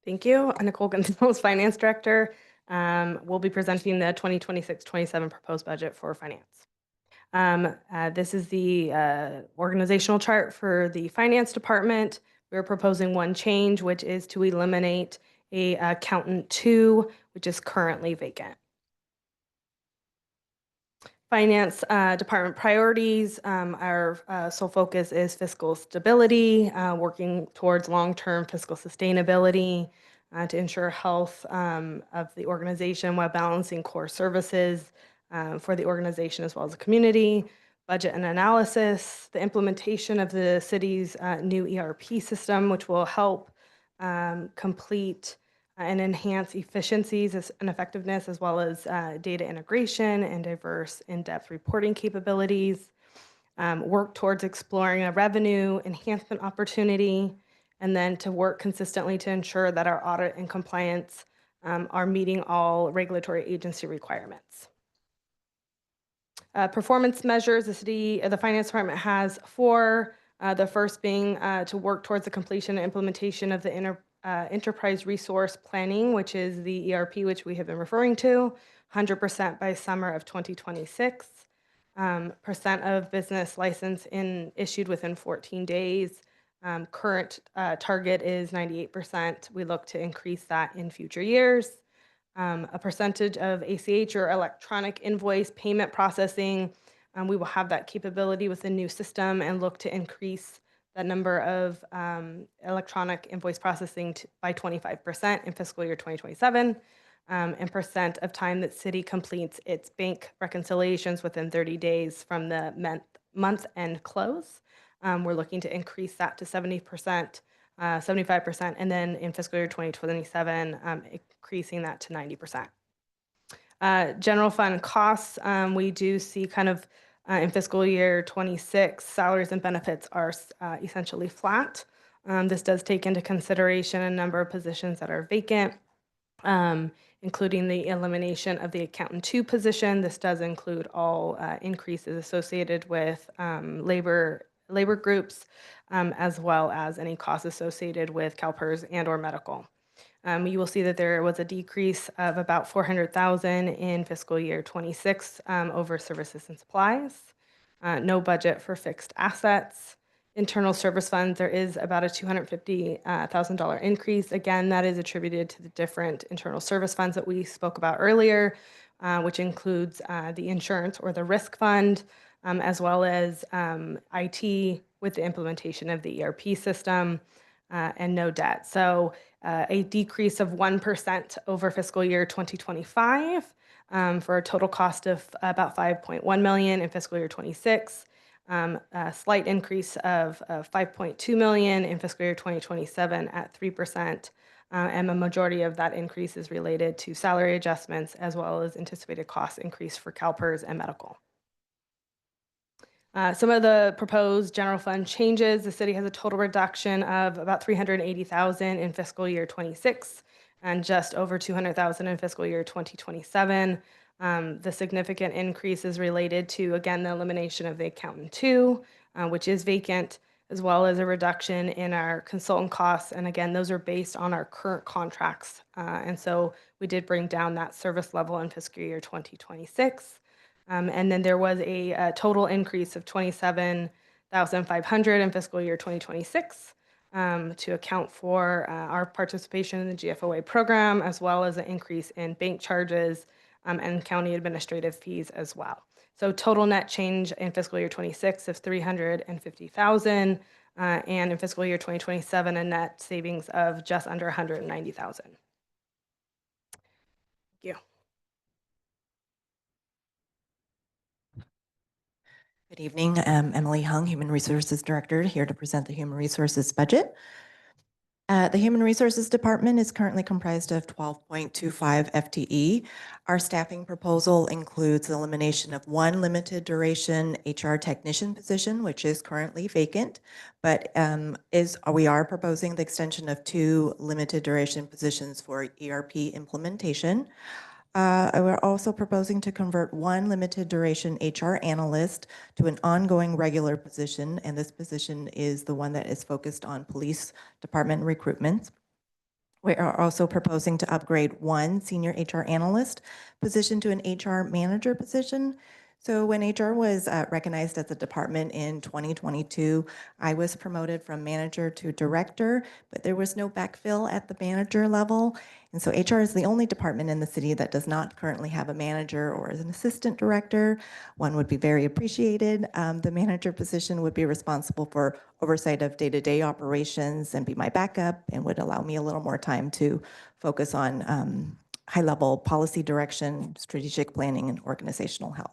Thank you. I'm Nicole Gonzalez, Finance Director. We'll be presenting the 2026-27 proposed budget for finance. This is the organizational chart for the finance department. We're proposing one change, which is to eliminate a accountant 2, which is currently vacant. Finance department priorities, our sole focus is fiscal stability, working towards long-term fiscal sustainability to ensure health of the organization while balancing core services for the organization as well as the community, budget and analysis, the implementation of the city's new ERP system, which will help complete and enhance efficiencies and effectiveness, as well as data integration and diverse in-depth reporting capabilities, work towards exploring a revenue enhancement opportunity, and then to work consistently to ensure that our audit and compliance are meeting all regulatory agency requirements. Performance measures, the finance department has 4, the first being to work towards the completion and implementation of the enterprise resource planning, which is the ERP, which we have been referring to, 100% by summer of 2026. Percent of business license issued within 14 days. Current target is 98%. We look to increase that in future years. A percentage of ACH or electronic invoice payment processing. We will have that capability with the new system and look to increase the number of electronic invoice processing by 25% in fiscal year 2027, and % of time that city completes its bank reconciliations within 30 days from the month-end close. We're looking to increase that to 70%, 75%, and then in fiscal year 2027, increasing that to 90%. General fund costs, we do see kind of in fiscal year 26, salaries and benefits are essentially flat. This does take into consideration a number of positions that are vacant, including the elimination of the accountant 2 position. This does include all increases associated with labor groups, as well as any costs associated with CalPERS and or medical. You will see that there was a decrease of about $400,000 in fiscal year 26 over services and supplies. No budget for fixed assets. Internal service funds, there is about a $250,000 increase. Again, that is attributed to the different internal service funds that we spoke about earlier, which includes the insurance or the risk fund, as well as IT with the implementation of the ERP system, and no debt. So a decrease of 1% over fiscal year 2025 for a total cost of about $5.1 million in fiscal year 26. A slight increase of $5.2 million in fiscal year 2027 at 3%. And the majority of that increase is related to salary adjustments as well as anticipated cost increase for CalPERS and medical. Some of the proposed general fund changes, the city has a total reduction of about $380,000 in fiscal year 26 and just over $200,000 in fiscal year 2027. The significant increase is related to, again, the elimination of the accountant 2, which is vacant, as well as a reduction in our consultant costs. And again, those are based on our current contracts. And so we did bring down that service level in fiscal year 2026. And then there was a total increase of $27,500 in fiscal year 2026 to account for our participation in the GFOA program, as well as an increase in bank charges and county administrative fees as well. So total net change in fiscal year 26 of $350,000, and in fiscal year 2027, a net savings of just under $190,000. Thank you. Good evening. I'm Emily Hung, Human Resources Director, here to present the Human Resources budget. The Human Resources Department is currently comprised of 12.25 FTE. Our staffing proposal includes the elimination of one limited duration HR technician position, which is currently vacant, but we are proposing the extension of 2 limited duration positions for ERP implementation. We're also proposing to convert 1 limited duration HR analyst to an ongoing regular position, and this position is the one that is focused on police department recruitment. We are also proposing to upgrade 1 senior HR analyst position to an HR manager position. So when HR was recognized as a department in 2022, I was promoted from manager to director, but there was no backfill at the manager level. And so HR is the only department in the city that does not currently have a manager or an assistant director. One would be very appreciated. The manager position would be responsible for oversight of day-to-day operations and be my backup, and would allow me a little more time to focus on high-level policy direction, strategic planning, and organizational health.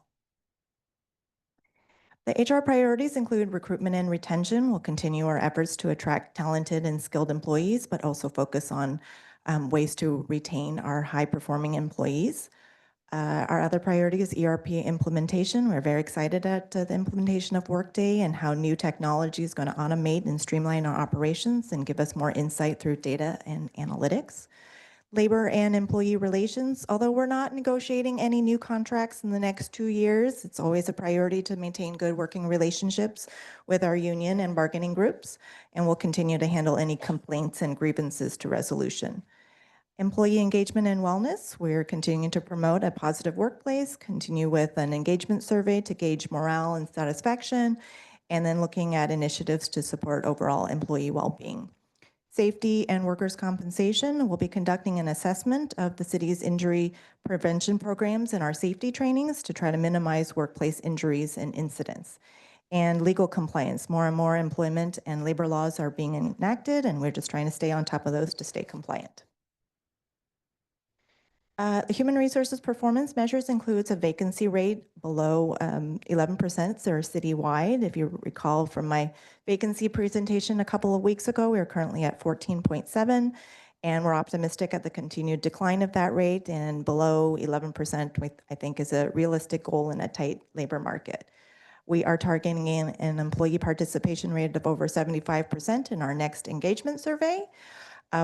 The HR priorities include recruitment and retention. We'll continue our efforts to attract talented and skilled employees, but also focus on ways to retain our high-performing employees. Our other priority is ERP implementation. We're very excited at the implementation of Workday and how new technology is going to automate and streamline our operations and give us more insight through data and analytics. Labor and employee relations. Although we're not negotiating any new contracts in the next 2 years, it's always a priority to maintain good working relationships with our union and bargaining groups, and we'll continue to handle any complaints and grievances to resolution. Employee engagement and wellness. We're continuing to promote a positive workplace, continue with an engagement survey to gauge morale and satisfaction, and then looking at initiatives to support overall employee well-being. Safety and workers' compensation. We'll be conducting an assessment of the city's injury prevention programs and our safety trainings to try to minimize workplace injuries and incidents. And legal compliance. More and more employment and labor laws are being enacted, and we're just trying to stay on top of those to stay compliant. The human resources performance measures includes a vacancy rate below 11%. They're citywide. If you recall from my vacancy presentation a couple of weeks ago, we are currently at 14.7, and we're optimistic at the continued decline of that rate, and below 11%, I think, is a realistic goal in a tight labor market. We are targeting an employee participation rate of over 75% in our next engagement survey.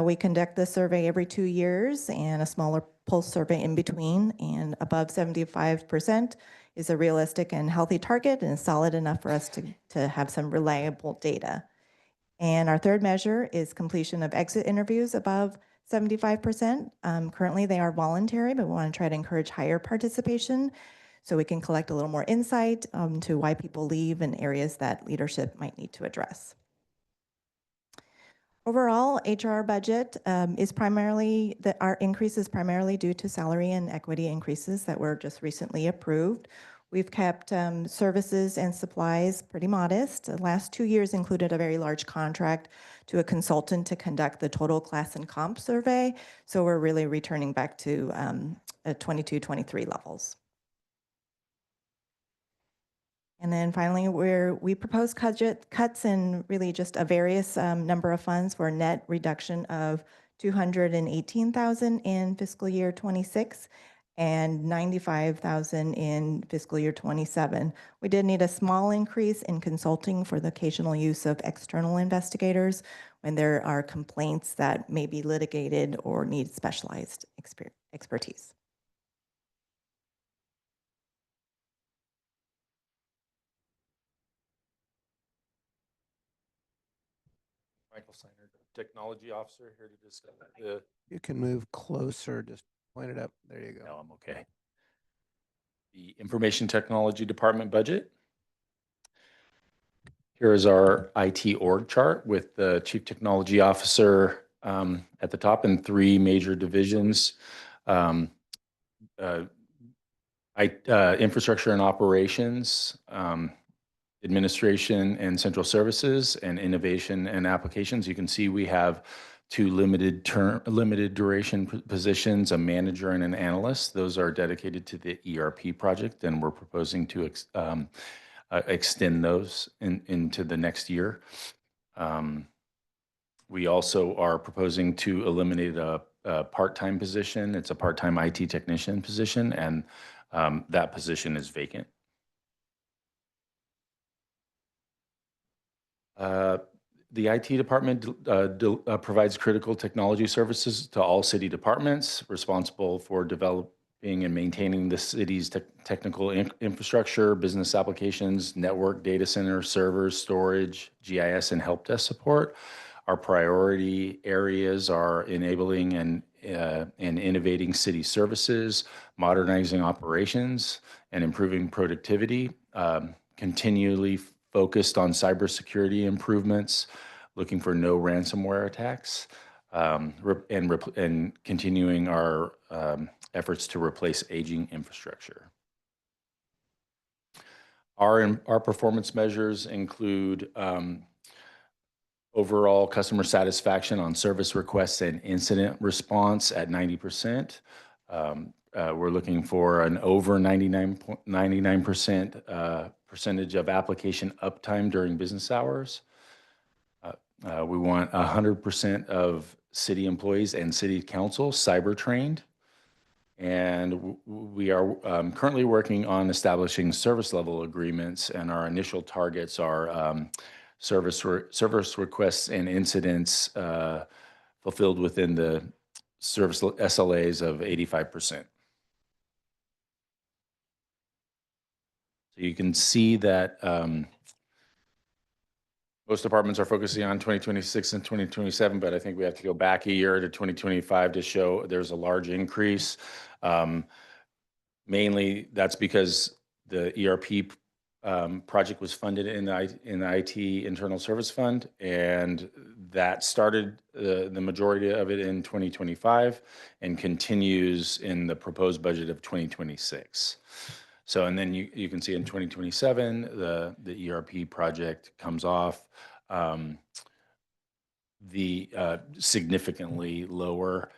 We conduct this survey every 2 years and a smaller pulse survey in between, and above 75% is a realistic and healthy target and solid enough for us to have some reliable data. And our third measure is completion of exit interviews above 75%. Currently they are voluntary, but we want to try to encourage higher participation so we can collect a little more insight to why people leave and areas that leadership might need to address. Overall, HR budget is primarily, our increase is primarily due to salary and equity increases that were just recently approved. We've kept services and supplies pretty modest. The last 2 years included a very large contract to a consultant to conduct the total class and comp survey. So we're really returning back to 22-23 levels. And then finally, we propose cuts in really just a various number of funds for a net reduction of $218,000 in fiscal year 26 and $95,000 in fiscal year 27. We did need a small increase in consulting for the occasional use of external investigators when there are complaints that may be litigated or need specialized expertise. Michael Steiner, Technology Officer, here to discuss the. You can move closer, just point it up. There you go. No, I'm okay. The Information Technology Department budget. Here is our IT org chart with the Chief Technology Officer at the top and 3 major divisions. Infrastructure and operations, administration and central services, and innovation and applications. You can see we have 2 limited duration positions, a manager and an analyst. Those are dedicated to the ERP project, and we're proposing to extend those into the next year. We also are proposing to eliminate a part-time position. It's a part-time IT technician position, and that position is vacant. The IT department provides critical technology services to all city departments, responsible for developing and maintaining the city's technical infrastructure, business applications, network, data center, servers, storage, GIS, and help desk support. Our priority areas are enabling and innovating city services, modernizing operations, and improving productivity, continually focused on cybersecurity improvements, looking for no ransomware attacks, and continuing our efforts to replace aging infrastructure. Our performance measures include overall customer satisfaction on service requests and incident response at 90%. We're looking for an over 99% percentage of application uptime during business hours. We want 100% of city employees and city council cyber trained. And we are currently working on establishing service level agreements, and our initial targets are service requests and incidents fulfilled within the service SLAs of 85%. So you can see that most departments are focusing on 2026 and 2027, but I think we have to go back a year to 2025 to show there's a large increase. Mainly that's because the ERP project was funded in the IT Internal Service Fund, and that started the majority of it in 2025 and continues in the proposed budget of 2026. So, and then you can see in 2027, the ERP project comes off. The significantly lower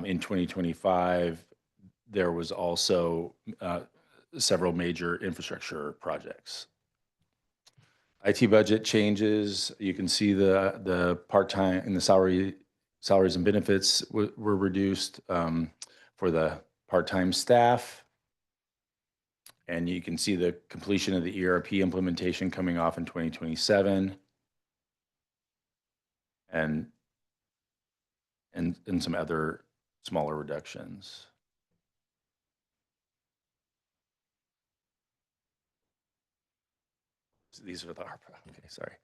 in 2025. there was also several major infrastructure projects. IT budget changes. You can see the part-time and the salaries and benefits were reduced for the part-time staff. And you can see the completion of the ERP implementation coming off in 2027. And some other smaller reductions. So these are the ARPA. Okay, sorry.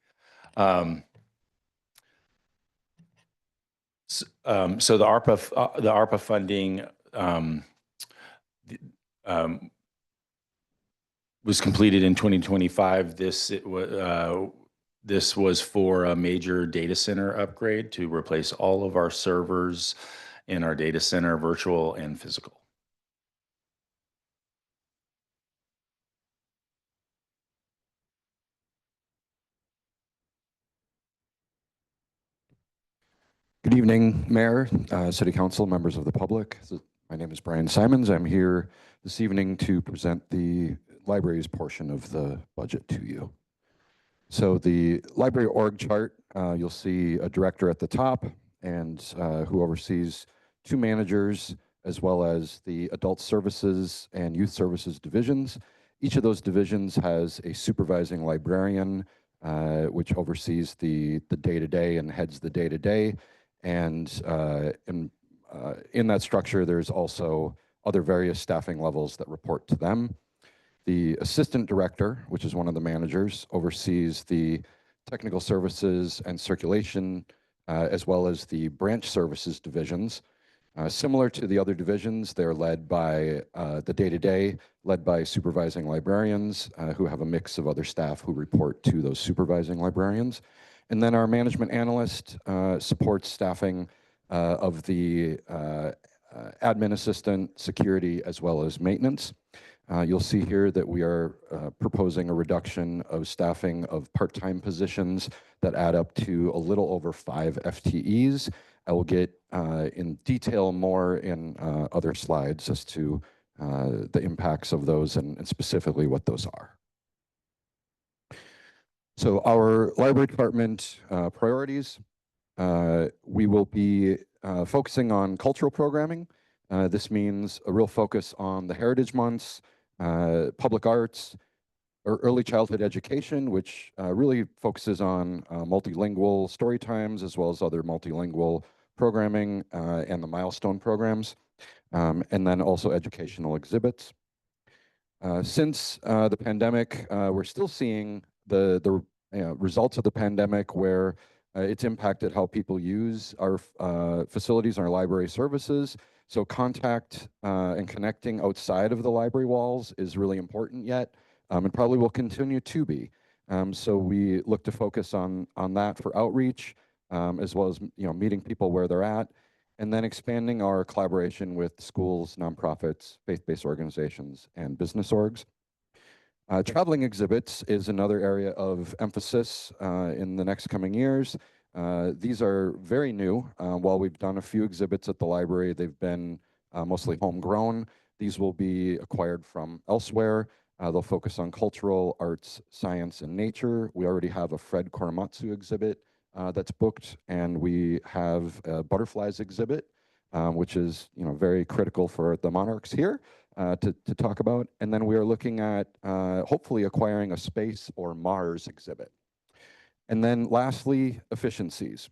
So the ARPA funding was completed in 2025. This was for a major data center upgrade to replace all of our servers in our data center, virtual and physical. Good evening, Mayor, City Council, members of the public. My name is Brian Simons. I'm here this evening to present the library's portion of the budget to you. So the library org chart, you'll see a director at the top and who oversees 2 managers, as well as the adult services and youth services divisions. Each of those divisions has a supervising librarian, which oversees the day-to-day and heads the day-to-day. And in that structure, there's also other various staffing levels that report to them. The assistant director, which is one of the managers, oversees the technical services and circulation, as well as the branch services divisions. Similar to the other divisions, they're led by the day-to-day, led by supervising librarians who have a mix of other staff who report to those supervising librarians. And then our management analyst supports staffing of the admin assistant, security, as well as maintenance. You'll see here that we are proposing a reduction of staffing of part-time positions that add up to a little over 5 FTEs. I will get in detail more in other slides as to the impacts of those and specifically what those are. So our library department priorities, we will be focusing on cultural programming. This means a real focus on the Heritage Months, public arts, or early childhood education, which really focuses on multilingual story times, as well as other multilingual programming and the milestone programs, and then also educational exhibits. Since the pandemic, we're still seeing the results of the pandemic where it's impacted how people use our facilities and our library services. So contact and connecting outside of the library walls is really important yet, and probably will continue to be. So we look to focus on that for outreach, as well as meeting people where they're at, and then expanding our collaboration with schools, nonprofits, faith-based organizations, and business orgs. Traveling exhibits is another area of emphasis in the next coming years. These are very new. While we've done a few exhibits at the library, they've been mostly homegrown. These will be acquired from elsewhere. They'll focus on cultural, arts, science, and nature. We already have a Fred Korematsu exhibit that's booked, and we have a butterflies exhibit, which is very critical for the monarchs here to talk about. And then we are looking at hopefully acquiring a space or Mars exhibit. And then lastly, efficiencies.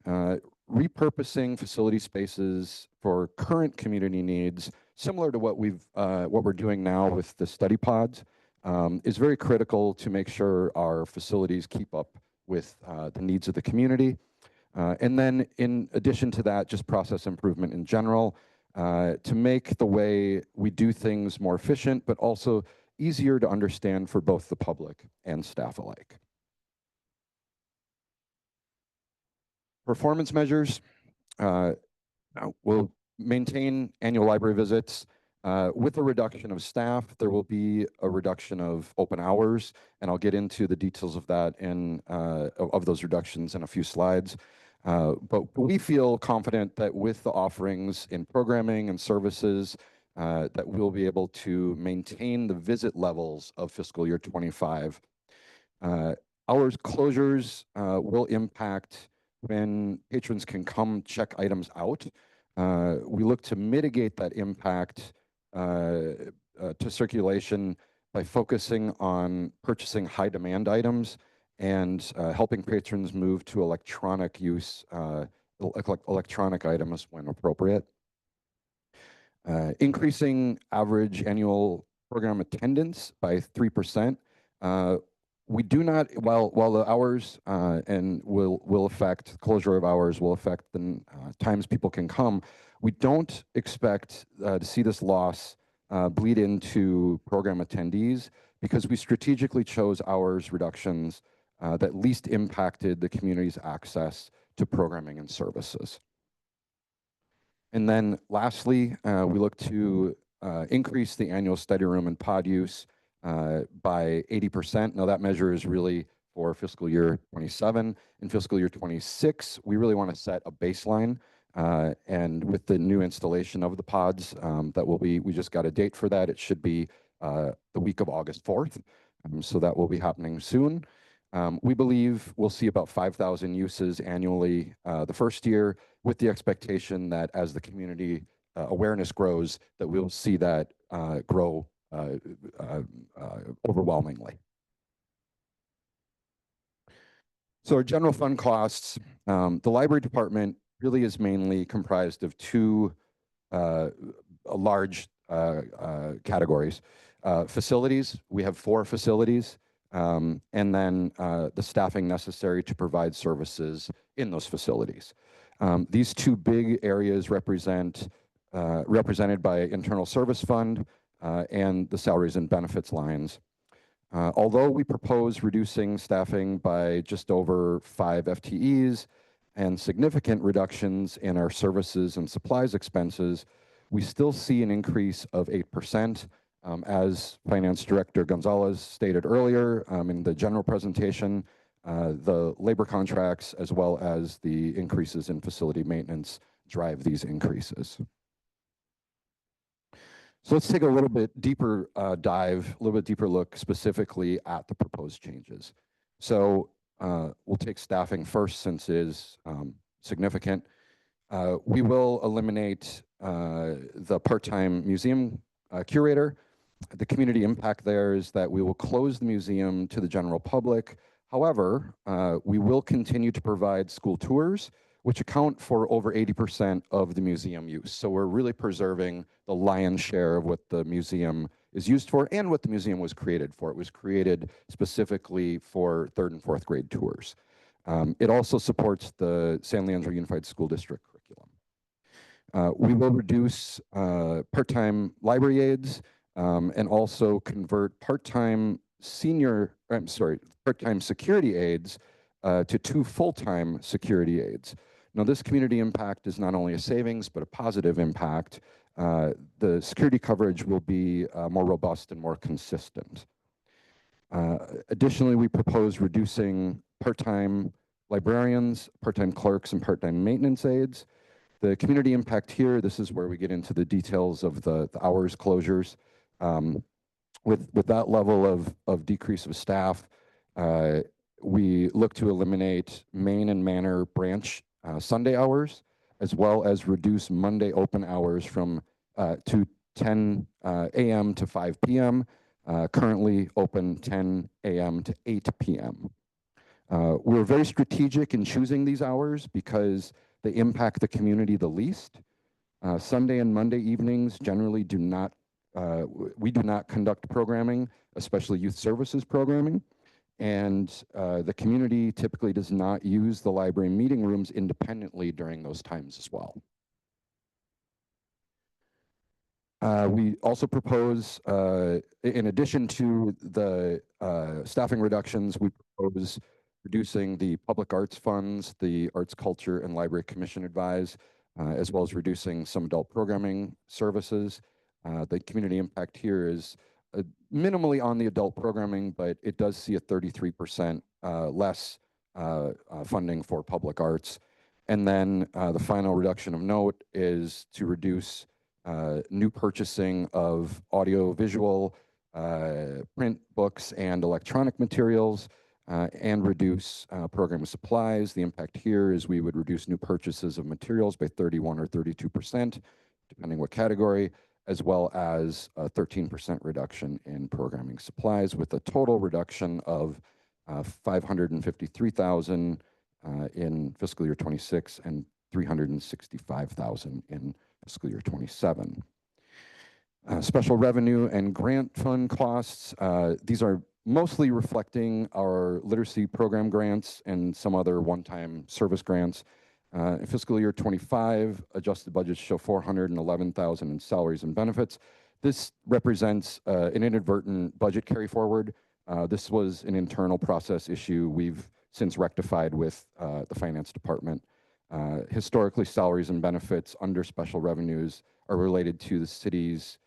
Repurposing facility spaces for current community needs, similar to what we're doing now with the study pods, is very critical to make sure our facilities keep up with the needs of the community. And then in addition to that, just process improvement in general to make the way we do things more efficient, but also easier to understand for both the public and staff alike. Performance measures. We'll maintain annual library visits. With a reduction of staff, there will be a reduction of open hours, and I'll get into the details of that of those reductions in a few slides. But we feel confident that with the offerings in programming and services that we'll be able to maintain the visit levels of fiscal year 25. Hours closures will impact when patrons can come check items out. We look to mitigate that impact to circulation by focusing on purchasing high demand items and helping patrons move to electronic use, electronic items when appropriate. Increasing average annual program attendance by 3%. We do not, while the hours and will affect, closure of hours will affect the times people can come, we don't expect to see this loss bleed into program attendees because we strategically chose hours reductions that least impacted the community's access to programming and services. And then lastly, we look to increase the annual study room and pod use by 80%. Now that measure is really for fiscal year 27. In fiscal year 26, we really want to set a baseline. And with the new installation of the pods, that will be, we just got a date for that. It should be the week of August 4th. So that will be happening soon. We believe we'll see about 5,000 uses annually the first year, with the expectation that as the community awareness grows, that we'll see that grow overwhelmingly. So our general fund costs, the library department really is mainly comprised of two large categories. Facilities, we have 4 facilities, and then the staffing necessary to provide services in those facilities. These two big areas represented by internal service fund and the salaries and benefits lines. Although we propose reducing staffing by just over 5 FTEs and significant reductions in our services and supplies expenses, we still see an increase of 8%. As Finance Director Gonzalez stated earlier in the general presentation, the labor contracts as well as the increases in facility maintenance drive these increases. So let's take a little bit deeper dive, a little bit deeper look specifically at the proposed changes. So we'll take staffing first since it is significant. We will eliminate the part-time museum curator. The community impact there is that we will close the museum to the general public. However, we will continue to provide school tours, which account for over 80% of the museum use. So we're really preserving the lion's share of what the museum is used for and what the museum was created for. It was created specifically for 3rd and 4th grade tours. It also supports the San Leandro Unified School District curriculum. We will reduce part-time library aides and also convert part-time part-time security aides to 2 full-time security aides. Now, this community impact is not only a savings, but a positive impact. The security coverage will be more robust and more consistent. Additionally, we propose reducing part-time librarians, part-time clerks, and part-time maintenance aides. The community impact here, this is where we get into the details of the hours closures. With that level of decrease of staff, we look to eliminate Main and Manor branch Sunday hours, as well as reduce Monday open hours from to 10 a.m. to 5 p.m., currently open 10 a.m. to 8 p.m. We're very strategic in choosing these hours because they impact the community the least. Sunday and Monday evenings generally do not, we do not conduct programming, especially youth services programming. And the community typically does not use the library meeting rooms independently during those times as well. We also propose, in addition to the staffing reductions, we propose reducing the public arts funds, the Arts, Culture, and Library Commission advise, as well as reducing some adult programming services. The community impact here is minimally on the adult programming, but it does see a 33% less funding for public arts. And then the final reduction of note is to reduce new purchasing of audio, visual, print books, and electronic materials, and reduce program supplies. The impact here is we would reduce new purchases of materials by 31 or 32%, depending what category, as well as a 13% reduction in programming supplies, with a total reduction of 553,000 in fiscal year 26 and 365,000 in fiscal year 27. Special revenue and grant fund costs. These are mostly reflecting our literacy program grants and some other one-time service grants. In fiscal year 25, adjusted budgets show 411,000 in salaries and benefits. This represents an inadvertent budget carry forward. This was an internal process issue we've since rectified with the finance department. Historically, salaries and benefits under special revenues are related to the city's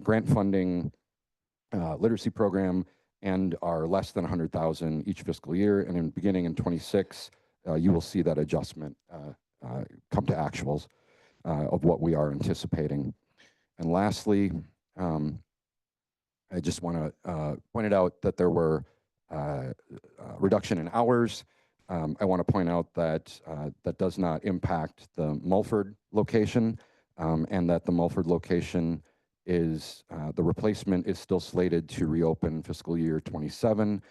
grant funding literacy program and are less than 100,000 each fiscal year. And beginning in 26, you will see that adjustment come to actuals of what we are anticipating. And lastly, I just want to point it out that there were reduction in hours. I want to point out that that does not impact the Mulford location, and that the Mulford location is, the replacement is still slated to reopen fiscal year 27.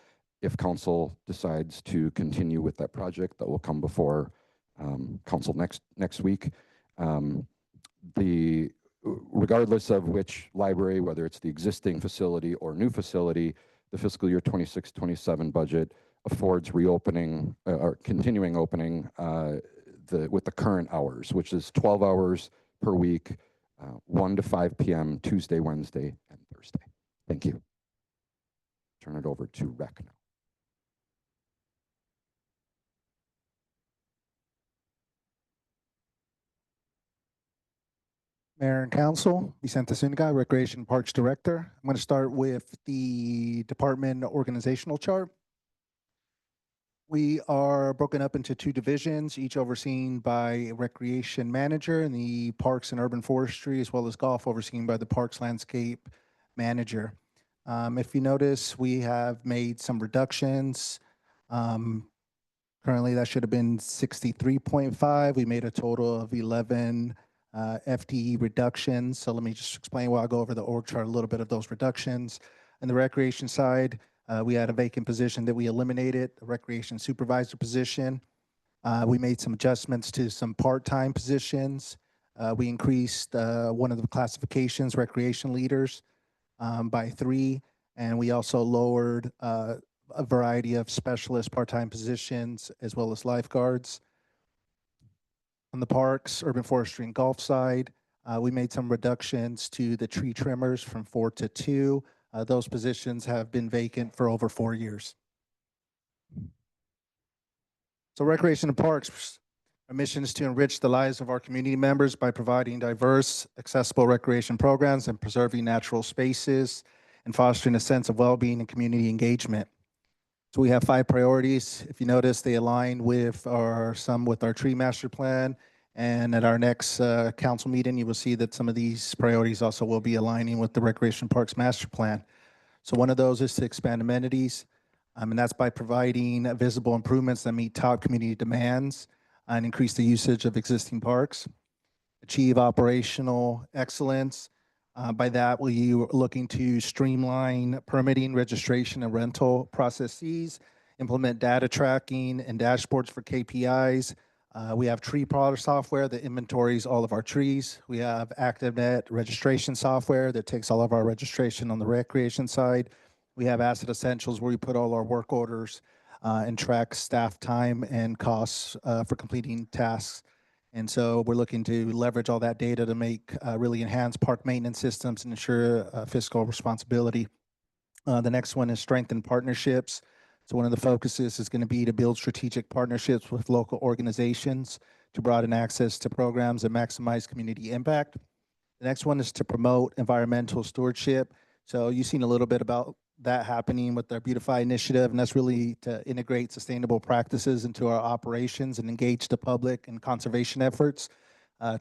If council decides to continue with that project, that will come before council next week. Regardless of which library, whether it's the existing facility or new facility, the fiscal year 26-27 budget affords reopening or continuing opening with the current hours, which is 12 hours per week, 1 to 5 p.m. Tuesday, Wednesday, and Thursday. Thank you. Turn it over to Rec now. Mayor and Council, Vicente Zuniga, Recreation Parks Director. I'm going to start with the department organizational chart. We are broken up into two divisions, each overseen by a recreation manager, and the parks and urban forestry, as well as golf, overseen by the parks landscape manager. If you notice, we have made some reductions. Currently, that should have been 63.5. We made a total of 11 FTE reductions. So let me just explain while I go over the org chart a little bit of those reductions. On the recreation side, we had a vacant position that we eliminated, a recreation supervisor position. We made some adjustments to some part-time positions. We increased one of the classifications, recreation leaders, by 3. And we also lowered a variety of specialist part-time positions as well as lifeguards. On the parks, urban forestry, and golf side, we made some reductions to the tree trimmers from 4 to 2. Those positions have been vacant for over 4 years. So Recreation and Parks, our mission is to enrich the lives of our community members by providing diverse, accessible recreation programs and preserving natural spaces and fostering a sense of well-being and community engagement. So we have 5 priorities. If you notice, they align with some with our tree master plan. And at our next council meeting, you will see that some of these priorities also will be aligning with the Recreation Parks master plan. So one of those is to expand amenities. And that's by providing visible improvements that meet top community demands and increase the usage of existing parks. Achieve operational excellence. By that, we are looking to streamline permitting, registration, and rental processes, implement data tracking and dashboards for KPIs. We have tree plotter software that inventories all of our trees. We have ActiveNet registration software that takes all of our registration on the recreation side. We have Asset Essentials where we put all our work orders and track staff time and costs for completing tasks. And so we're looking to leverage all that data to make really enhanced park maintenance systems and ensure fiscal responsibility. The next one is strengthen partnerships. So one of the focuses is going to be to build strategic partnerships with local organizations to broaden access to programs and maximize community impact. The next one is to promote environmental stewardship. So you've seen a little bit about that happening with our Beautify initiative, and that's really to integrate sustainable practices into our operations and engage the public in conservation efforts.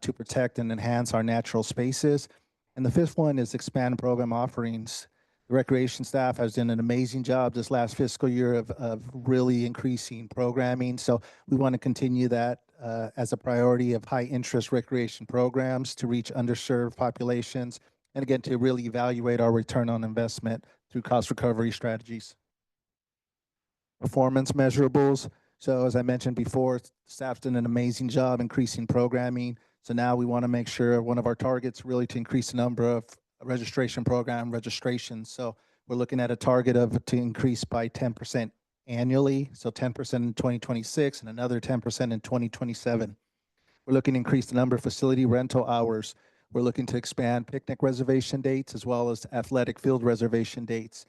to protect and enhance our natural spaces. And the fifth one is expand program offerings. The recreation staff has done an amazing job this last fiscal year of really increasing programming. So we want to continue that as a priority of high interest recreation programs to reach underserved populations. And again, to really evaluate our return on investment through cost recovery strategies. Performance measurables. So as I mentioned before, staff's done an amazing job increasing programming. So now we want to make sure one of our targets really to increase the number of registration program registrations. So we're looking at a target of to increase by 10% annually. So 10% in 2026 and another 10% in 2027. We're looking to increase the number of facility rental hours. We're looking to expand picnic reservation dates as well as athletic field reservation dates.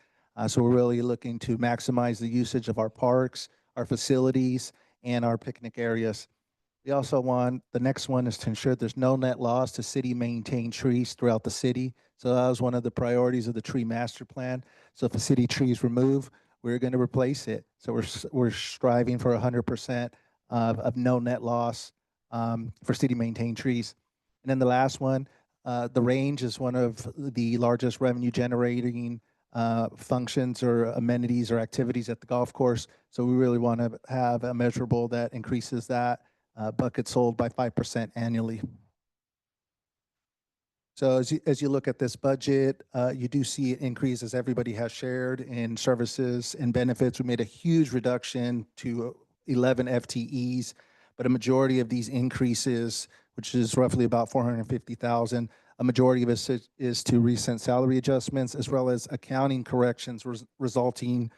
So we're really looking to maximize the usage of our parks, our facilities, and our picnic areas. We also want, the next one is to ensure there's no net loss to city maintained trees throughout the city. So that was one of the priorities of the tree master plan. So if a city tree is removed, we're going to replace it. So we're striving for 100% of no net loss for city maintained trees. And then the last one, the range is one of the largest revenue generating functions or amenities or activities at the golf course. So we really want to have a measurable that increases that bucket sold by 5% annually. So as you look at this budget, you do see an increase, as everybody has shared, in services and benefits. We made a huge reduction to 11 FTEs, but a majority of these increases, which is roughly about 450,000, a majority of this is to recent salary adjustments as well as accounting corrections resulting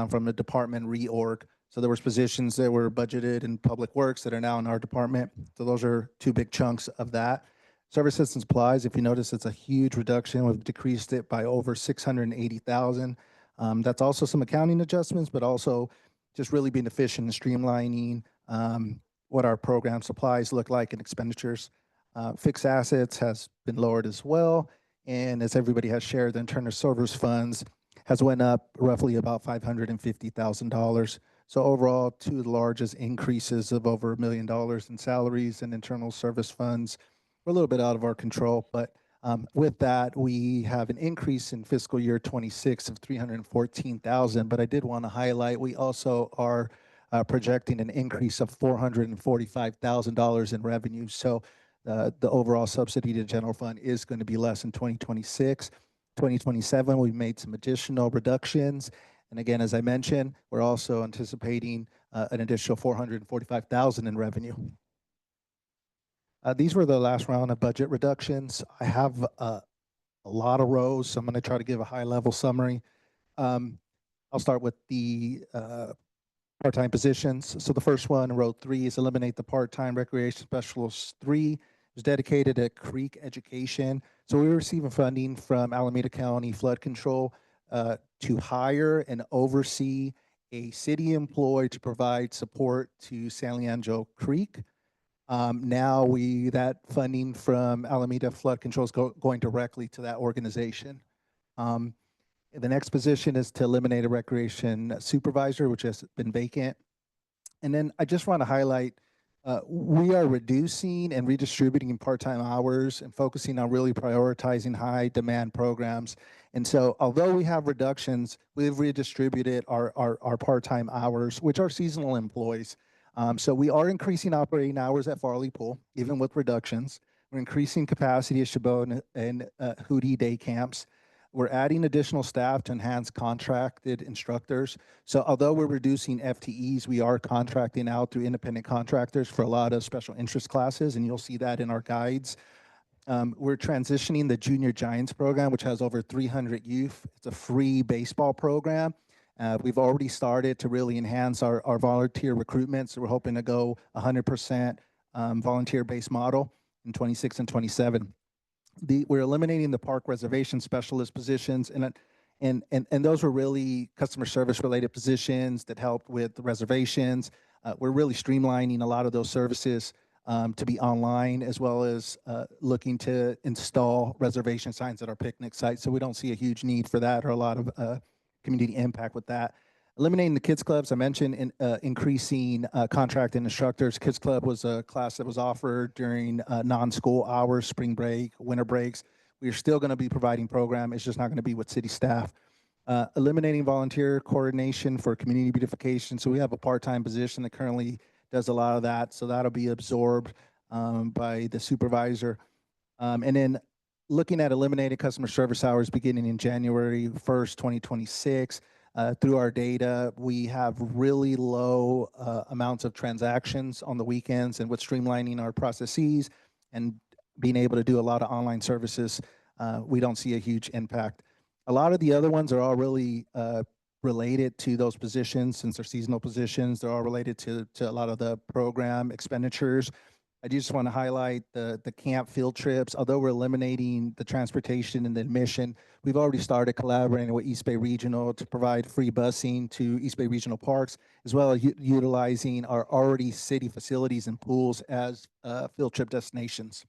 from the department reorg. So there was positions that were budgeted in public works that are now in our department. So those are two big chunks of that. Services and supplies, if you notice, it's a huge reduction. We've decreased it by over 680,000. That's also some accounting adjustments, but also just really being efficient and streamlining what our program supplies look like and expenditures. Fixed assets has been lowered as well. And as everybody has shared, the internal service funds has went up roughly about $550,000. So overall, two of the largest increases of over $1 million in salaries and internal service funds. We're a little bit out of our control, but with that, we have an increase in fiscal year 26 of 314,000. But I did want to highlight, we also are projecting an increase of $445,000 in revenue. So the overall subsidy to general fund is going to be less in 2026. 2027, we made some additional reductions. And again, as I mentioned, we're also anticipating an additional $445,000 in revenue. These were the last round of budget reductions. I have a lot of rows, so I'm going to try to give a high-level summary. I'll start with the part-time positions. So the first one, row 3, is eliminate the part-time recreation specialist 3. Is dedicated to creek education. So we're receiving funding from Alameda County Flood Control to hire and oversee a city employee to provide support to San Leandro Creek. Now that funding from Alameda Flood Control is going directly to that organization. The next position is to eliminate a recreation supervisor, which has been vacant. And then I just want to highlight, we are reducing and redistributing part-time hours and focusing on really prioritizing high demand programs. And so although we have reductions, we've redistributed our part-time hours, which are seasonal employees. So we are increasing operating hours at Farley Pool, even with reductions. We're increasing capacity at Chabot and Hootie day camps. We're adding additional staff to enhance contracted instructors. So although we're reducing FTEs, we are contracting out through independent contractors for a lot of special interest classes, and you'll see that in our guides. We're transitioning the Junior Giants program, which has over 300 youth. It's a free baseball program. We've already started to really enhance our volunteer recruitment, so we're hoping to go 100% volunteer-based model in 26 and 27. We're eliminating the park reservation specialist positions, and those were really customer service related positions that helped with the reservations. We're really streamlining a lot of those services to be online, as well as looking to install reservation signs at our picnic site. So we don't see a huge need for that or a lot of community impact with that. Eliminating the kids clubs, I mentioned increasing contracted instructors. Kids club was a class that was offered during non-school hours, spring break, winter breaks. We are still going to be providing program. It's just not going to be with city staff. Eliminating volunteer coordination for community beautification. So we have a part-time position that currently does a lot of that. So that'll be absorbed by the supervisor. And then looking at eliminating customer service hours beginning in January 1st, 2026. Through our data, we have really low amounts of transactions on the weekends, and with streamlining our processes and being able to do a lot of online services, we don't see a huge impact. A lot of the other ones are all really related to those positions, since they're seasonal positions. They're all related to a lot of the program expenditures. I just want to highlight the camp field trips. Although we're eliminating the transportation and the admission, we've already started collaborating with East Bay Regional to provide free busing to East Bay Regional Parks, as well as utilizing our already city facilities and pools as field trip destinations.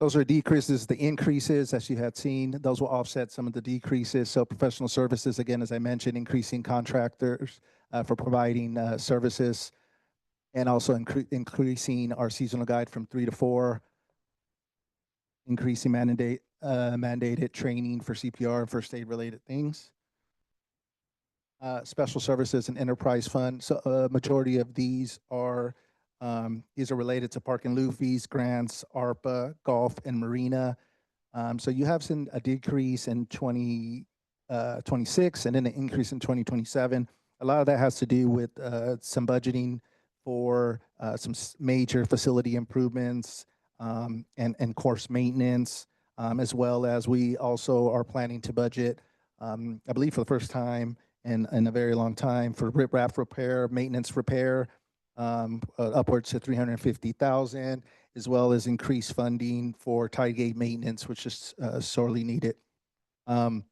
Those are decreases. The increases, as you had seen, those will offset some of the decreases. So professional services, again, as I mentioned, increasing contractors for providing services, and also increasing our seasonal guide from 3 to 4, increasing mandated training for CPR and first aid related things. Special services and enterprise fund. So a majority of these are related to park and lieu fees, grants, ARPA, golf, and marina. So you have seen a decrease in 2026 and then an increase in 2027. A lot of that has to do with some budgeting for some major facility improvements and course maintenance, as well as we also are planning to budget, I believe for the first time in a very long time, for riprap repair, maintenance repair, upwards to $350,000, as well as increased funding for tide gate maintenance, which is sorely needed. Some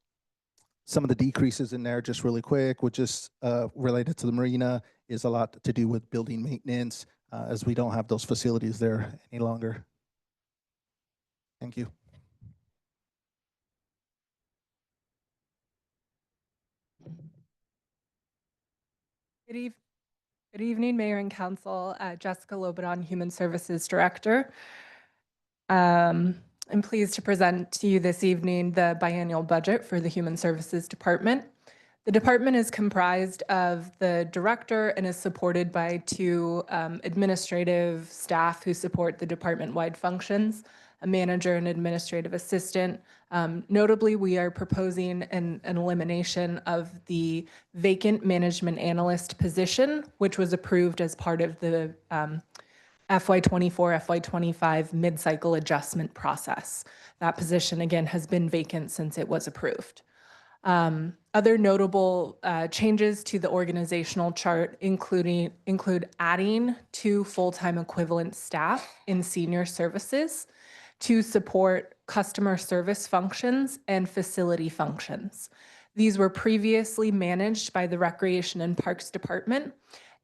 of the decreases in there, just really quick, which is related to the marina, is a lot to do with building maintenance, as we don't have those facilities there any longer. Thank you. Good evening, Mayor and Council. Jessica Lobodon, Human Services Director. I'm pleased to present to you this evening the biennial budget for the Human Services Department. The department is comprised of the director and is supported by 2 administrative staff who support the department-wide functions, a manager and administrative assistant. Notably, we are proposing an elimination of the vacant management analyst position, which was approved as part of the FY24, FY25 mid-cycle adjustment process. That position, again, has been vacant since it was approved. Other notable changes to the organizational chart include adding 2 full-time equivalent staff in senior services to support customer service functions and facility functions. These were previously managed by the Recreation and Parks Department,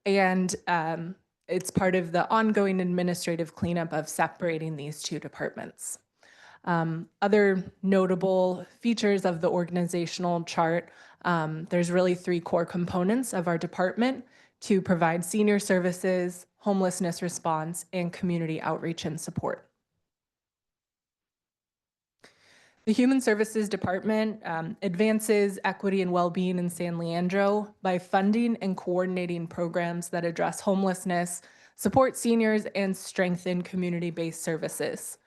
and it's part of the ongoing administrative cleanup of separating these 2 departments. Other notable features of the organizational chart, there's really 3 core components of our department to provide senior services, homelessness response, and community outreach and support. The Human Services Department advances equity and well-being in San Leandro by funding and coordinating programs that address homelessness, support seniors, and strengthen community-based services.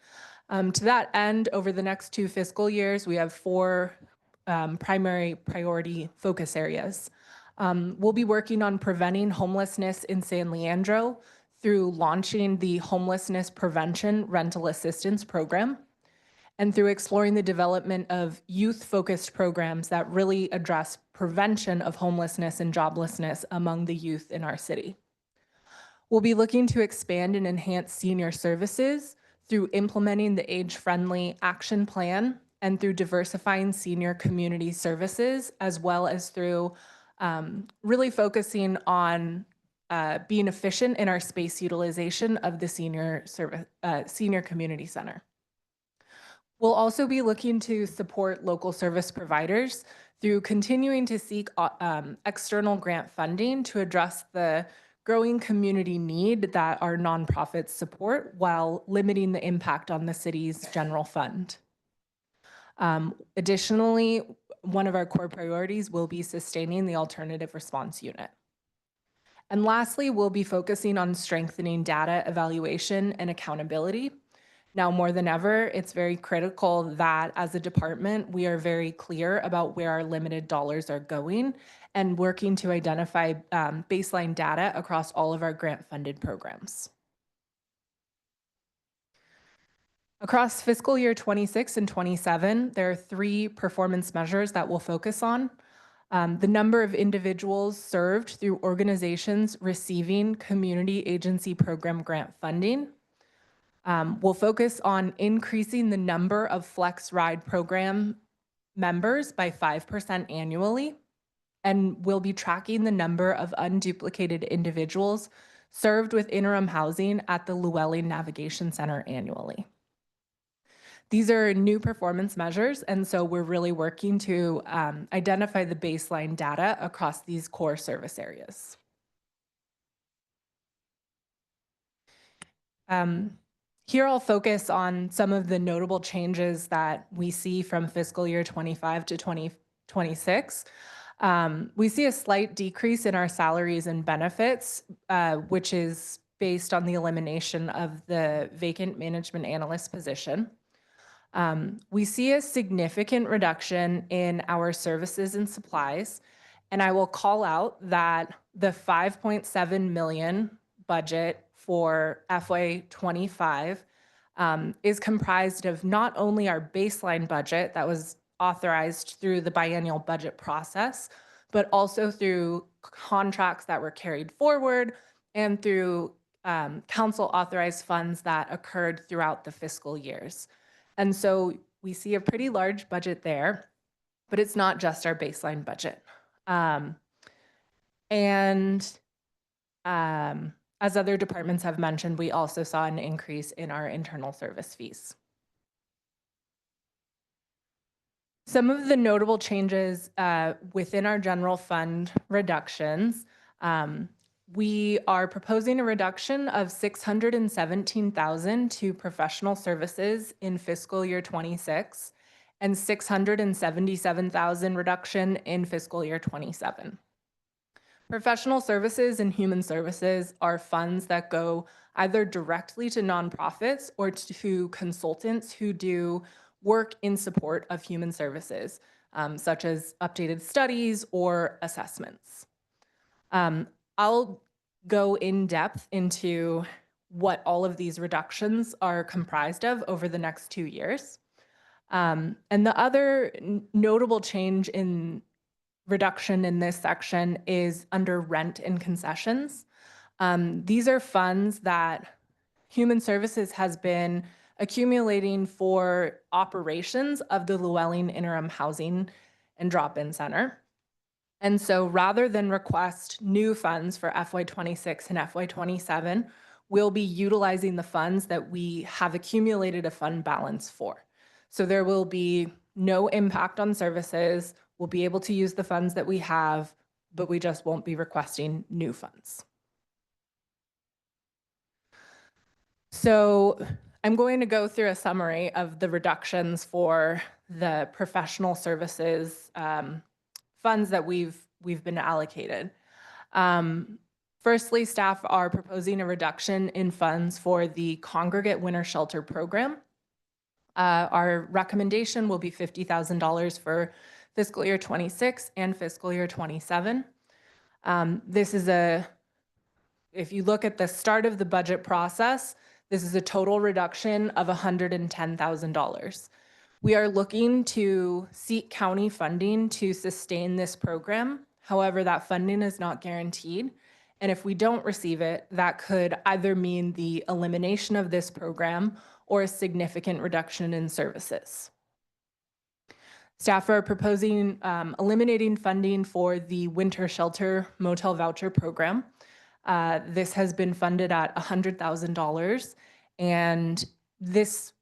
To that end, over the next 2 fiscal years, we have 4 primary priority focus areas. We'll be working on preventing homelessness in San Leandro through launching the Homelessness Prevention Rental Assistance Program, and through exploring the development of youth-focused programs that really address prevention of homelessness and joblessness among the youth in our city. We'll be looking to expand and enhance senior services through implementing the age-friendly action plan and through diversifying senior community services, as well as through really focusing on being efficient in our space utilization of the senior community center. We'll also be looking to support local service providers through continuing to seek external grant funding to address the growing community need that our nonprofits support while limiting the impact on the city's general fund. Additionally, one of our core priorities will be sustaining the alternative response unit. And lastly, we'll be focusing on strengthening data evaluation and accountability. Now, more than ever, it's very critical that as a department, we are very clear about where our limited dollars are going and working to identify baseline data across all of our grant-funded programs. Across fiscal year 26 and 27, there are 3 performance measures that we'll focus on. The number of individuals served through organizations receiving community agency program grant funding. We'll focus on increasing the number of Flex Ride program members by 5% annually, and we'll be tracking the number of unduplicated individuals served with interim housing at the Llewellyn Navigation Center annually. These are new performance measures, and so we're really working to identify the baseline data across these core service areas. Here I'll focus on some of the notable changes that we see from fiscal year 25 to 2026. We see a slight decrease in our salaries and benefits, which is based on the elimination of the vacant management analyst position. We see a significant reduction in our services and supplies, and I will call out that the 5.7 million budget for FY25 is comprised of not only our baseline budget that was authorized through the biennial budget process, but also through contracts that were carried forward and through council authorized funds that occurred throughout the fiscal years. And so we see a pretty large budget there, but it's not just our baseline budget. As other departments have mentioned, we also saw an increase in our internal service fees. Some of the notable changes within our general fund reductions, we are proposing a reduction of $617,000 to professional services in fiscal year 26 and $677,000 reduction in fiscal year 27. Professional services and human services are funds that go either directly to nonprofits or to consultants who do work in support of human services, such as updated studies or assessments. I'll go in depth into what all of these reductions are comprised of over the next 2 years. And the other notable change in reduction in this section is under rent and concessions. These are funds that Human Services has been accumulating for operations of the Llewellyn Interim Housing and Drop-In Center. And so rather than request new funds for FY26 and FY27, we'll be utilizing the funds that we have accumulated a fund balance for. So there will be no impact on services. We'll be able to use the funds that we have, but we just won't be requesting new funds. So I'm going to go through a summary of the reductions for the professional services funds that we've been allocated. Firstly, staff are proposing a reduction in funds for the Congregate Winter Shelter Program. Our recommendation will be $50,000 for fiscal year 26 and fiscal year 27. This is if you look at the start of the budget process, this is a total reduction of $110,000. We are looking to seek county funding to sustain this program. However, that funding is not guaranteed. And if we don't receive it, that could either mean the elimination of this program or a significant reduction in services. Staff are proposing eliminating funding for the Winter Shelter Motel Voucher Program. This has been funded at $100,000, and this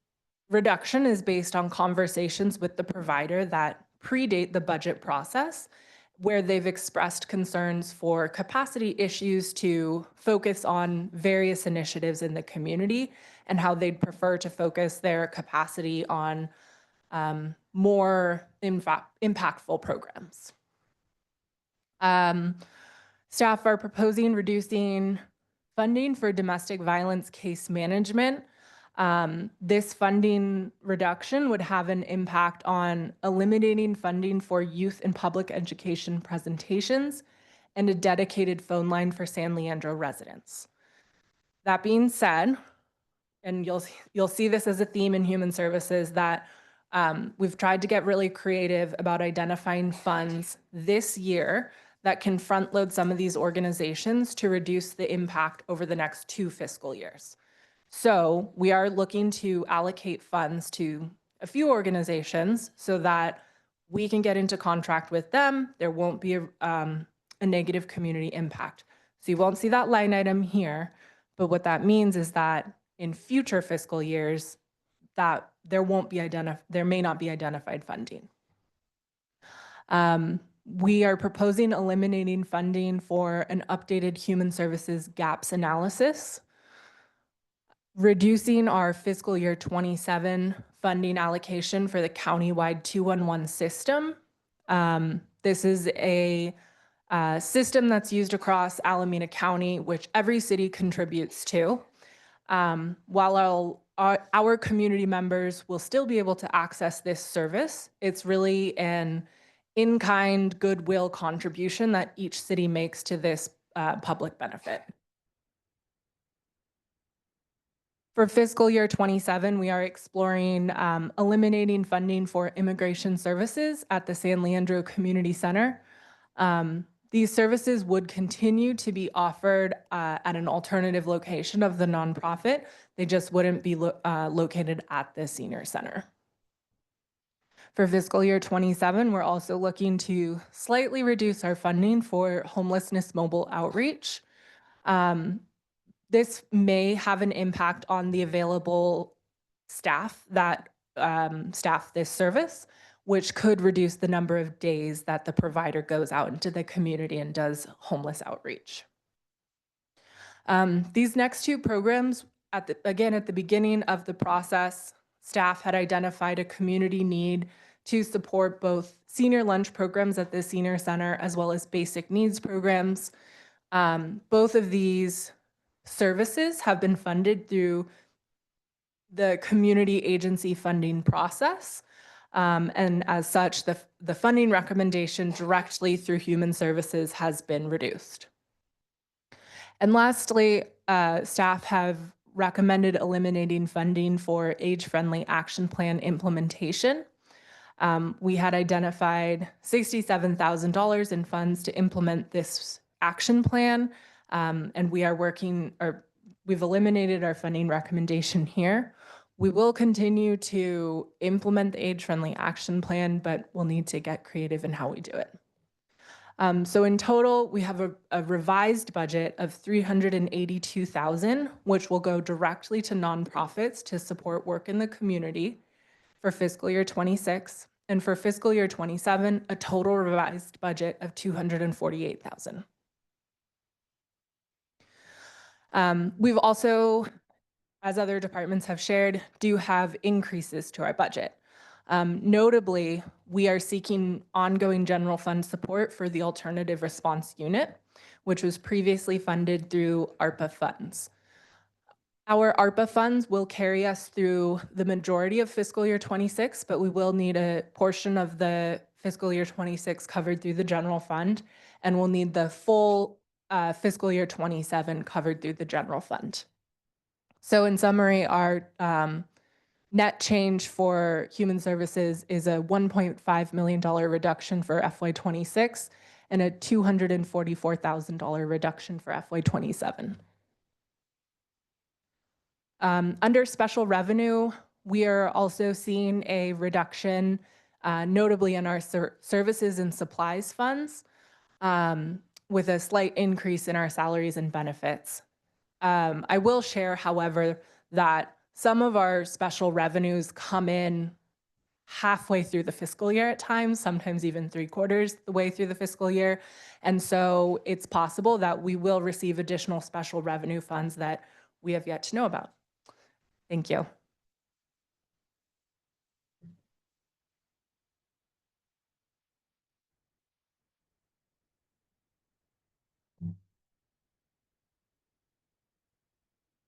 reduction is based on conversations with the provider that predate the budget process, where they've expressed concerns for capacity issues to focus on various initiatives in the community and how they'd prefer to focus their capacity on more impactful programs. Staff are proposing reducing funding for domestic violence case management. This funding reduction would have an impact on eliminating funding for youth and public education presentations and a dedicated phone line for San Leandro residents. That being said, and you'll see this as a theme in human services, that we've tried to get really creative about identifying funds this year that can front load some of these organizations to reduce the impact over the next 2 fiscal years. So we are looking to allocate funds to a few organizations so that we can get into contract with them. There won't be a negative community impact. So you won't see that line item here, but what that means is that in future fiscal years, that there may not be identified funding. We are proposing eliminating funding for an updated human services gaps analysis, reducing our fiscal year 27 funding allocation for the countywide 211 system. This is a system that's used across Alameda County, which every city contributes to. While our community members will still be able to access this service, it's really an in-kind goodwill contribution that each city makes to this public benefit. For fiscal year 27, we are exploring eliminating funding for immigration services at the San Leandro Community Center. These services would continue to be offered at an alternative location of the nonprofit. They just wouldn't be located at the senior center. For fiscal year 27, we're also looking to slightly reduce our funding for homelessness mobile outreach. This may have an impact on the available staff that staff this service, which could reduce the number of days that the provider goes out into the community and does homeless outreach. These next 2 programs, again, at the beginning of the process, staff had identified a community need to support both senior lunch programs at the senior center as well as basic needs programs. Both of these services have been funded through the community agency funding process. And as such, the funding recommendation directly through human services has been reduced. And lastly, staff have recommended eliminating funding for age-friendly action plan implementation. We had identified $67,000 in funds to implement this action plan, and we've eliminated our funding recommendation here. We will continue to implement the age-friendly action plan, but we'll need to get creative in how we do it. So in total, we have a revised budget of $382,000, which will go directly to nonprofits to support work in the community for fiscal year 26, and for fiscal year 27, a total revised budget of $248,000. We've also, as other departments have shared, do have increases to our budget. Notably, we are seeking ongoing general fund support for the Alternative Response Unit, which was previously funded through ARPA funds. Our ARPA funds will carry us through the majority of fiscal year 26, but we will need a portion of the fiscal year 26 covered through the general fund, and we'll need the full fiscal year 27 covered through the general fund. So in summary, our net change for human services is a $1.5 million reduction for FY26 and a $244,000 reduction for FY27. Under special revenue, we are also seeing a reduction, notably in our services and supplies funds, with a slight increase in our salaries and benefits. I will share, however, that some of our special revenues come in halfway through the fiscal year at times, sometimes even 3/4 the way through the fiscal year. And so it's possible that we will receive additional special revenue funds that we have yet to know about. Thank you.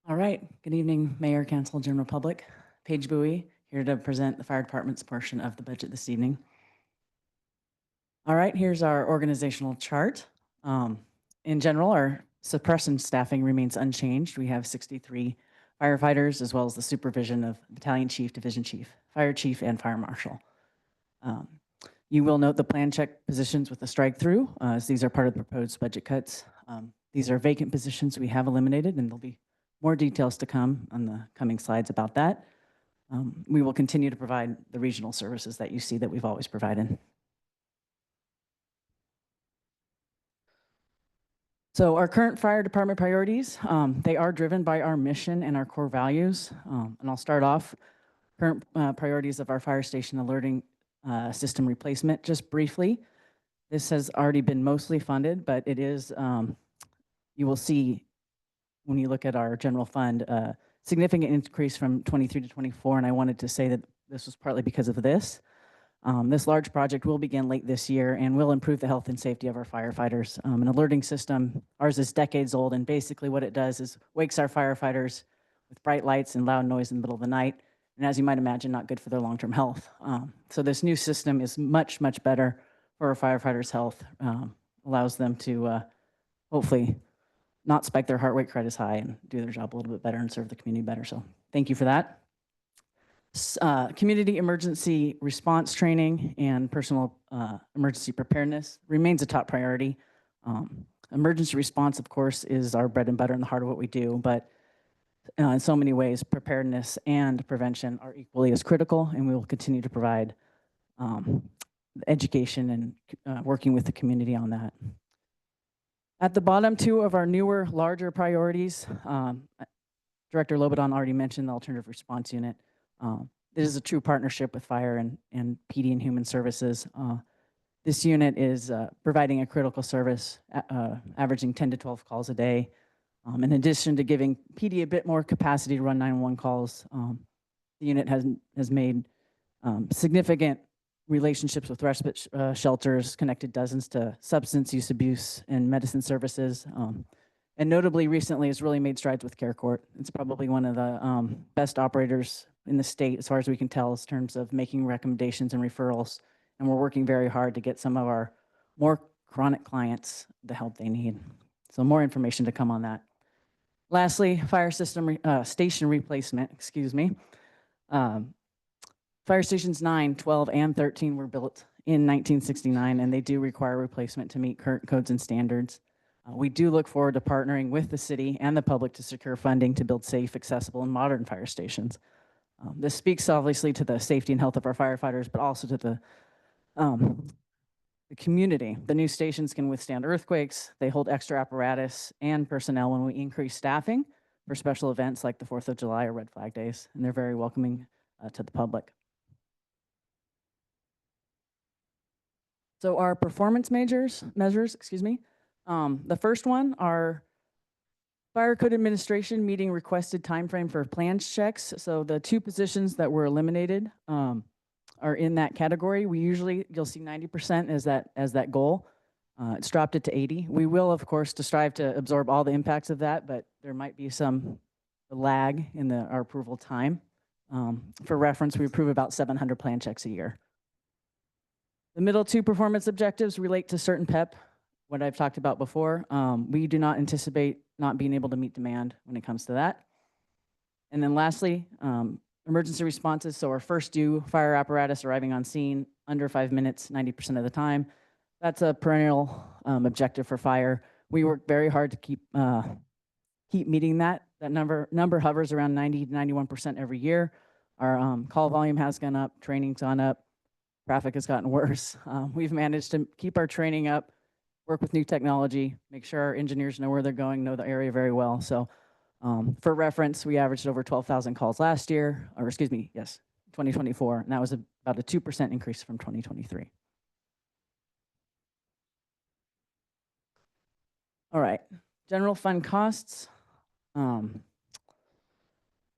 All right. Good evening, Mayor, Council, General Public. Paige Bowie here to present the fire department's portion of the budget this evening. All right, here's our organizational chart. In general, our suppression staffing remains unchanged. We have 63 firefighters, as well as the supervision of battalion chief, division chief, fire chief, and fire marshal. You will note the plan check positions with the strike through, as these are part of the proposed budget cuts. These are vacant positions we have eliminated, and there'll be more details to come on the coming slides about that. We will continue to provide the regional services that you see that we've always provided. So our current fire department priorities, they are driven by our mission and our core values. And I'll start off, current priorities of our fire station alerting system replacement, just briefly. This has already been mostly funded, but it is, you will see when you look at our general fund, significant increase from 23 to 24, and I wanted to say that this was partly because of this. This large project will begin late this year and will improve the health and safety of our firefighters. An alerting system, ours is decades old, and basically what it does is wakes our firefighters with bright lights and loud noise in the middle of the night, and as you might imagine, not good for their long-term health. So this new system is much, much better for our firefighters' health, allows them to hopefully not spike their heart rate quite as high and do their job a little bit better and serve the community better. So thank you for that. Community emergency response training and personal emergency preparedness remains a top priority. Emergency response, of course, is our bread and butter and the heart of what we do, but in so many ways, preparedness and prevention are equally as critical, and we will continue to provide education and working with the community on that. At the bottom, two of our newer, larger priorities, Director Lobadan already mentioned the alternative response unit. This is a true partnership with fire and PD and human services. This unit is providing a critical service, averaging 10 to 12 calls a day. In addition to giving PD a bit more capacity to run 911 calls, the unit has made significant relationships with respite shelters, connected dozens to substance use abuse and medicine services. And notably recently has really made strides with Care Court. It's probably one of the best operators in the state as far as we can tell in terms of making recommendations and referrals. And we're working very hard to get some of our more chronic clients the help they need. So more information to come on that. Lastly, fire system station replacement, excuse me. Fire stations 9, 12, and 13 were built in 1969, and they do require replacement to meet current codes and standards. We do look forward to partnering with the city and the public to secure funding to build safe, accessible, and modern fire stations. This speaks obviously to the safety and health of our firefighters, but also to the community. The new stations can withstand earthquakes. They hold extra apparatus and personnel when we increase staffing for special events like the 4th of July or Red Flag Days, and they're very welcoming to the public. So our performance measures, excuse me. The first one, our Fire Code Administration meeting requested timeframe for plans checks. So the two positions that were eliminated are in that category. We usually, you'll see 90% as that goal. It's dropped it to 80. We will, of course, to strive to absorb all the impacts of that, but there might be some lag in our approval time. For reference, we approve about 700 plan checks a year. The middle two performance objectives relate to certain PEP, what I've talked about before. We do not anticipate not being able to meet demand when it comes to that. And then lastly, emergency responses. So our first due fire apparatus arriving on scene under 5 minutes, 90% of the time. That's a perennial objective for fire. We work very hard to keep meeting that. That number hovers around 90 to 91% every year. Our call volume has gone up, training's gone up, traffic has gotten worse. We've managed to keep our training up, work with new technology, make sure our engineers know where they're going, know the area very well. So For reference, we averaged over 12,000 calls last year, or excuse me, yes, 2024, and that was about a 2% increase from 2023. All right, general fund costs. I'd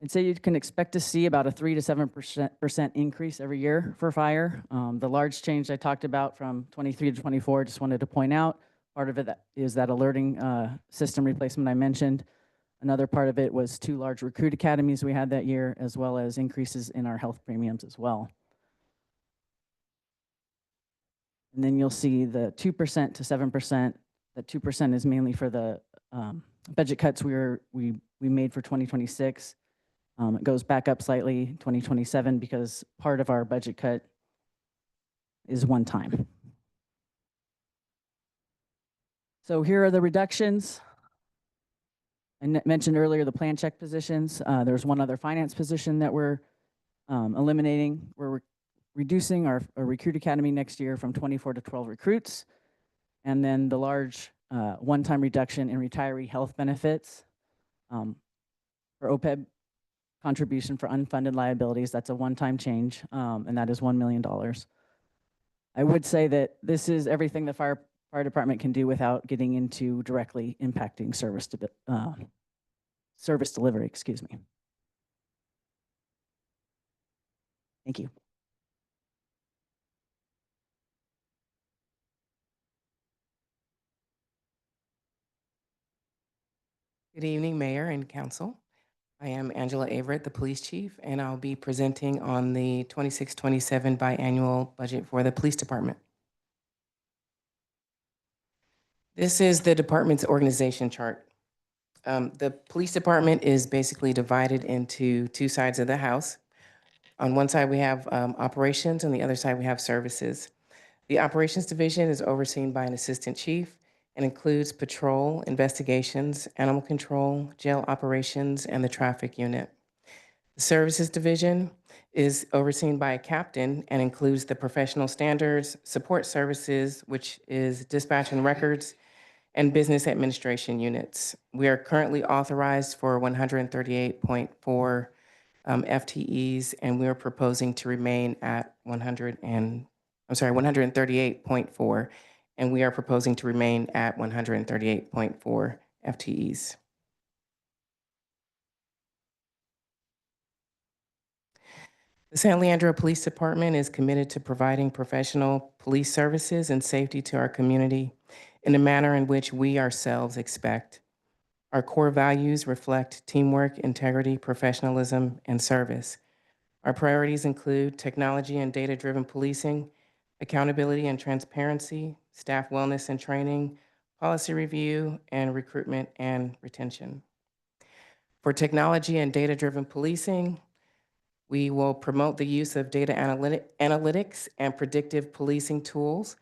say you can expect to see about a 3 to 7% increase every year for fire. The large change I talked about from 23 to 24, just wanted to point out, part of it is that alerting system replacement I mentioned. Another part of it was 2 large recruit academies we had that year, as well as increases in our health premiums as well. And then you'll see the 2% to 7%. That 2% is mainly for the budget cuts we made for 2026. It goes back up slightly 2027 because part of our budget cut is one time. So here are the reductions. I mentioned earlier the plan check positions. There's one other finance position that we're eliminating. We're reducing our recruit academy next year from 24 to 12 recruits. And then the large one-time reduction in retiree health benefits for OPEB contribution for unfunded liabilities. That's a one-time change, and that is $1 million. I would say that this is everything the fire department can do without getting into directly impacting service delivery, excuse me. Thank you. Good evening, Mayor and Council. I am Angela Averett, the Police Chief, and I'll be presenting on the 26-27 biannual budget for the Police Department. This is the department's organization chart. The Police Department is basically divided into 2 sides of the house. On one side, we have operations, and the other side, we have services. The operations division is overseen by an assistant chief and includes patrol, investigations, animal control, jail operations, and the traffic unit. The services division is overseen by a captain and includes the professional standards, support services, which is dispatch and records, and business administration units. We are currently authorized for 138.4 FTEs, and we are proposing to remain at 138.4, and we are proposing to remain at 138.4 FTEs. The San Leandro Police Department is committed to providing professional police services and safety to our community in a manner in which we ourselves expect. Our core values reflect teamwork, integrity, professionalism, and service. Our priorities include technology and data-driven policing, accountability and transparency, staff wellness and training, policy review, and recruitment and retention. For technology and data-driven policing, we will promote the use of data analytics and predictive policing tools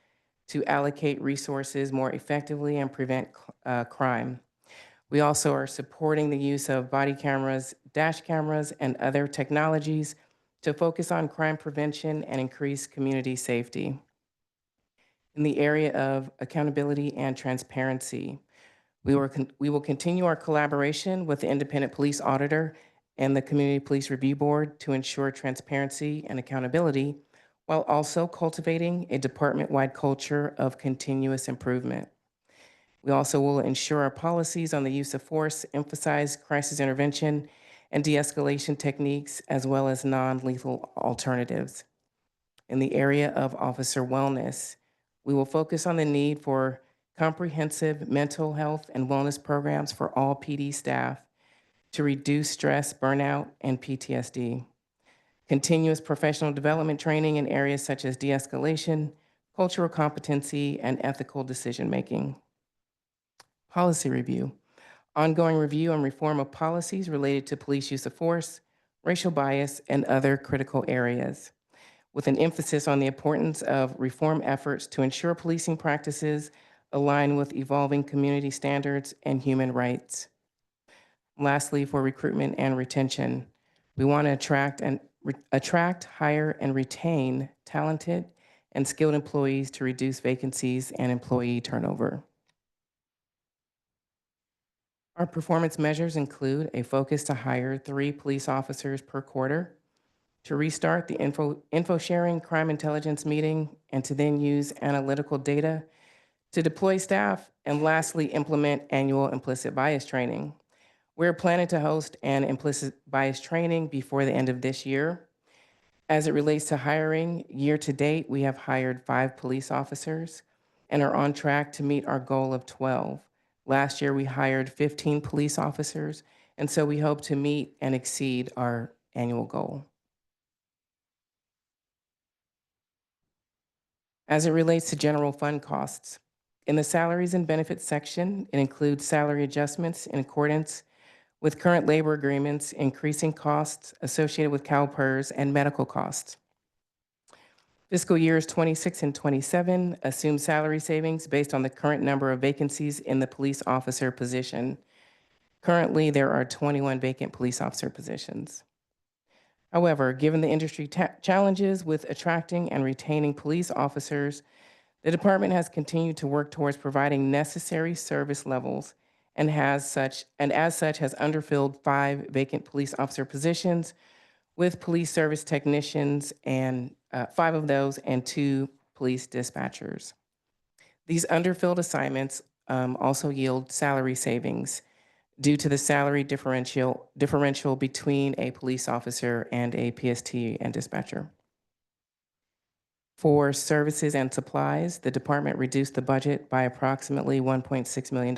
to allocate resources more effectively and prevent crime. We also are supporting the use of body cameras, dash cameras, and other technologies to focus on crime prevention and increase community safety. In the area of accountability and transparency, we will continue our collaboration with the independent police auditor and the Community Police Review Board to ensure transparency and accountability, while also cultivating a department-wide culture of continuous improvement. We also will ensure our policies on the use of force emphasize crisis intervention and de-escalation techniques, as well as non-lethal alternatives. In the area of officer wellness, we will focus on the need for comprehensive mental health and wellness programs for all PD staff to reduce stress, burnout, and PTSD. Continuous professional development training in areas such as de-escalation, cultural competency, and ethical decision-making. Policy review. Ongoing review and reform of policies related to police use of force, racial bias, and other critical areas, with an emphasis on the importance of reform efforts to ensure policing practices align with evolving community standards and human rights. Lastly, for recruitment and retention, we want to attract, hire, and retain talented and skilled employees to reduce vacancies and employee turnover. Our performance measures include a focus to hire 3 police officers per quarter, to restart the info sharing crime intelligence meeting, and to then use analytical data to deploy staff, and lastly, implement annual implicit bias training. We're planning to host an implicit bias training before the end of this year. As it relates to hiring, year to date, we have hired 5 police officers and are on track to meet our goal of 12. Last year, we hired 15 police officers, and so we hope to meet and exceed our annual goal. As it relates to general fund costs, in the salaries and benefits section, it includes salary adjustments in accordance with current labor agreements, increasing costs associated with CalPERS and medical costs. Fiscal years 26 and 27 assume salary savings based on the current number of vacancies in the police officer position. Currently, there are 21 vacant police officer positions. However, given the industry challenges with attracting and retaining police officers, the department has continued to work towards providing necessary service levels and as such has underfilled 5 vacant police officer positions with police service technicians, and 5 of those, and 2 police dispatchers. These underfilled assignments also yield salary savings due to the salary differential between a police officer and a PST and dispatcher. For services and supplies, the department reduced the budget by approximately $1.6 million.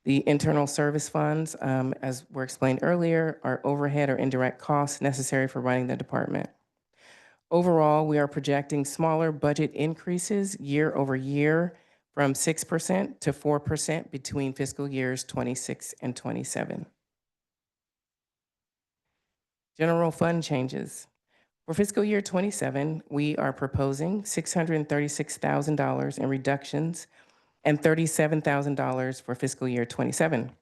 The internal service funds, as were explained earlier, are overhead or indirect costs necessary for running the department. Overall, we are projecting smaller budget increases year over year from 6% to 4% between fiscal years 26 and 27. General fund changes. For fiscal year 27, we are proposing $636,000 in reductions and $37,000 for fiscal year 27.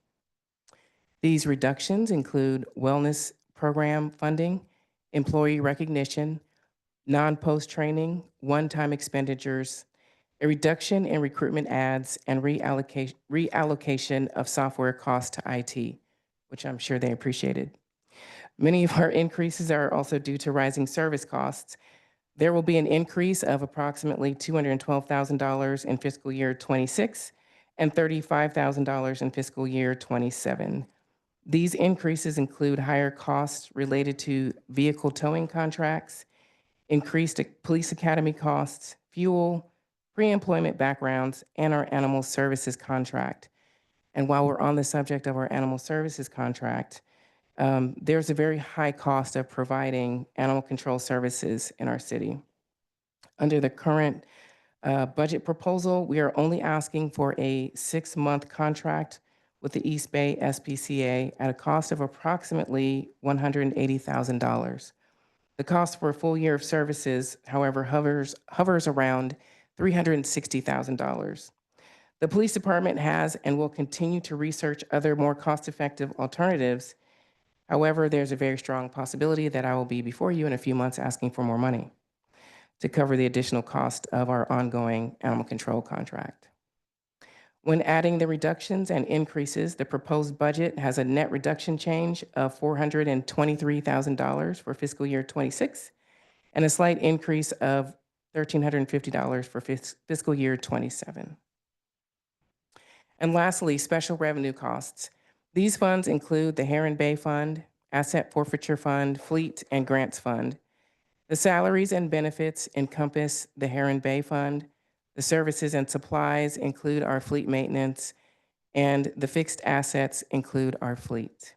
These reductions include wellness program funding, employee recognition, non-post training, one-time expenditures, a reduction in recruitment ads, and reallocation of software costs to IT, which I'm sure they appreciated. Many of our increases are also due to rising service costs. There will be an increase of approximately $212,000 in fiscal year 26 and $35,000 in fiscal year 27. These increases include higher costs related to vehicle towing contracts, increased police academy costs, fuel, pre-employment backgrounds, and our animal services contract. And while we're on the subject of our animal services contract, there's a very high cost of providing animal control services in our city. Under the current budget proposal, we are only asking for a 6-month contract with the East Bay SPCA at a cost of approximately $180,000. The cost for a full year of services, however, hovers around $360,000. The police department has and will continue to research other more cost-effective alternatives. However, there's a very strong possibility that I will be before you in a few months asking for more money to cover the additional cost of our ongoing animal control contract. When adding the reductions and increases, the proposed budget has a net reduction change of $423,000 for fiscal year 26 and a slight increase of $1,350 for fiscal year 27. And lastly, special revenue costs. These funds include the Heron Bay Fund, Asset Forfeiture Fund, Fleet, and Grants Fund. The salaries and benefits encompass the Heron Bay Fund. The services and supplies include our fleet maintenance, and the fixed assets include our fleet.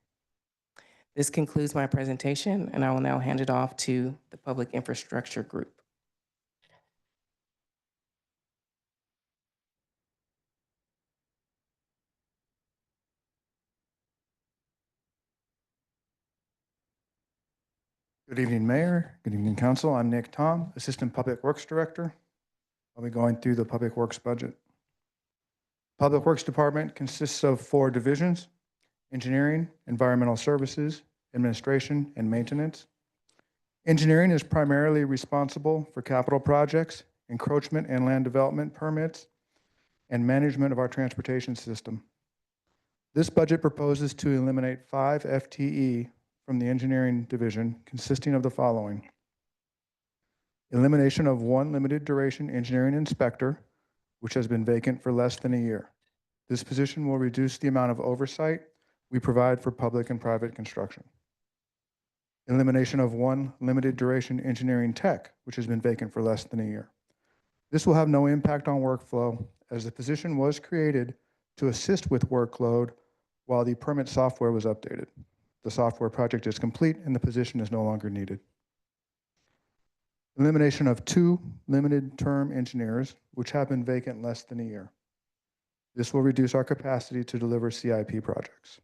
This concludes my presentation, and I will now hand it off to the Public Infrastructure Group. Good evening, Mayor. Good evening, Council. I'm Nick Tom, Assistant Public Works Director. I'll be going through the Public Works budget. Public Works Department consists of 4 divisions: engineering, environmental services, administration, and maintenance. Engineering is primarily responsible for capital projects, encroachment and land development permits, and management of our transportation system. This budget proposes to eliminate 5 FTE from the engineering division, consisting of the following: elimination of 1 limited duration engineering inspector, which has been vacant for less than a year. This position will reduce the amount of oversight we provide for public and private construction. Elimination of 1 limited duration engineering tech, which has been vacant for less than a year. This will have no impact on workflow, as the position was created to assist with workload while the permit software was updated. The software project is complete and the position is no longer needed. Elimination of 2 limited term engineers, which have been vacant less than a year. This will reduce our capacity to deliver CIP projects.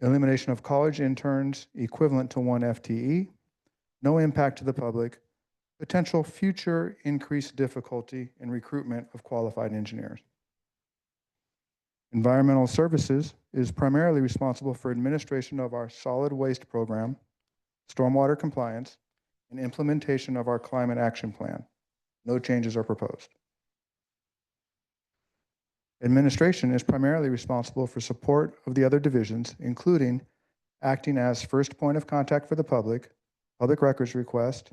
Elimination of college interns equivalent to 1 FTE, no impact to the public, potential future increased difficulty in recruitment of qualified engineers. Environmental Services is primarily responsible for administration of our solid waste program, stormwater compliance, and implementation of our climate action plan. No changes are proposed. Administration is primarily responsible for support of the other divisions, including acting as first point of contact for the public records request,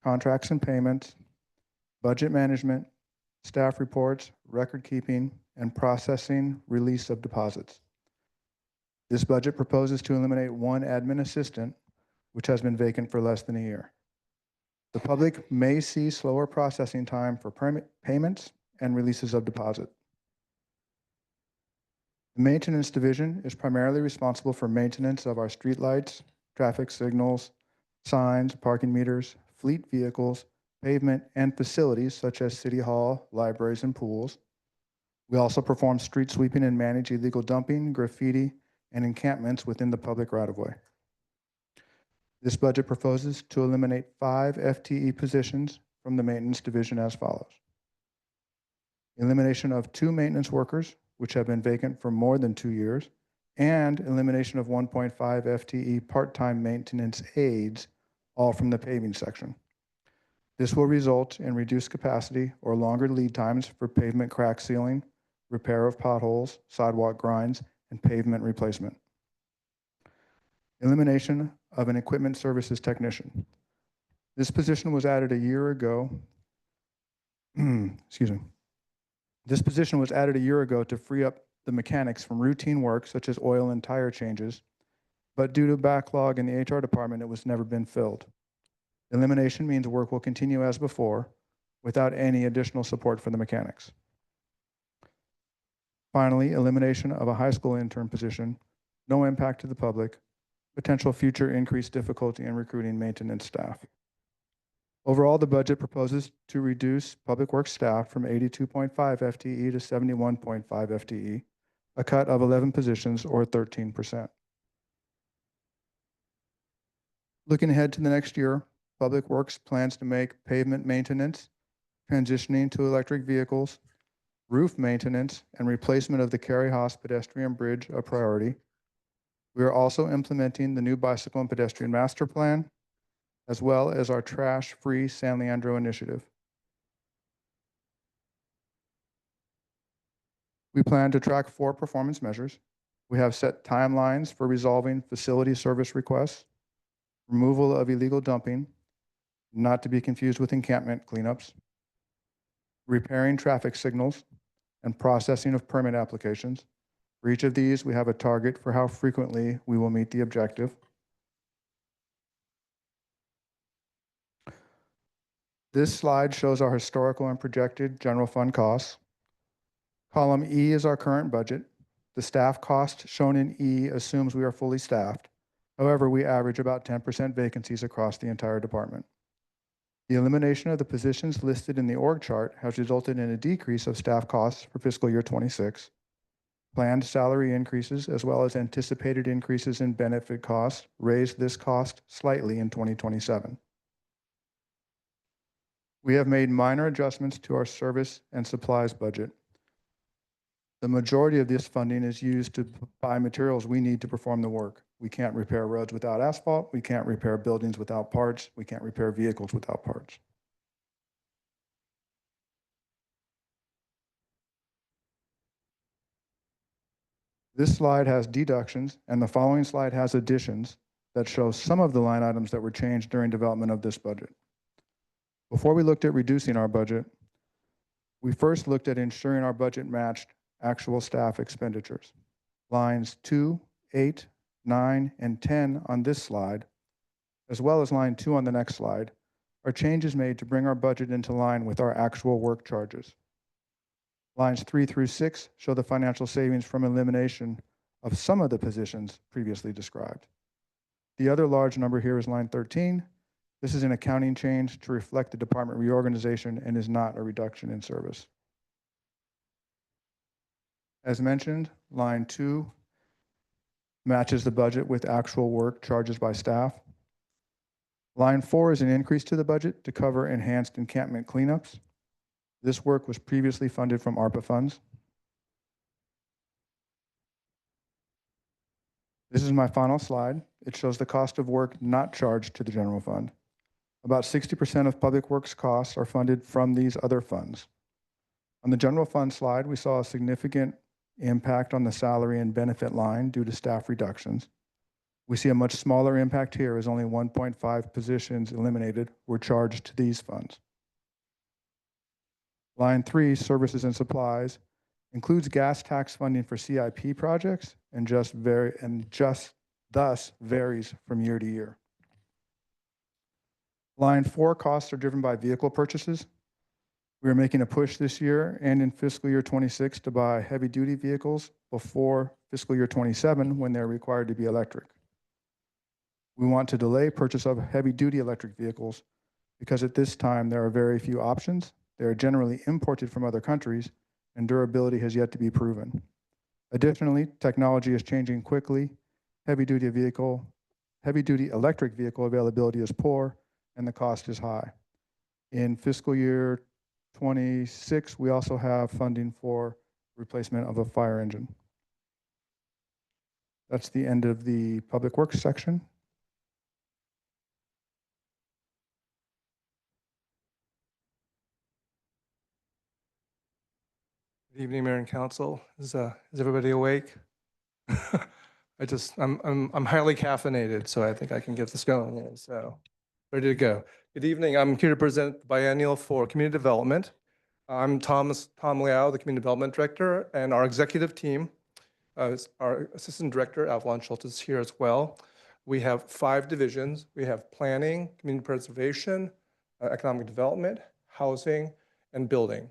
contracts and payments, budget management, staff reports, record keeping, and processing release of deposits. This budget proposes to eliminate 1 admin assistant, which has been vacant for less than a year. The public may see slower processing time for permit payments and releases of deposit. The Maintenance Division is primarily responsible for maintenance of our streetlights, traffic signals, signs, parking meters, fleet vehicles, pavement, and facilities such as City Hall, libraries, and pools. We also perform street sweeping and manage illegal dumping, graffiti, and encampments within the public right-of-way. This budget proposes to eliminate 5 FTE positions from the Maintenance Division as follows: elimination of 2 maintenance workers, which have been vacant for more than 2 years, and elimination of 1.5 FTE part-time maintenance aides, all from the paving section. This will result in reduced capacity or longer lead times for pavement crack sealing, repair of potholes, sidewalk grinds, and pavement replacement. Elimination of an equipment services technician. This position was added a year ago. Excuse me. This position was added a year ago to free up the mechanics from routine work such as oil and tire changes, but due to backlog in the HR department, it was never been filled. Elimination means work will continue as before without any additional support for the mechanics. Finally, elimination of a high school intern position, no impact to the public, potential future increased difficulty in recruiting maintenance staff. Overall, the budget proposes to reduce public works staff from 82.5 FTE to 71.5 FTE, a cut of 11 positions or 13%. Looking ahead to the next year, Public Works plans to make pavement maintenance, transitioning to electric vehicles, roof maintenance, and replacement of the Cary Haas pedestrian bridge a priority. We are also implementing the new bicycle and pedestrian master plan, as well as our trash-free San Leandro initiative. We plan to track 4 performance measures. We have set timelines for resolving facility service requests, removal of illegal dumping, not to be confused with encampment cleanups, repairing traffic signals, and processing of permit applications. For each of these, we have a target for how frequently we will meet the objective. This slide shows our historical and projected general fund costs. Column E is our current budget. The staff cost shown in E assumes we are fully staffed. However, we average about 10% vacancies across the entire department. The elimination of the positions listed in the org chart has resulted in a decrease of staff costs for fiscal year 26. Planned salary increases, as well as anticipated increases in benefit costs, raise this cost slightly in 2027. We have made minor adjustments to our service and supplies budget. The majority of this funding is used to buy materials we need to perform the work. We can't repair roads without asphalt. We can't repair buildings without parts. We can't repair vehicles without parts. This slide has deductions, and the following slide has additions that show some of the line items that were changed during development of this budget. Before we looked at reducing our budget, we first looked at ensuring our budget matched actual staff expenditures. Lines 2, 8, 9, and 10 on this slide, as well as line 2 on the next slide, are changes made to bring our budget into line with our actual work charges. Lines 3 through 6 show the financial savings from elimination of some of the positions previously described. The other large number here is line 13. This is an accounting change to reflect the department reorganization and is not a reduction in service. As mentioned, line 2 matches the budget with actual work charges by staff. Line 4 is an increase to the budget to cover enhanced encampment cleanups. This work was previously funded from ARPA funds. This is my final slide. It shows the cost of work not charged to the general fund. About 60% of public works costs are funded from these other funds. On the general fund slide, we saw a significant impact on the salary and benefit line due to staff reductions. We see a much smaller impact here as only 1.5 positions eliminated were charged to these funds. Line 3, services and supplies, includes gas tax funding for CIP projects and just thus varies from year to year. Line 4 costs are driven by vehicle purchases. We are making a push this year and in fiscal year 26 to buy heavy duty vehicles before fiscal year 27 when they're required to be electric. We want to delay purchase of heavy duty electric vehicles because at this time there are very few options. They are generally imported from other countries and durability has yet to be proven. Additionally, technology is changing quickly. Heavy duty electric vehicle availability is poor and the cost is high. In fiscal year 26, we also have funding for replacement of a fire engine. That's the end of the public works section. Good evening, Mayor and Council. Is everybody awake? I'm highly caffeinated, so I think I can get this going. Yeah, so ready to go. Good evening. I'm here to present the biennial for community development. I'm Tom Liao, the community development director, and our executive team, our assistant director, Avalon Schultz, is here as well. We have 5 divisions. We have planning, community preservation, economic development, housing, and building.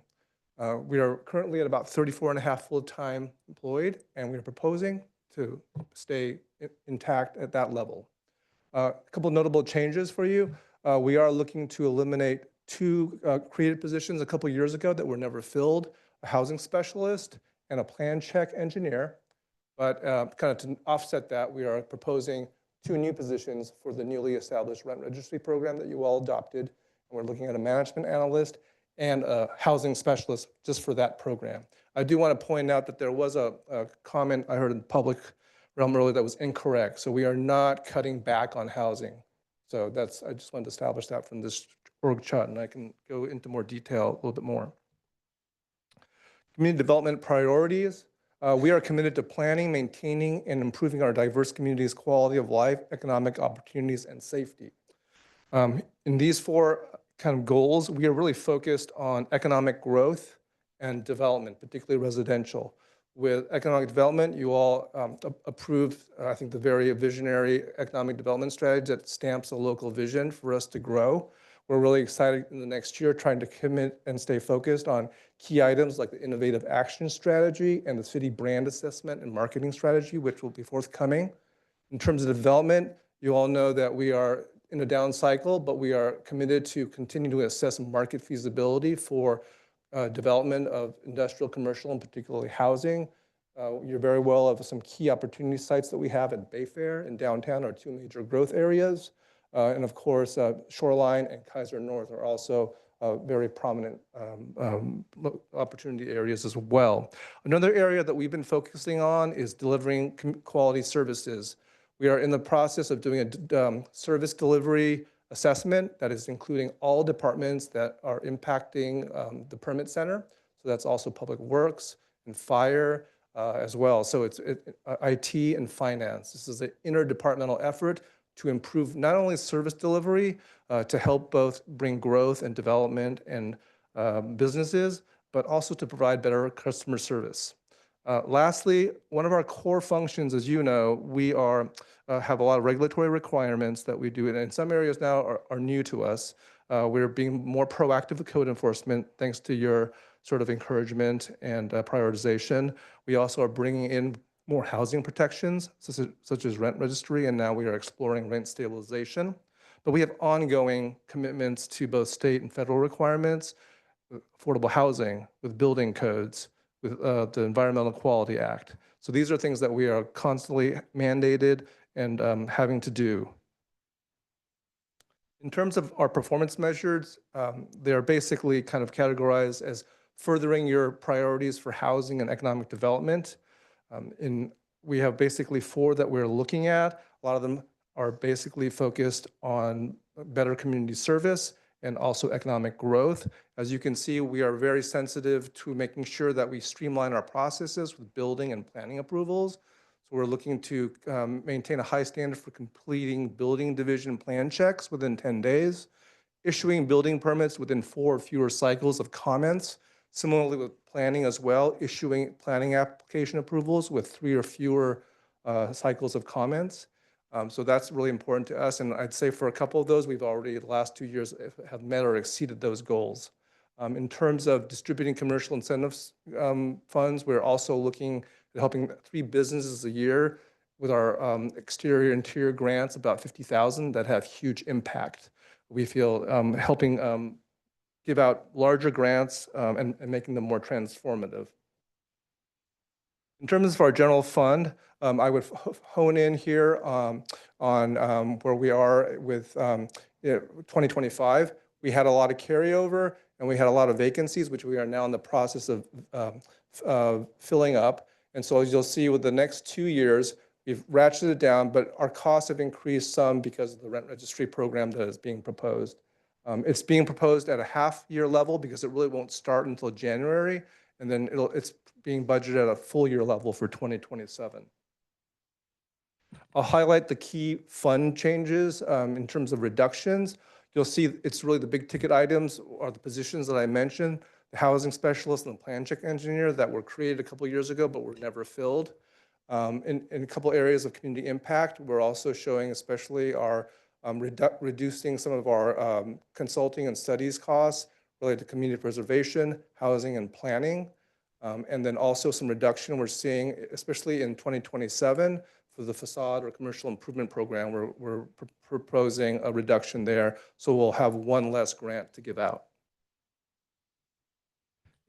We are currently at about 34.5 full-time employed, and we are proposing to stay intact at that level. A couple notable changes for you. We are looking to eliminate 2 created positions a couple years ago that were never filled, a housing specialist and a plan check engineer. But kind of to offset that, we are proposing 2 new positions for the newly established rent registry program that you all adopted. And we're looking at a management analyst and a housing specialist just for that program. I do want to point out that there was a comment I heard in the public realm earlier that was incorrect. So we are not cutting back on housing. So I just wanted to establish that from this org chart, and I can go into more detail a little bit more. Community development priorities. We are committed to planning, maintaining, and improving our diverse communities' quality of life, economic opportunities, and safety. In these 4 kind of goals, we are really focused on economic growth and development, particularly residential. With economic development, you all approved, I think, the very visionary economic development strategy that stamps a local vision for us to grow. We're really excited in the next year trying to commit and stay focused on key items like the innovative action strategy and the city brand assessment and marketing strategy, which will be forthcoming. In terms of development, you all know that we are in a down cycle, but we are committed to continue to assess market feasibility for development of industrial, commercial, and particularly housing. You're very well of some key opportunity sites that we have at Bayfair and downtown, our 2 major growth areas. And of course, Shoreline and Kaiser North are also very prominent opportunity areas as well. Another area that we've been focusing on is delivering quality services. We are in the process of doing a service delivery assessment that is including all departments that are impacting the permit center. So that's also public works and fire, as well. So it's IT and finance. This is an interdepartmental effort to improve not only service delivery, to help both bring growth and development and businesses, but also to provide better customer service. Lastly, one of our core functions, as you know, we have a lot of regulatory requirements that we do, and in some areas now are new to us. We're being more proactive with code enforcement, thanks to your sort of encouragement and prioritization. We also are bringing in more housing protections, such as rent registry, and now we are exploring rent stabilization. But we have ongoing commitments to both state and federal requirements, affordable housing, with building codes, with the Environmental Quality Act. So these are things that we are constantly mandated and having to do. In terms of our performance measures, they are basically kind of categorized as furthering your priorities for housing and economic development. We have basically 4 that we're looking at. A lot of them are basically focused on better community service and also economic growth. As you can see, we are very sensitive to making sure that we streamline our processes with building and planning approvals. So we're looking to maintain a high standard for completing building division plan checks within 10 days, issuing building permits within 4 or fewer cycles of comments. Similarly with planning as well, issuing planning application approvals with 3 or fewer cycles of comments. So that's really important to us. And I'd say for a couple of those, we've already, the last 2 years, have met or exceeded those goals. In terms of distributing commercial incentives funds, we're also looking at helping 3 businesses a year with our exterior interior grants, about 50,000, that have huge impact. We feel helping give out larger grants and making them more transformative. In terms of our general fund, I would hone in here on where we are with 2025. We had a lot of carryover and we had a lot of vacancies, which we are now in the process of filling up. And so as you'll see with the next 2 years, we've ratcheted it down, but our costs have increased some because of the rent registry program that is being proposed. It's being proposed at a half-year level because it really won't start until January, and then it's being budgeted at a full-year level for 2027. I'll highlight the key fund changes in terms of reductions. You'll see it's really the big ticket items are the positions that I mentioned, the housing specialist and the plan check engineer that were created a couple years ago but were never filled. In a couple areas of community impact, we're also showing especially our reducing some of our consulting and studies costs related to community preservation, housing, and planning. And then also some reduction we're seeing, especially in 2027, for the facade or commercial improvement program, we're proposing a reduction there, so we'll have 1 less grant to give out.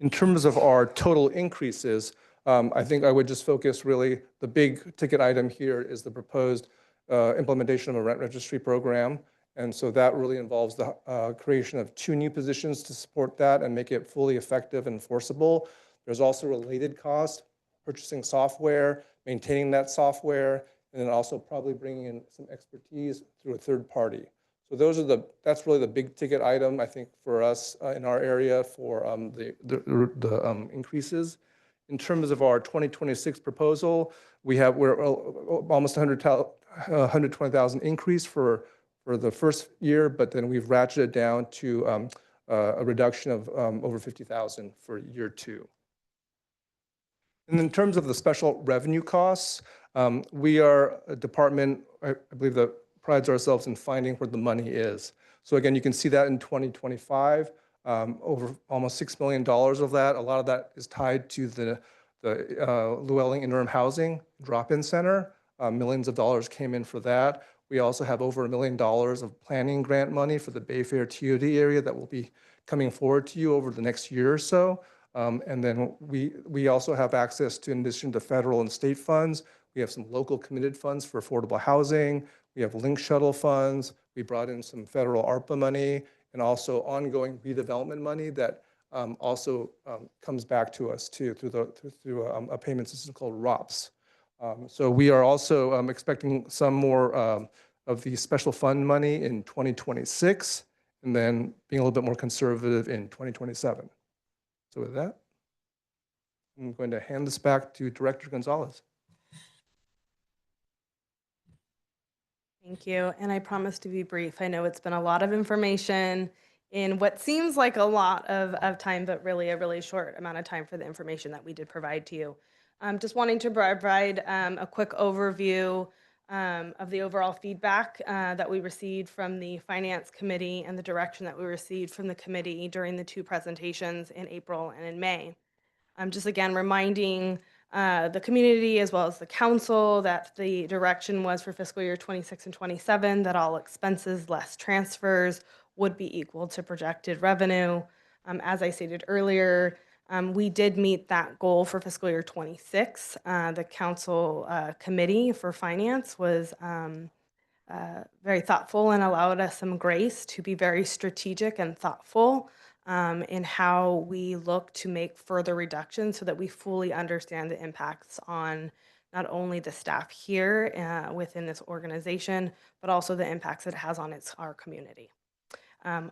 In terms of our total increases, I think I would just focus really, the big ticket item here is the proposed implementation of a rent registry program. And so that really involves the creation of 2 new positions to support that and make it fully effective and enforceable. There's also related costs, purchasing software, maintaining that software, and then also probably bringing in some expertise through a third party. So that's really the big ticket item, I think, for us in our area for the increases. In terms of our 2026 proposal, we're almost 120,000 increase for the first year, but then we've ratcheted down to a reduction of over 50,000 for year 2. And in terms of the special revenue costs, we are a department, I believe, that prides ourselves in finding where the money is. So again, you can see that in 2025, over almost $6 million of that. A lot of that is tied to the Llewellyn Interim Housing Drop-In Center. Millions of dollars came in for that. We also have over $1 million of planning grant money for the Bayfair TOD area that will be coming forward to you over the next year or so. And then we also have access to, in addition to federal and state funds, we have some local committed funds for affordable housing. We have link shuttle funds. We brought in some federal ARPA money and also ongoing redevelopment money that also comes back to us too through a payment system called ROPS. So we are also expecting some more of the special fund money in 2026, and then being a little bit more conservative in 2027. So with that. I'm going to hand this back to Director Gonzalez. Thank you. And I promise to be brief. I know it's been a lot of information in what seems like a lot of time, but really a really short amount of time for the information that we did provide to you. Just wanting to provide a quick overview of the overall feedback that we received from the Finance Committee and the direction that we received from the committee during the two presentations in April and in May. Just again reminding the community as well as the council that the direction was for fiscal year 26 and 27 that all expenses less transfers would be equal to projected revenue. As I stated earlier, we did meet that goal for fiscal year 26. The council committee for finance was very thoughtful and allowed us some grace to be very strategic and thoughtful in how we look to make further reductions so that we fully understand the impacts on not only the staff here within this organization, but also the impacts it has on our community.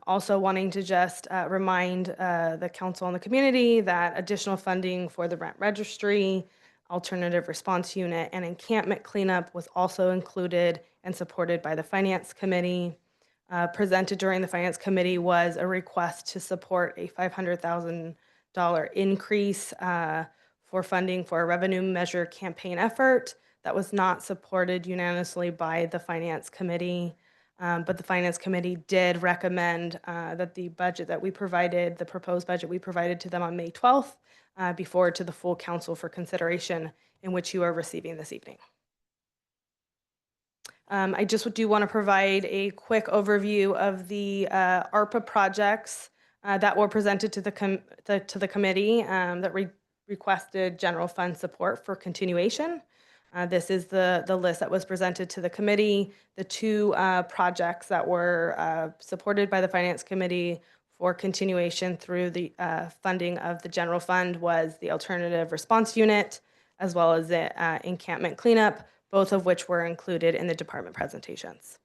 Also wanting to just remind the council and the community that additional funding for the rent registry, alternative response unit, and encampment cleanup was also included and supported by the Finance Committee. Presented during the Finance Committee was a request to support a $500,000 increase for funding for a revenue measure campaign effort. That was not supported unanimously by the Finance Committee, but the Finance Committee did recommend that the budget that we provided, the proposed budget we provided to them on May 12th, be forwarded to the full council for consideration, in which you are receiving this evening. I just do want to provide a quick overview of the ARPA projects that were presented to the committee that requested general fund support for continuation. This is the list that was presented to the committee. The two projects that were supported by the Finance Committee for continuation through the funding of the general fund was the alternative response unit, as well as the encampment cleanup, both of which were included in the department presentations.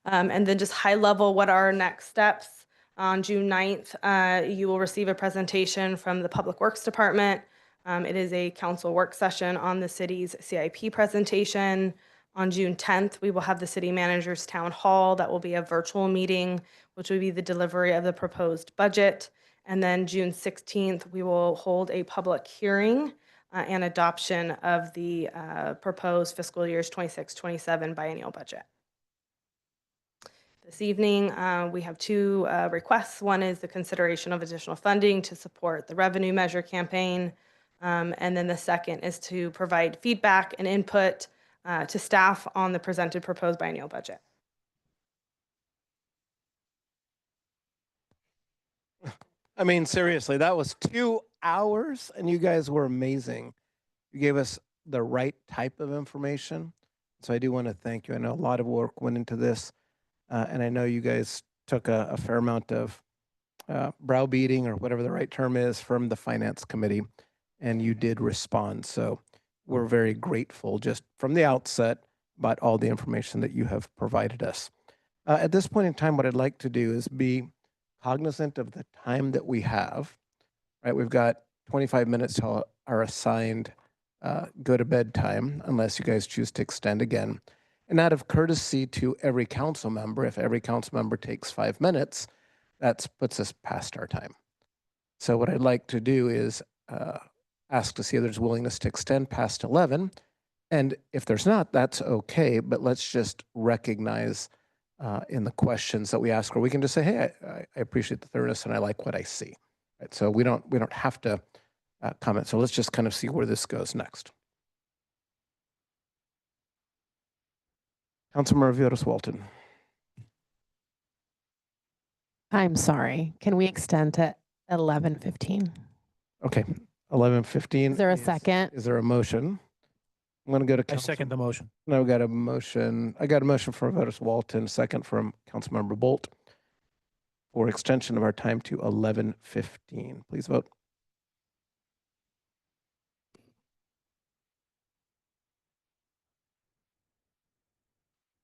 And then just high level, what are our next steps? On June 9th, you will receive a presentation from the Public Works Department. It is a council work session on the city's CIP presentation. On June 10th, we will have the city manager's town hall. That will be a virtual meeting, which will be the delivery of the proposed budget. And then June 16th, we will hold a public hearing and adoption of the proposed fiscal years 26-27 biennial budget. This evening, we have two requests. One is the consideration of additional funding to support the revenue measure campaign. And then the second is to provide feedback and input to staff on the presented proposed biennial budget. I mean, seriously, that was 2 hours and you guys were amazing. You gave us the right type of information. So I do want to thank you. I know a lot of work went into this. And I know you guys took a fair amount of browbeating or whatever the right term is from the Finance Committee, and you did respond. So we're very grateful just from the outset about all the information that you have provided us. At this point in time, what I'd like to do is be cognizant of the time that we have. Right, we've got 25 minutes till our assigned go to bed time, unless you guys choose to extend again. And out of courtesy to every council member, if every council member takes 5 minutes, that puts us past our time. So what I'd like to do is ask to see if there's willingness to extend past 11. And if there's not, that's okay. But let's just recognize in the questions that we ask, or we can just say, hey, I appreciate the thoroughness and I like what I see. Right? So we don't have to comment. So let's just kind of see where this goes next. Councilmember Viotis Walton. I'm sorry. Can we extend to 11:15? Okay, 11:15. Is there a second? Is there a motion? I'm going to go to I second the motion. No, we got a motion. I got a motion from Viotis Walton, second from Councilmember Bolt for extension of our time to 11:15. Please vote.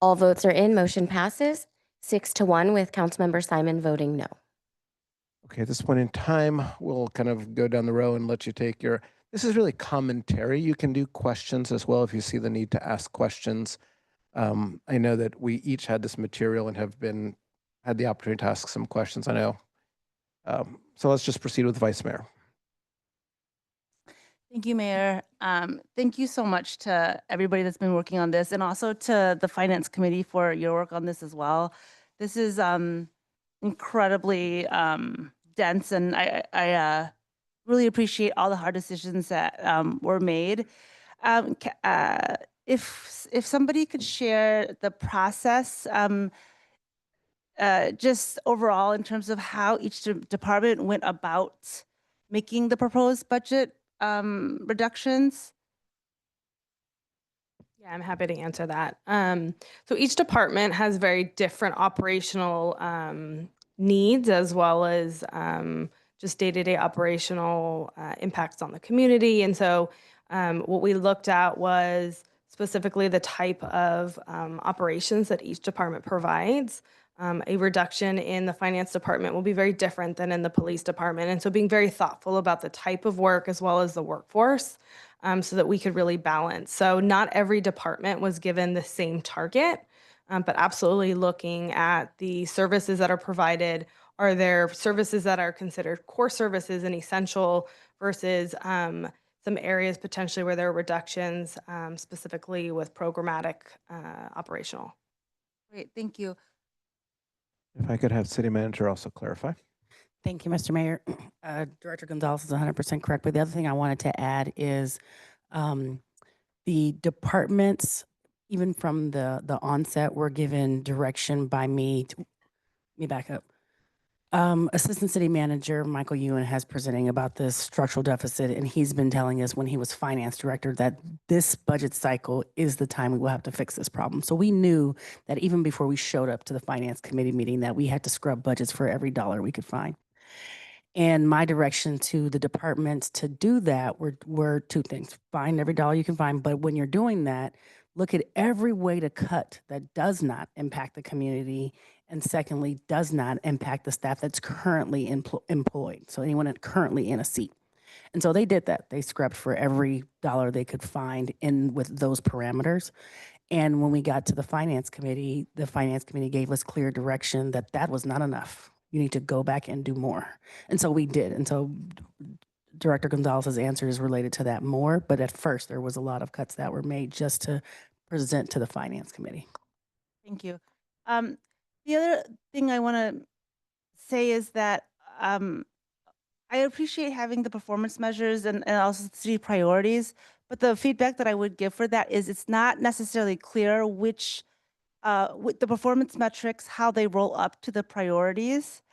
All votes are in. Motion passes 6-1 with Councilmember Simon voting no. Okay, at this point in time, we'll kind of go down the row and let you take your, this is really commentary. You can do questions as well if you see the need to ask questions. I know that we each had this material and have had the opportunity to ask some questions, I know. So let's just proceed with Vice Mayor. Thank you, Mayor. Thank you so much to everybody that's been working on this, and also to the Finance Committee for your work on this as well. This is incredibly dense, and I really appreciate all the hard decisions that were made. If somebody could share the process, just overall in terms of how each department went about making the proposed budget reductions. Yeah, I'm happy to answer that. So each department has very different operational needs, as well as just day-to-day operational impacts on the community. And so what we looked at was specifically the type of operations that each department provides. A reduction in the finance department will be very different than in the police department. And so being very thoughtful about the type of work as well as the workforce, so that we could really balance. So not every department was given the same target, but absolutely looking at the services that are provided. Are there services that are considered core services and essential versus some areas potentially where there are reductions, specifically with programmatic operational? Great, thank you. If I could have City Manager also clarify. Thank you, Mr. Mayor. Director Gonzalez is 100% correct, but the other thing I wanted to add is the departments, even from the onset, were given direction by me. Let me back up. Assistant City Manager Michael Ewan has presenting about this structural deficit, and he's been telling us when he was Finance Director that this budget cycle is the time we will have to fix this problem. So we knew that even before we showed up to the Finance Committee meeting that we had to scrub budgets for every dollar we could find. And my direction to the departments to do that were two things. Find every dollar you can find, but when you're doing that, look at every way to cut that does not impact the community, and secondly, does not impact the staff that's currently employed. So anyone that's currently in a seat. And so they did that. They scrubbed for every dollar they could find in with those parameters. And when we got to the Finance Committee gave us clear direction that that was not enough. You need to go back and do more. And so we did. And so Director Gonzalez's answer is related to that more, but at first there was a lot of cuts that were made just to present to the Finance Committee. Thank you. The other thing I want to say is that I appreciate having the performance measures and also city priorities, but the feedback that I would give for that is it's not necessarily clear which with the performance metrics, how they roll up to the priorities.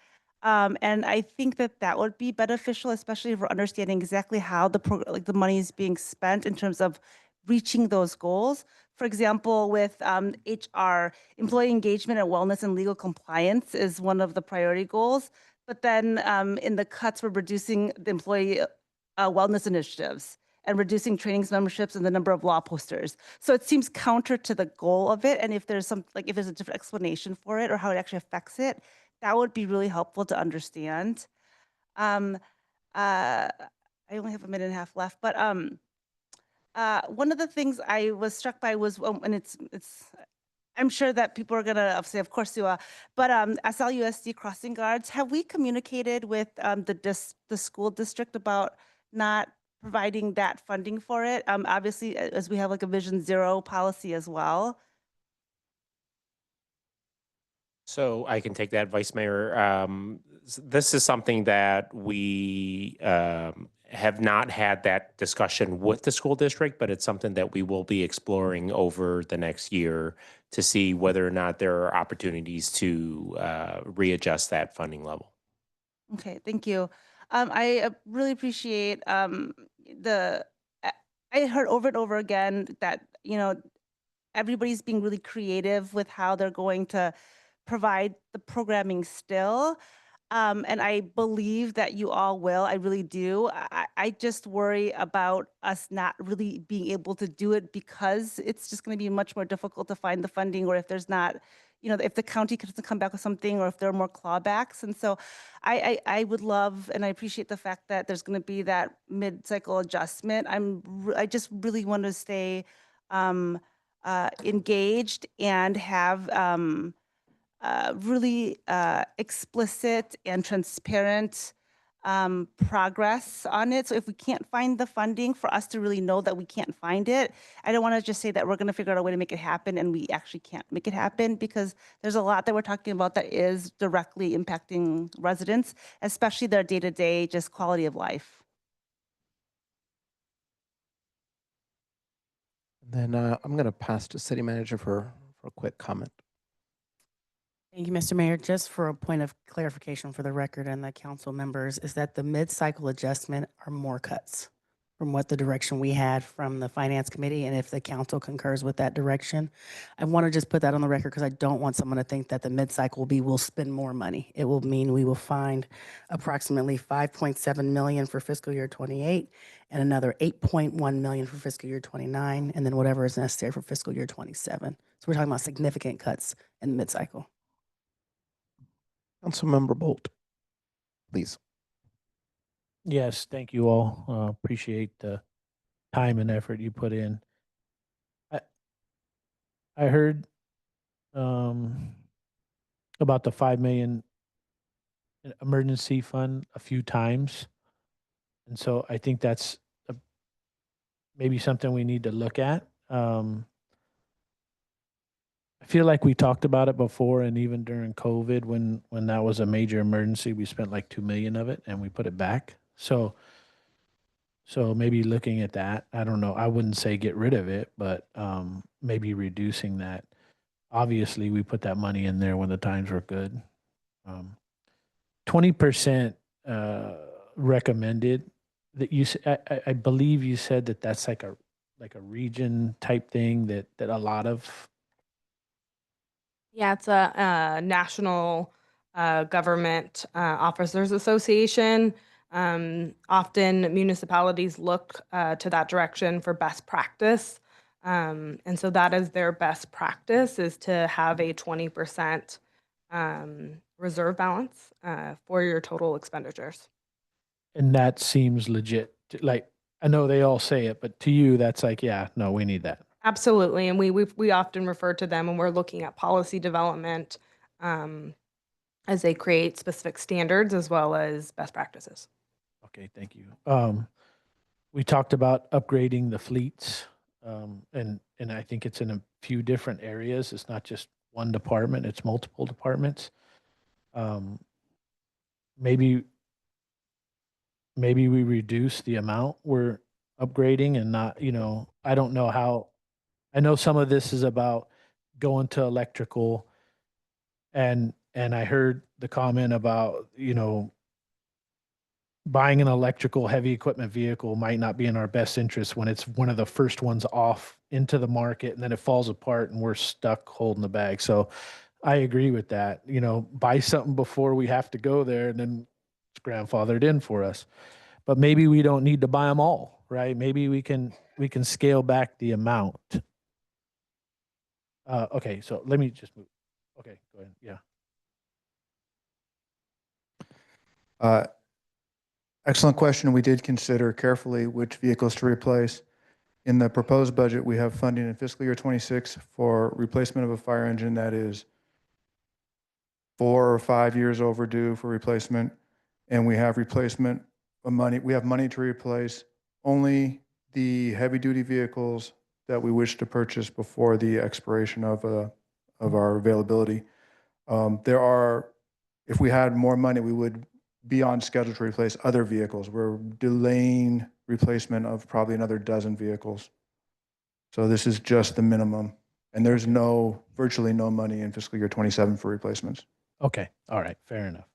And I think that that would be beneficial, especially if we're understanding exactly how the money is being spent in terms of reaching those goals. For example, with HR, employee engagement and wellness and legal compliance is one of the priority goals. But then in the cuts, we're reducing the employee wellness initiatives and reducing trainings memberships and the number of law posters. So it seems counter to the goal of it. And if there's if there's a different explanation for it or how it actually affects it, that would be really helpful to understand. I only have a minute and a half left, but one of the things I was struck by was, and it's I'm sure that people are gonna say, of course you are, but SLUSD crossing guards, have we communicated with the school district about not providing that funding for it? Obviously, as we have like a Vision Zero policy as well. So I can take that, Vice Mayor. This is something that we have not had that discussion with the school district, but it's something that we will be exploring over the next year to see whether or not there are opportunities to readjust that funding level. Okay, thank you. I really appreciate I heard over and over again that, everybody's being really creative with how they're going to provide the programming still. And I believe that you all will. I really do. I just worry about us not really being able to do it because it's just going to be much more difficult to find the funding, or if there's not, you know, if the county doesn't come back with something or if there are more clawbacks. And so I would love, and I appreciate the fact that there's going to be that mid-cycle adjustment. I just really want to stay engaged and have really explicit and transparent progress on it. So if we can't find the funding, for us to really know that we can't find it, I don't want to just say that we're going to figure out a way to make it happen and we actually can't make it happen, because there's a lot that we're talking about that is directly impacting residents, especially their day-to-day just quality of life. Then I'm going to pass to City Manager for a quick comment. Thank you, Mr. Mayor. Just for a point of clarification for the record and the council members, is that the mid-cycle adjustment are more cuts from what the direction we had from the Finance Committee, and if the council concurs with that direction. I want to just put that on the record because I don't want someone to think that the mid-cycle will be we'll spend more money. It will mean we will find approximately 5.7 million for fiscal year 28 and another 8.1 million for fiscal year 29, and then whatever is necessary for fiscal year 27. So we're talking about significant cuts in the mid-cycle. Councilmember Bolt, please. Yes, thank you all. Appreciate the time and effort you put in. I heard about the 5 million emergency fund a few times. And so I think that's maybe something we need to look at. I feel like we talked about it before, and even during COVID, when that was a major emergency, we spent like 2 million of it and we put it back. So maybe looking at that, I don't know. I wouldn't say get rid of it, but maybe reducing that. Obviously, we put that money in there when the times were good. 20% recommended. That I believe you said that that's like a region type thing that a lot of. Yeah, it's a national government officers association. Often municipalities look to that direction for best practice. And so that is their best practice, is to have a 20% reserve balance for your total expenditures. And that seems legit. Like, I know they all say it, but to you, that's like, yeah, no, we need that. Absolutely. And we often refer to them when we're looking at policy development as they create specific standards as well as best practices. Okay, thank you. We talked about upgrading the fleets, and I think it's in a few different areas. It's not just one department, it's multiple departments. Maybe we reduce the amount we're upgrading and not, I don't know how. I know some of this is about going to electrical, and I heard the comment about, buying an electrical heavy equipment vehicle might not be in our best interest when it's one of the first ones off into the market, and then it falls apart and we're stuck holding the bag. So I agree with that. Buy something before we have to go there, and then it's grandfathered in for us. But maybe we don't need to buy them all, right? Maybe we can scale back the amount. Okay, so let me just move. Okay, go ahead. Yeah. Excellent question. We did consider carefully which vehicles to replace. In the proposed budget, we have funding in fiscal year 26 for replacement of a fire engine that is 4 or 5 years overdue for replacement. And we have replacement money. We have money to replace only the heavy duty vehicles that we wish to purchase before the expiration of our availability. If we had more money, we would be on schedule to replace other vehicles. We're delaying replacement of probably another dozen vehicles. So this is just the minimum. And there's virtually no money in fiscal year 27 for replacements. Okay. All right. Fair enough.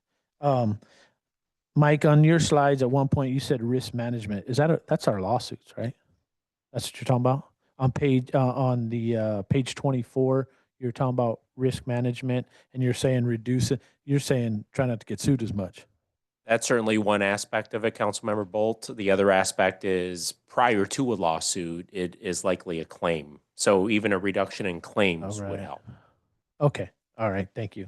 Mike, on your slides, at one point you said risk management. That's our lawsuits, right? That's what you're talking about? On page 24, you're talking about risk management, and you're saying reduce it. You're saying try not to get sued as much. That's certainly one aspect of it, Councilmember Bolt. The other aspect is prior to a lawsuit, it is likely a claim. So even a reduction in claims would help. Okay. All right, thank you.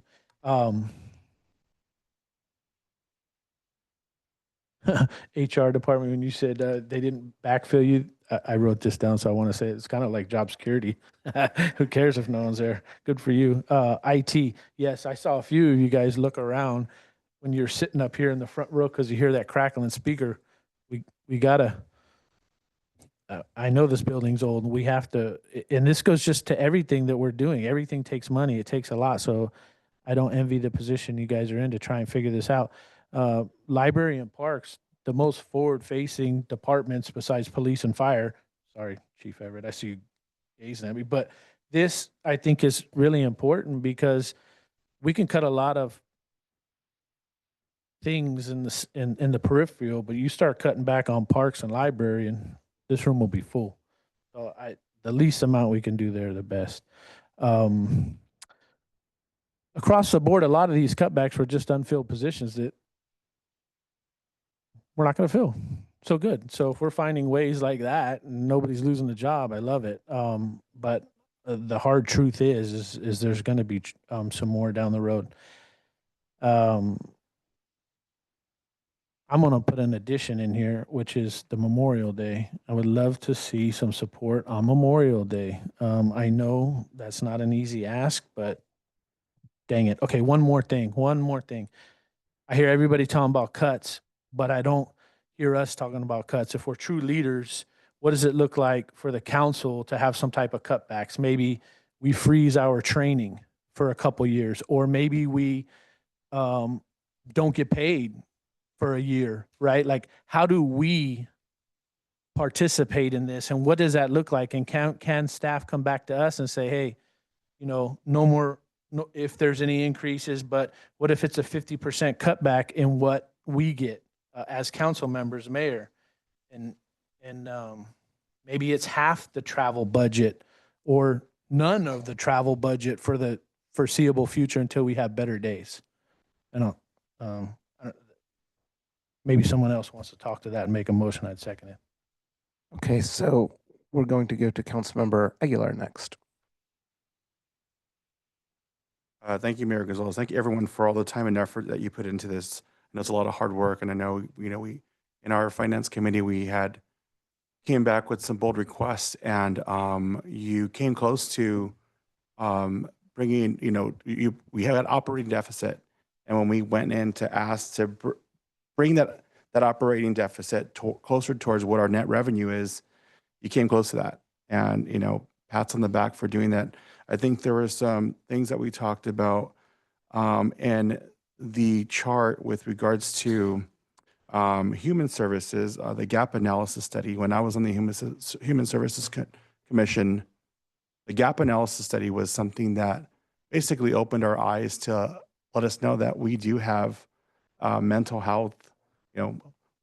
HR department, when you said they didn't backfill you, I wrote this down, so I want to say it's kind of like job security. Who cares if no one's there? Good for you. IT, yes, I saw a few of you guys look around when you're sitting up here in the front row because you hear that crackling speaker. We gotta. I know this building's old, and we have to. And this goes just to everything that we're doing. Everything takes money. It takes a lot. So I don't envy the position you guys are in to try and figure this out. Library and parks, the most forward-facing departments besides police and fire. Sorry, Chief Everett, I see you gazing at me. But this, I think, is really important because we can cut a lot of things in the peripheral, but you start cutting back on parks and library, and this room will be full. So the least amount we can do there, the best. Across the board, a lot of these cutbacks were just unfilled positions that we're not going to fill. So good. So if we're finding ways like that and nobody's losing the job, I love it. But the hard truth is there's going to be some more down the road. I'm going to put an addition in here, which is the Memorial Day. I would love to see some support on Memorial Day. I know that's not an easy ask, but dang it. Okay, one more thing. I hear everybody talking about cuts, but I don't hear us talking about cuts. If we're true leaders, what does it look like for the council to have some type of cutbacks? Maybe we freeze our training for a couple years, or maybe we don't get paid for a year, right? Like, how do we participate in this, and what does that look like? And can staff come back to us and say, hey, no more, no, if there's any increases, but what if it's a 50% cutback in what we get as council members, mayor, and maybe it's half the travel budget or none of the travel budget for the foreseeable future until we have better days. I don't, maybe someone else wants to talk to that and make a motion. I'd second it. Okay, so we're going to go to Councilmember Aguilar next. Thank you, Mayor Gonzalez. Thank you, everyone, for all the time and effort that you put into this. I know it's a lot of hard work, and I know, we in our finance committee, we came back with some bold requests, and you came close to bringing, we had an operating deficit, and when we went in to ask to bring that operating deficit closer towards what our net revenue is, you came close to that, and pats on the back for doing that. I think there were some things that we talked about in the chart with regards to human services, the gap analysis study. When I was on the Human Services Commission, the gap analysis study was something that basically opened our eyes to let us know that we do have mental health.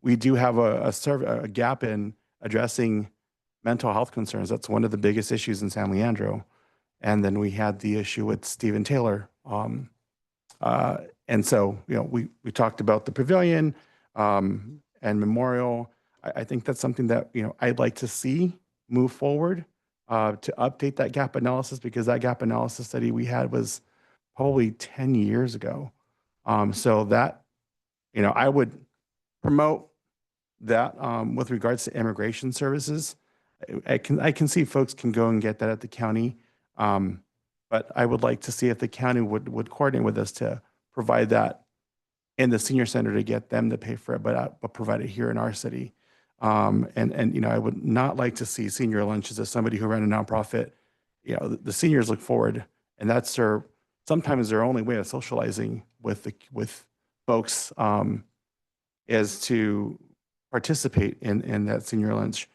We do have a gap in addressing mental health concerns. That's one of the biggest issues in San Leandro. And then we had the issue with Stephen Taylor. And so, we talked about the pavilion and memorial. I think that's something that, I'd like to see move forward to update that gap analysis, because that gap analysis study we had was probably 10 years ago. So that, I would promote that with regards to immigration services. I can see folks can go and get that at the county. But I would like to see if the county would coordinate with us to provide that in the senior center to get them to pay for it, but provide it here in our city. And I would not like to see senior lunches. As somebody who ran a nonprofit, the seniors look forward, and that's sometimes their only way of socializing with folks is to participate in that senior lunch.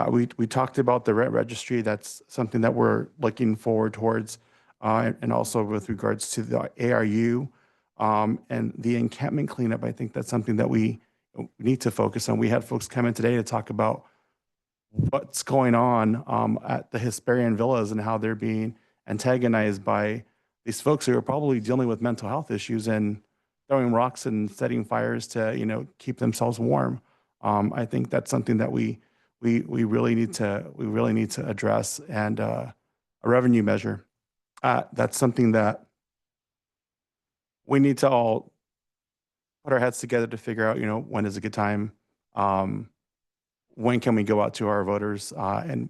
We talked about the rent registry. That's something that we're looking forward towards, and also with regards to the ARU and the encampment cleanup. I think that's something that we need to focus on. We had folks come in today to talk about what's going on at the Hesperian Villas and how they're being antagonized by these folks who are probably dealing with mental health issues and throwing rocks and setting fires to keep themselves warm. I think that's something that we really need to address, and a revenue measure. That's something that we need to all put our heads together to figure out, when is a good time. When can we go out to our voters? And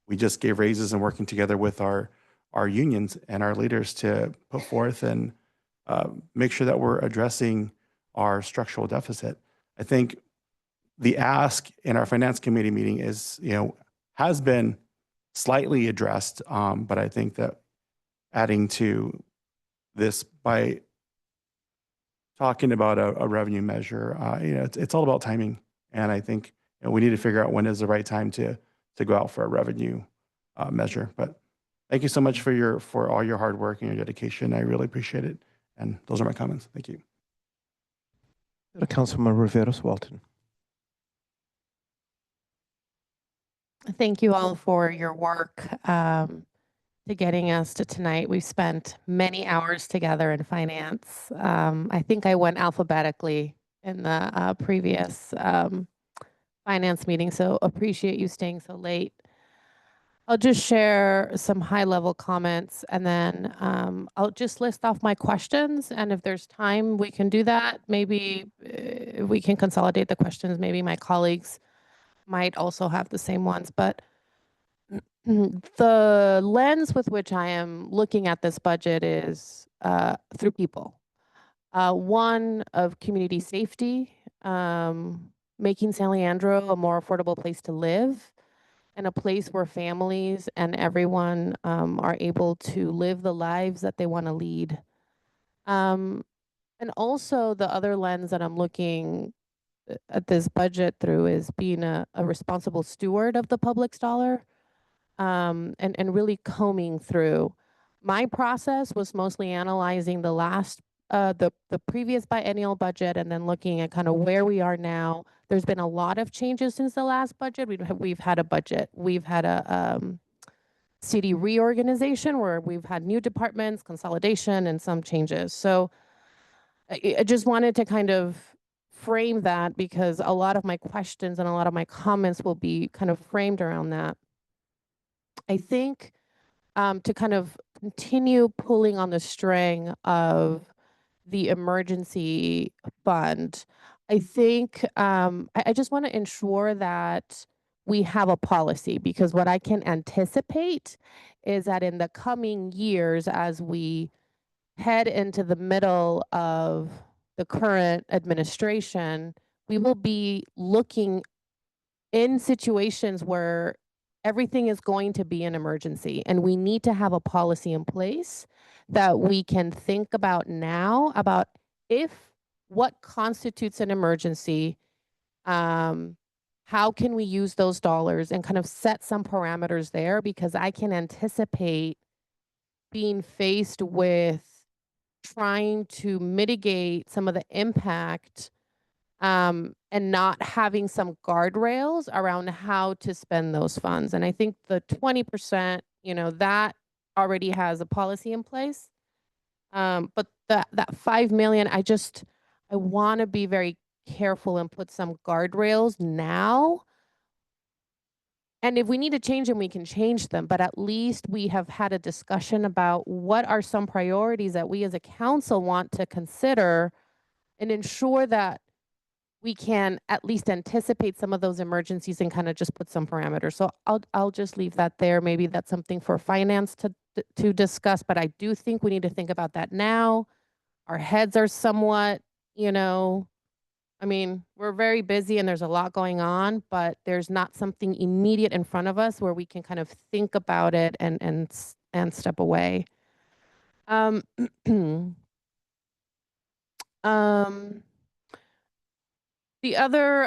we just gave raises and working together with our unions and our leaders to put forth and make sure that we're addressing our structural deficit. I think the ask in our finance committee meeting is, has been slightly addressed, but I think that adding to this by talking about a revenue measure, it's all about timing, and I think we need to figure out when is the right time to go out for a revenue measure. But thank you so much for all your hard work and your dedication. I really appreciate it. And those are my comments. Thank you. Councilman Riveros Walton. Thank you all for your work to getting us to tonight. We've spent many hours together in finance. I think I went alphabetically in the previous finance meeting, so appreciate you staying so late. I'll just share some high-level comments, and then I'll just list off my questions, and if there's time, we can do that. Maybe we can consolidate the questions. Maybe my colleagues might also have the same ones, but the lens with which I am looking at this budget is through people. One of community safety, making San Leandro a more affordable place to live, and a place where families and everyone are able to live the lives that they want to lead. And also the other lens that I'm looking at this budget through is being a responsible steward of the public's dollar, and really combing through. My process was mostly analyzing the last the previous biennial budget and then looking at kind of where we are now. There's been a lot of changes since the last budget. We've had a budget. We've had a city reorganization where we've had new departments, consolidation, and some changes. So I just wanted to kind of frame that because a lot of my questions and a lot of my comments will be kind of framed around that. I think to kind of continue pulling on the string of the emergency fund, I think I just want to ensure that we have a policy, because what I can anticipate is that in the coming years, as we head into the middle of the current administration, we will be looking in situations where everything is going to be an emergency, and we need to have a policy in place that we can think about now about what constitutes an emergency, how can we use those dollars, and kind of set some parameters there, because I can anticipate being faced with trying to mitigate some of the impact and not having some guardrails around how to spend those funds. And I think the 20%, that already has a policy in place. But that 5 million, I want to be very careful and put some guardrails now. And if we need to change them, we can change them. But at least we have had a discussion about what are some priorities that we as a council want to consider and ensure that we can at least anticipate some of those emergencies and kind of just put some parameters. So I'll just leave that there. Maybe that's something for finance to discuss, but I do think we need to think about that now. Our heads are somewhat, we're very busy and there's a lot going on, but there's not something immediate in front of us where we can kind of think about it and step away. The other,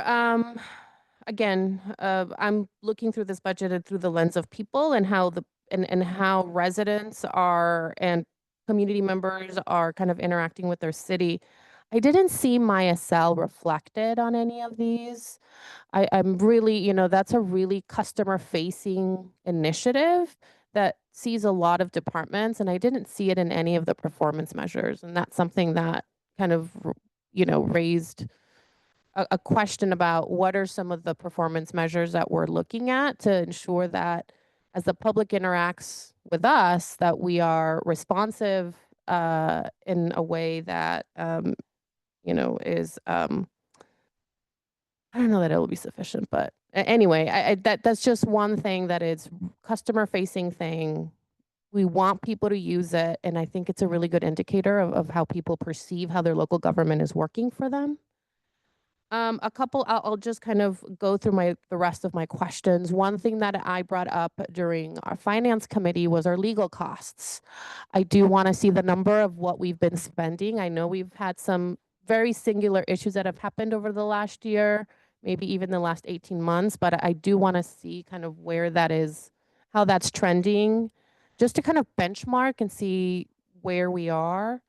again, I'm looking through this budget through the lens of people and how how residents are and community members are kind of interacting with their city. I didn't see MySL reflected on any of these. I'm really, that's a really customer-facing initiative that sees a lot of departments, and I didn't see it in any of the performance measures. And that's something that kind of, raised a question about what are some of the performance measures that we're looking at to ensure that as the public interacts with us, that we are responsive in a way that, is, I don't know that it will be sufficient, but anyway, that's just one thing that is customer facing thing. We want people to use it, and I think it's a really good indicator of how people perceive how their local government is working for them. A couple, I'll just kind of go through the rest of my questions. One thing that I brought up during our finance committee was our legal costs. I do want to see the number of what we've been spending. I know we've had some very singular issues that have happened over the last year, maybe even the last 18 months, but I do want to see kind of where that is, how that's trending, just to kind of benchmark and see where we are.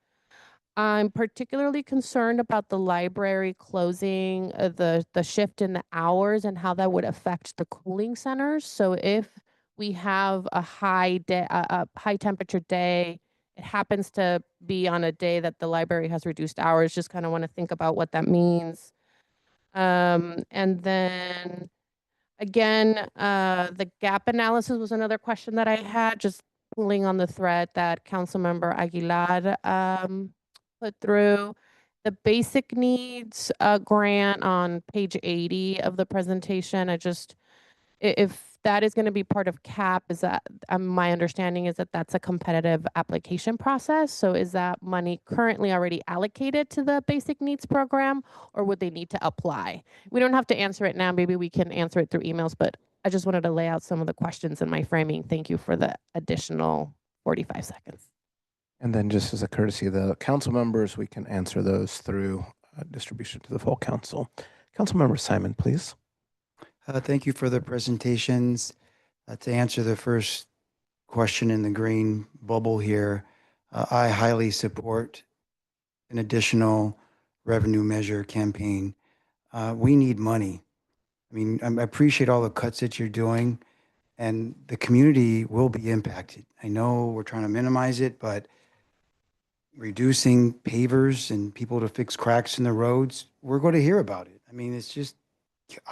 I'm particularly concerned about the library closing, the shift in the hours and how that would affect the cooling centers. So if we have a high day, a high temperature day, it happens to be on a day that the library has reduced hours. Just kind of want to think about what that means. And then again, the gap analysis was another question that I had, just pulling on the thread that Councilmember Aguilar put through. The basic needs grant on page 80 of the presentation, if that is going to be part of CAP, is that my understanding is that that's a competitive application process. So is that money currently already allocated to the basic needs program, or would they need to apply? We don't have to answer it now. Maybe we can answer it through emails, but I just wanted to lay out some of the questions in my framing. Thank you for the additional 45 seconds. And then just as a courtesy of the council members, we can answer those through distribution to the full council. Councilmember Simon, please. Thank you for the presentations. To answer the first question in the green bubble here, I highly support an additional revenue measure campaign. We need money. I mean, I appreciate all the cuts that you're doing, and the community will be impacted. I know we're trying to minimize it, but reducing pavers and people to fix cracks in the roads, we're going to hear about it. I mean, it's just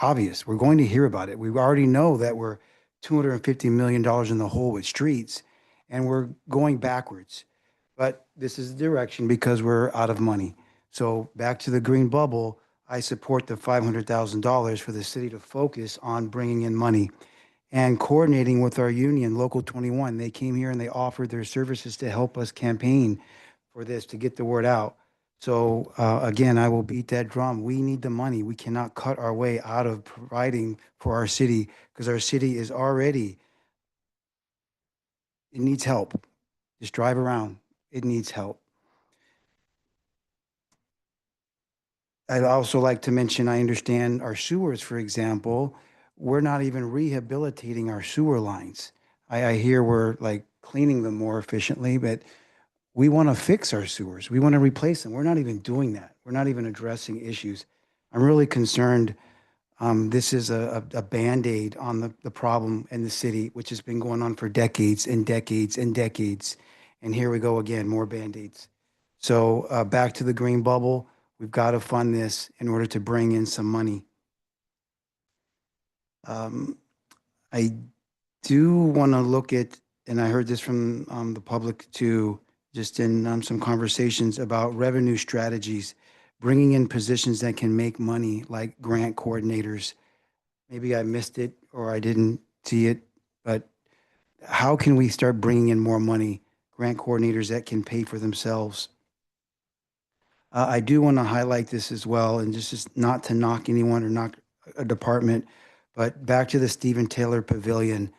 obvious. We're going to hear about it. We already know that we're $250 million in the hole with streets, and we're going backwards. But this is the direction because we're out of money. So back to the green bubble, I support the $500,000 for the city to focus on bringing in money and coordinating with our union, Local 21. They came here and they offered their services to help us campaign for this, to get the word out. So again, I will beat that drum. We need the money. We cannot cut our way out of providing for our city because our city is already, it needs help. Just drive around. It needs help. I'd also like to mention, I understand our sewers, for example, we're not even rehabilitating our sewer lines. I hear we're like cleaning them more efficiently, but we want to fix our sewers. We want to replace them. We're not even doing that. We're not even addressing issues. I'm really concerned. This is a Band-Aid on the problem in the city, which has been going on for decades and decades and decades. And here we go again, more Band-Aids. So back to the green bubble. We've got to fund this in order to bring in some money. I do want to look at, and I heard this from the public too, just in some conversations about revenue strategies, bringing in positions that can make money, like grant coordinators. Maybe I missed it or I didn't see it, but how can we start bringing in more money, grant coordinators that can pay for themselves? I do want to highlight this as well, and just not to knock anyone or knock a department, but back to the Stephen Taylor Pavilion,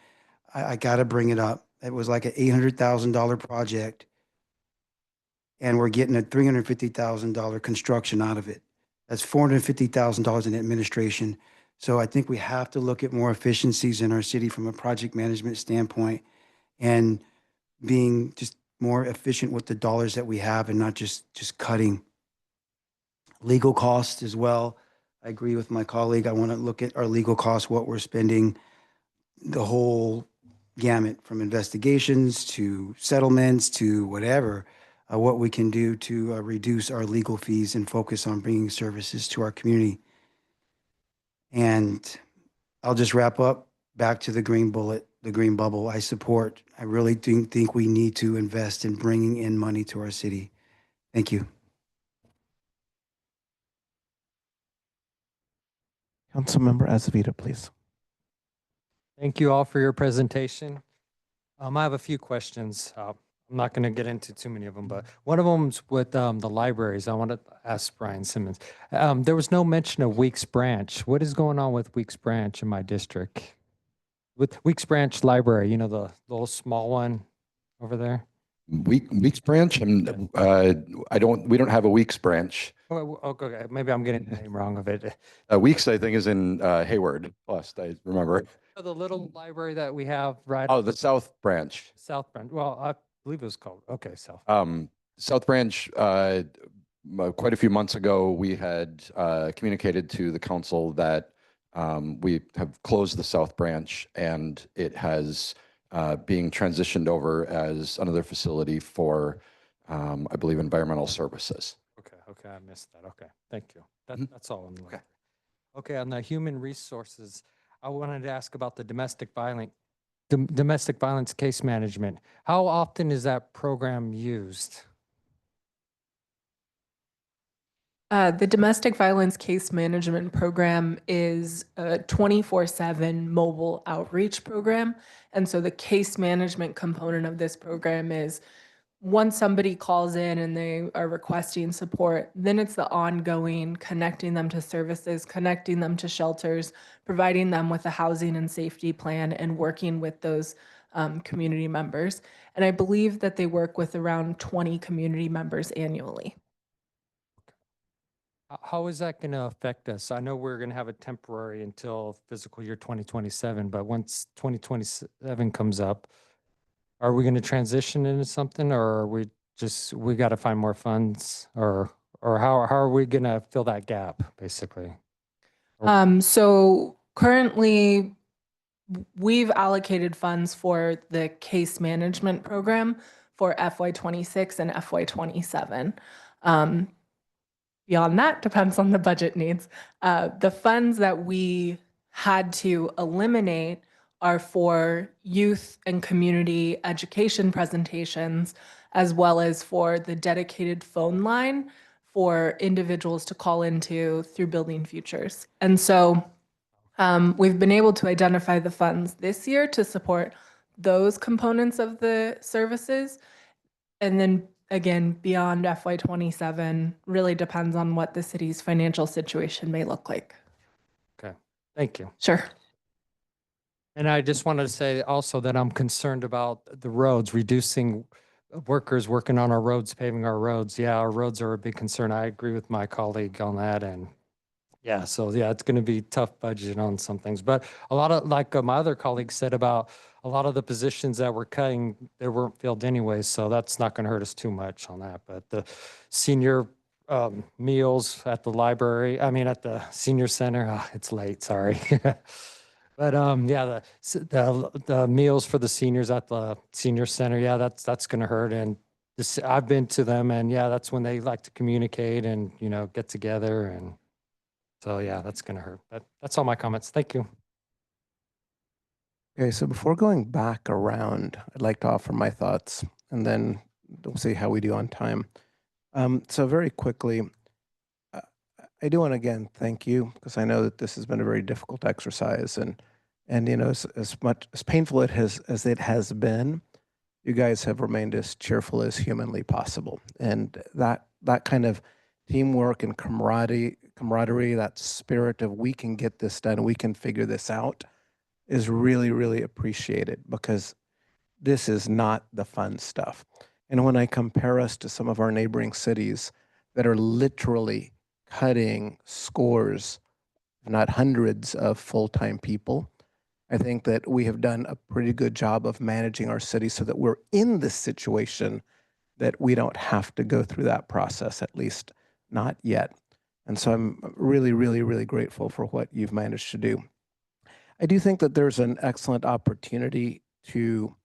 I got to bring it up. It was like an $800,000 project, and we're getting a $350,000 construction out of it. That's $450,000 in administration. So I think we have to look at more efficiencies in our city from a project management standpoint and being just more efficient with the dollars that we have and not just cutting. Legal costs as well. I agree with my colleague. I want to look at our legal costs, what we're spending, the whole gamut from investigations to settlements to whatever, what we can do to reduce our legal fees and focus on bringing services to our community. And I'll just wrap up back to the green bullet. the green bubble. I really think we need to invest in bringing in money to our city. Thank you. Councilmember Azevedo, please. Thank you all for your presentation. I have a few questions. I'm not going to get into too many of them, but one of them's with the libraries. I want to ask Brian Simmons. There was no mention of Weeks Branch. What is going on with Weeks Branch in my district? With Weeks Branch Library, you know, the little small one over there? Weeks branch, and we don't have a Weeks branch. Oh, okay, maybe I'm getting the name wrong of it. Weeks, I think, is in Hayward, last I remember. The little library that we have right. Oh, the South Branch. South Branch. Well, I believe it was called. Okay, South. South Branch, quite a few months ago, we had communicated to the council that we have closed the South Branch, and it has being transitioned over as another facility for, I believe, environmental services. Okay, I missed that. Okay, thank you. That's all on the okay. Okay, on the human resources, I wanted to ask about the domestic violence case management. How often is that program used? The domestic violence case management program is a 24/7 mobile outreach program. And so the case management component of this program is once somebody calls in and they are requesting support, then it's the ongoing connecting them to services, connecting them to shelters, providing them with a housing and safety plan, and working with those community members. And I believe that they work with around 20 community members annually. How is that going to affect us? I know we're going to have a temporary until fiscal year 2027, but once 2027 comes up, are we going to transition into something, or are we got to find more funds, or how are we going to fill that gap, basically? So currently, we've allocated funds for the case management program for FY26 and FY27. Beyond that, depends on the budget needs. The funds that we had to eliminate are for youth and community education presentations, as well as for the dedicated phone line for individuals to call into through Building Futures. And so we've been able to identify the funds this year to support those components of the services. And then again, beyond FY27 really depends on what the city's financial situation may look like. Okay, thank you. Sure. And I just wanted to say also that I'm concerned about the roads, reducing workers working on our roads, paving our roads. Yeah, our roads are a big concern. I agree with my colleague on that. And yeah, so yeah, it's going to be tough budget on some things. But a lot of, like my other colleagues said about a lot of the positions that we're cutting, they weren't filled anyway. So that's not going to hurt us too much on that. But the senior meals at the library, at the senior center, it's late, sorry. But yeah, the meals for the seniors at the senior center, yeah, that's going to hurt. And I've been to them, and yeah, that's when they like to communicate and get together, and so yeah, that's going to hurt. But that's all my comments. Thank you. Okay, so before going back around, I'd like to offer my thoughts, and then we'll see how we do on time. So very quickly, I do want to again thank you, because I know that this has been a very difficult exercise, and as much as painful as it has been, you guys have remained as cheerful as humanly possible, and that kind of teamwork and camaraderie, that spirit of we can get this done, we can figure this out, is really, really appreciated, because this is not the fun stuff. And when I compare us to some of our neighboring cities that are literally cutting scores, if not hundreds of full-time people, I think that we have done a pretty good job of managing our city so that we're in this situation that we don't have to go through that process, at least not yet. And so I'm really, really, really grateful for what you've managed to do. I do think that there's an excellent opportunity to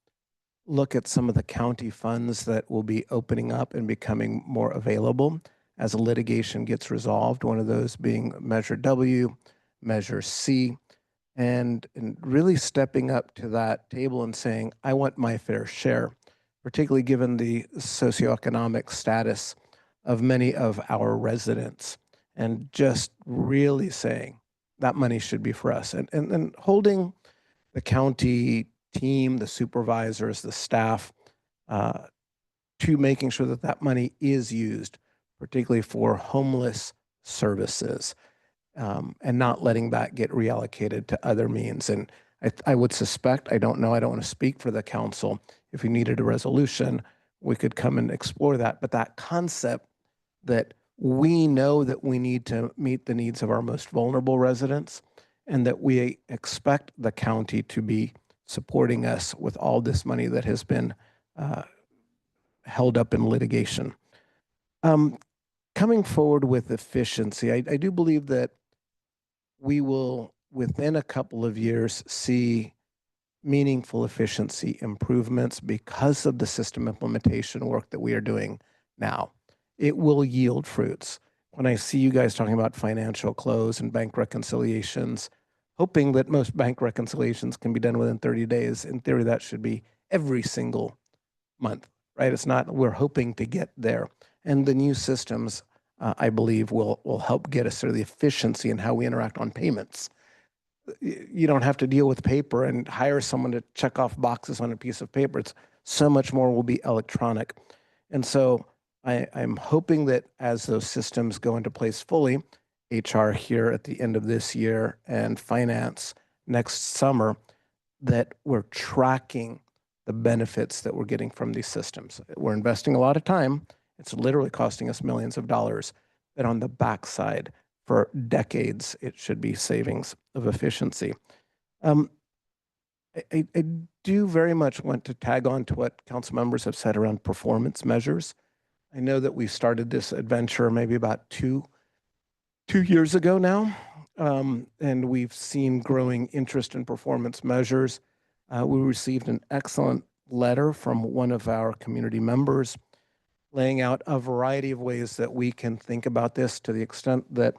look at some of the county funds that will be opening up and becoming more available as litigation gets resolved, one of those being Measure W, Measure C, and really stepping up to that table and saying, I want my fair share, particularly given the socioeconomic status of many of our residents, and just really saying that money should be for us. And holding the county team, the supervisors, the staff, to making sure that that money is used, particularly for homeless services, and not letting that get reallocated to other means. And I would suspect, I don't know, I don't want to speak for the council. If we needed a resolution, we could come and explore that. But that concept that we know that we need to meet the needs of our most vulnerable residents, and that we expect the county to be supporting us with all this money that has been held up in litigation. Coming forward with efficiency, I do believe that we will, within a couple of years, see meaningful efficiency improvements because of the system implementation work that we are doing now. It will yield fruits. When I see you guys talking about financial close and bank reconciliations, hoping that most bank reconciliations can be done within 30 days, in theory, that should be every single month, right? It's not, we're hoping to get there. And the new systems, I believe, will help get us to the efficiency in how we interact on payments. You don't have to deal with paper and hire someone to check off boxes on a piece of paper. It's so much more will be electronic. And so I'm hoping that as those systems go into place fully, HR here at the end of this year and finance next summer, that we're tracking the benefits that we're getting from these systems. We're investing a lot of time. It's literally costing us millions of dollars. But on the backside, for decades, it should be savings of efficiency. I do very much want to tag on to what council members have said around performance measures. I know that we started this adventure maybe about two years ago now, and we've seen growing interest in performance measures. We received an excellent letter from one of our community members laying out a variety of ways that we can think about this. To the extent that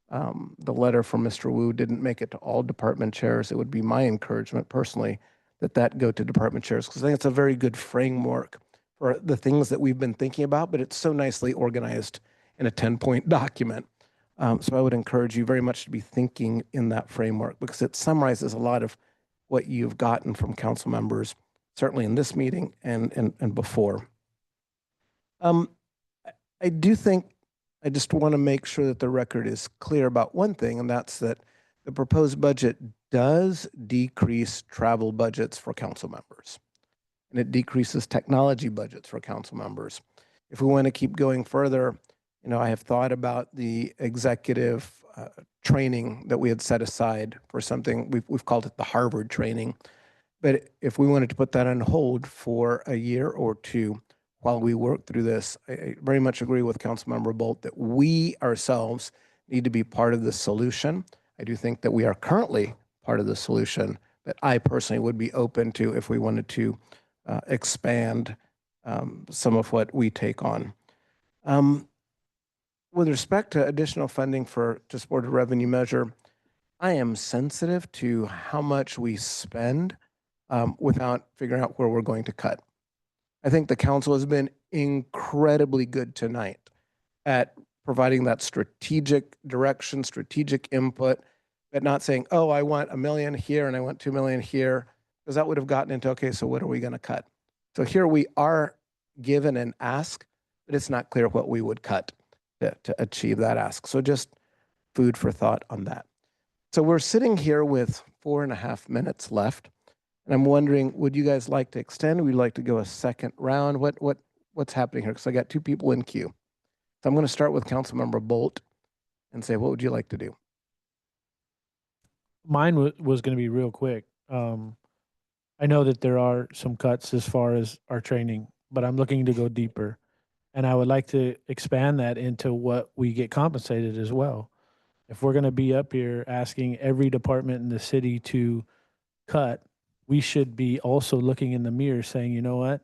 the letter from Mr. Wu didn't make it to all department chairs, it would be my encouragement personally that go to department chairs, because I think it's a very good framework for the things that we've been thinking about, but it's so nicely organized in a 10-point document. So I would encourage you very much to be thinking in that framework, because it summarizes a lot of what you've gotten from council members, certainly in this meeting and before. I do think I just want to make sure that the record is clear about one thing, and that's that the proposed budget does decrease travel budgets for council members, and it decreases technology budgets for council members. If we want to keep going further, I have thought about the executive training that we had set aside for something, we've called it the Harvard training. But if we wanted to put that on hold for a year or two while we work through this, I very much agree with Councilmember Bolt that we ourselves need to be part of the solution. I do think that we are currently part of the solution, but I personally would be open to, if we wanted to expand some of what we take on. With respect to additional funding to support a revenue measure, I am sensitive to how much we spend without figuring out where we're going to cut. I think the council has been incredibly good tonight at providing that strategic direction, strategic input, but not saying, oh, I want $1 million here and I want $2 million here, because that would have gotten into, okay, so what are we going to cut? So here we are given an ask, but it's not clear what we would cut to achieve that ask. So just food for thought on that. So we're sitting here with 4.5 minutes left. And I'm wondering, would you guys like to extend? Would you like to go a second round? What's happening here? Because I got 2 people in queue. So I'm going to start with Councilmember Bolt and say, what would you like to do? Mine was going to be real quick. I know that there are some cuts as far as our training, but I'm looking to go deeper. And I would like to expand that into what we get compensated as well. If we're going to be up here asking every department in the city to cut, we should be also looking in the mirror saying, you know what,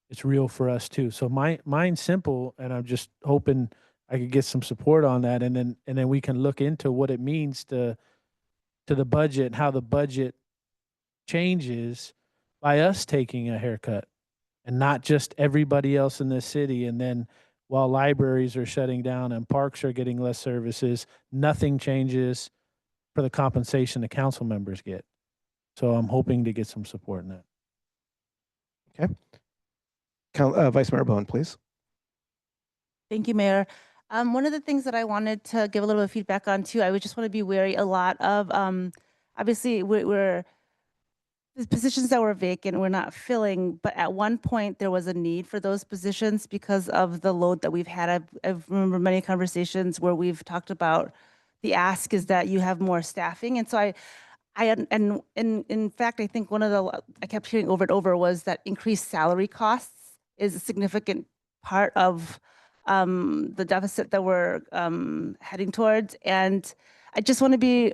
it's real for us too. So mine's simple, and I'm just hoping I could get some support on that, and then we can look into what it means to to the budget and how the budget changes by us taking a haircut and not just everybody else in this city. And then while libraries are shutting down and parks are getting less services, nothing changes for the compensation the council members get. So I'm hoping to get some support in that. Okay. Vice Mayor Bowen, please. Thank you, Mayor. One of the things that I wanted to give a little bit of feedback on too, I would just want to be wary a lot of, obviously we're the positions that were vacant, we're not filling, but at one point there was a need for those positions because of the load that we've had. I remember many conversations where we've talked about the ask is that you have more staffing. And so and in fact, I think one of the, I kept hearing over and over was that increased salary costs is a significant part of the deficit that we're heading towards. And I just want to be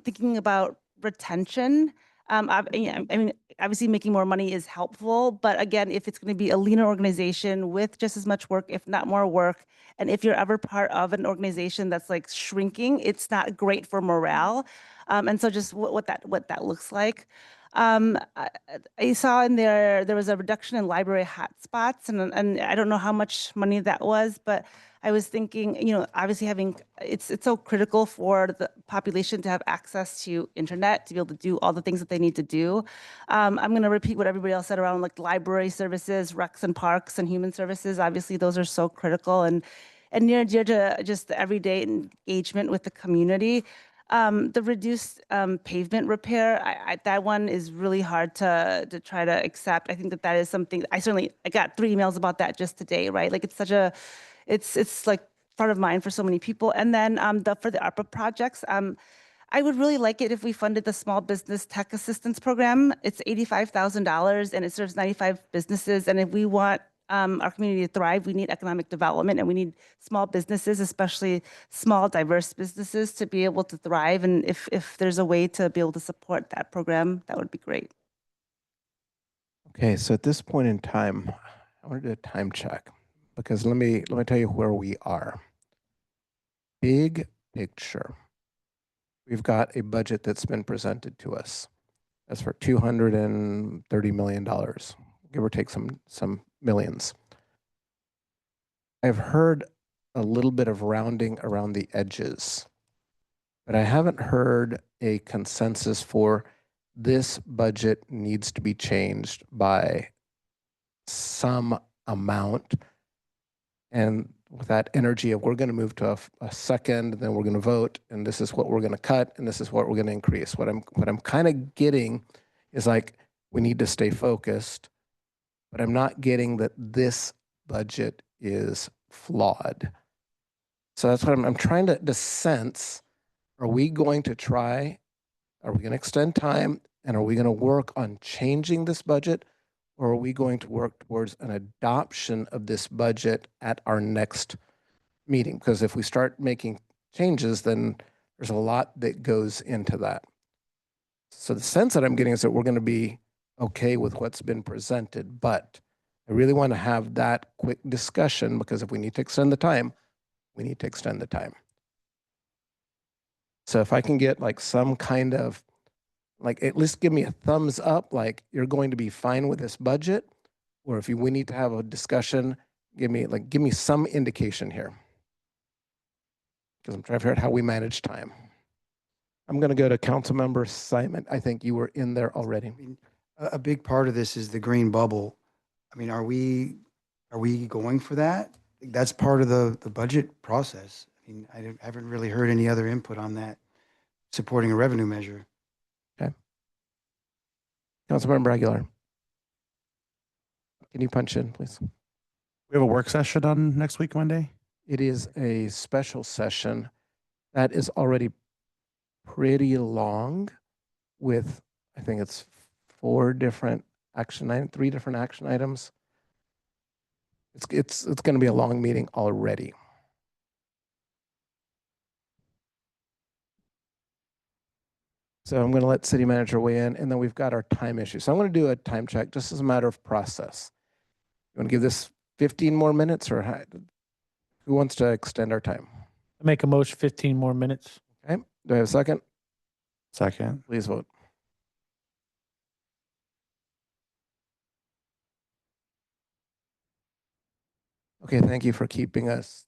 thinking about retention. I mean, obviously making more money is helpful, but again, if it's going to be a leaner organization with just as much work, if not more work, and if you're ever part of an organization that's like shrinking, it's not great for morale. And so just what that looks like. I saw in there was a reduction in library hotspots, and I don't know how much money that was, but I was thinking, you know, obviously having it's so critical for the population to have access to internet to be able to do all the things that they need to do. I'm going to repeat what everybody else said around like library services, recs and parks, and human services. Obviously, those are so critical and near and dear to just the everyday engagement with the community. The reduced pavement repair, that one is really hard to try to accept. I think that is something I got 3 emails about that just today, right? Like it's such a, it's like front of mind for so many people. And then for the ARPA projects, I would really like it if we funded the Small Business Tech Assistance Program. It's $85,000 and it serves 95 businesses. And if we want our community to thrive, we need economic development and we need small businesses, especially small, diverse businesses, to be able to thrive. And if there's a way to be able to support that program, that would be great. Okay, so at this point in time, I want to do a time check because let me tell you where we are. Big picture. We've got a budget that's been presented to us. That's for $230 million, give or take some millions. I've heard a little bit of rounding around the edges, but I haven't heard a consensus for this budget needs to be changed by some amount. And with that energy of we're going to move to a second, then we're going to vote, and this is what we're going to cut, and this is what we're going to increase. What I'm kind of getting is like we need to stay focused, but I'm not getting that this budget is flawed. So that's what I'm trying to sense. Are we going to try? Are we going to extend time? And are we going to work on changing this budget? Or are we going to work towards an adoption of this budget at our next meeting? Because if we start making changes, then there's a lot that goes into that. So the sense that I'm getting is that we're going to be okay with what's been presented, but I really want to have that quick discussion because if we need to extend the time, we need to extend the time. So if I can get like some kind of, like at least give me a thumbs up, like you're going to be fine with this budget, or if we need to have a discussion, give me some indication here. Because I'm trying to figure out how we manage time. I'm going to go to Councilmember Simon. I think you were in there already. I mean, a big part of this is the green bubble. I mean, are we going for that? That's part of the budget process. I mean, I haven't really heard any other input on that, supporting a revenue measure. Okay. Councilmember Aguilar. Can you punch in, please? We have a work session on next week, Monday? It is a special session that is already pretty long with, I think it's 3 different action items. It's going to be a long meeting already. So I'm going to let city manager weigh in, and then we've got our time issue. So I'm going to do a time check just as a matter of process. You want to give this 15 more minutes, or who wants to extend our time? I make a motion 15 more minutes. Okay. Do I have a second? Second. Please vote. Okay, thank you for keeping us.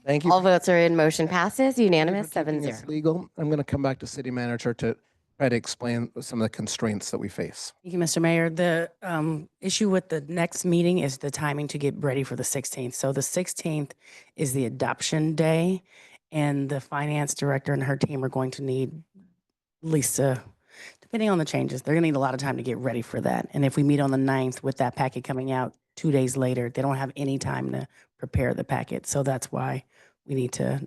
Thank you. All votes are in. Motion passes Thank you unanimous, for keeping 7-0. us legal. I'm going to come back to city manager to try to explain some of the constraints that we face. Thank you, Mr. Mayor. The issue with the next meeting is the timing to get ready for the 16th. So the 16th is the adoption day, and the finance director and her team are going to need Lisa, depending on the changes, they're going to need a lot of time to get ready for that. And if we meet on the 9th with that packet coming out 2 days later, they don't have any time to prepare the packet. So that's why we need to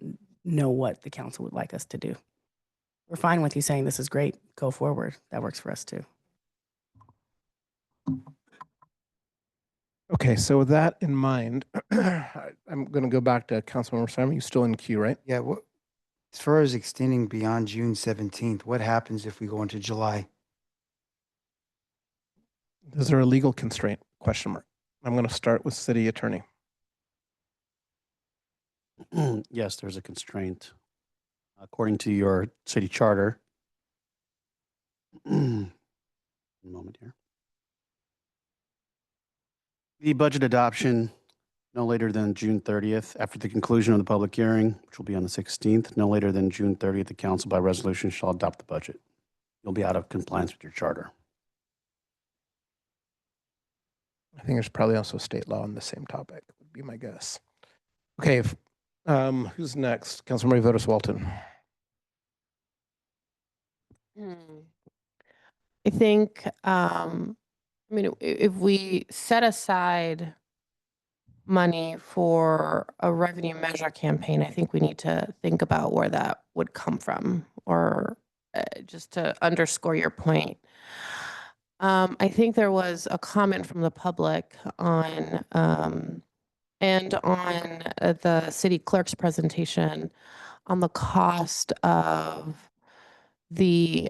know what the council would like us to do. We're fine with you saying this is great, go forward. That works for us too. Okay, so with that in mind, I'm going to go back to Councilmember Simon. You're still in queue, right? Yeah, as far as extending beyond June 17th, what happens if we go into July? Is there a legal constraint? Question mark. I'm going to start with city attorney. Yes, there's a constraint. According to your city charter, one moment here. The budget adoption no later than June 30th, after the conclusion of the public hearing, which will be on the 16th, no later than June 30th, the council by resolution shall adopt the budget. You'll be out of compliance with your charter. I think there's probably also state law on the same topic, would be my guess. Okay, who's next? Councilmember Votis Walton. I think, I mean, if we set aside money for a revenue measure campaign, I think we need to think about where that would come from, or just to underscore your point. I think there was a comment from the public on, and on the city clerk's presentation on the cost of the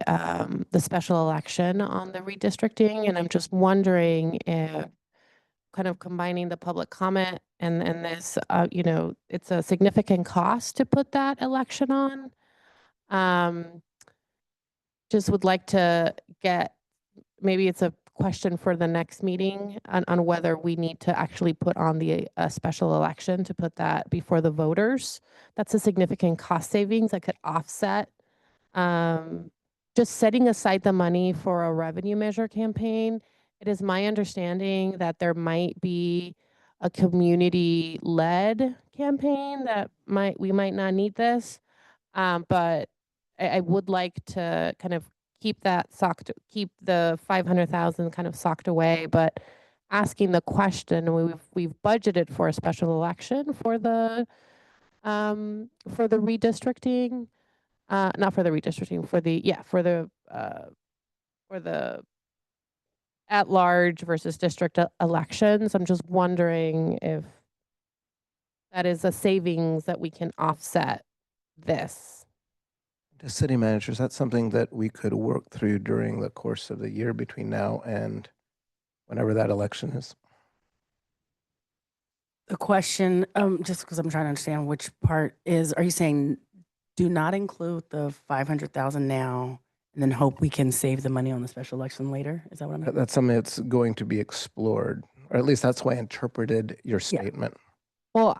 special election on the redistricting. And I'm just wondering if, kind of combining the public comment and this, you know, it's a significant cost to put that election on. Just would like to get, maybe it's a question for the next meeting on whether we need to actually put on the special election to put that before the voters. That's a significant cost savings that could offset just setting aside the money for a revenue measure campaign. It is my understanding that there might be a community-led campaign that we might not need this, but I would like to kind of keep that keep the 500,000 kind of socked away, but asking the question, we've budgeted for a special election for the redistricting, not for the redistricting, for the at-large versus district elections. I'm just wondering if that is a savings that we can offset this. The city manager, is that something that we could work through during the course of the year between now and whenever that election is? The question, just because I'm trying to understand which part is, are you saying do not include the 500,000 now and then hope we can save the money on the special election later? Is that what I'm hearing? That's something that's going to be explored, or at least that's why I interpreted your statement. Well,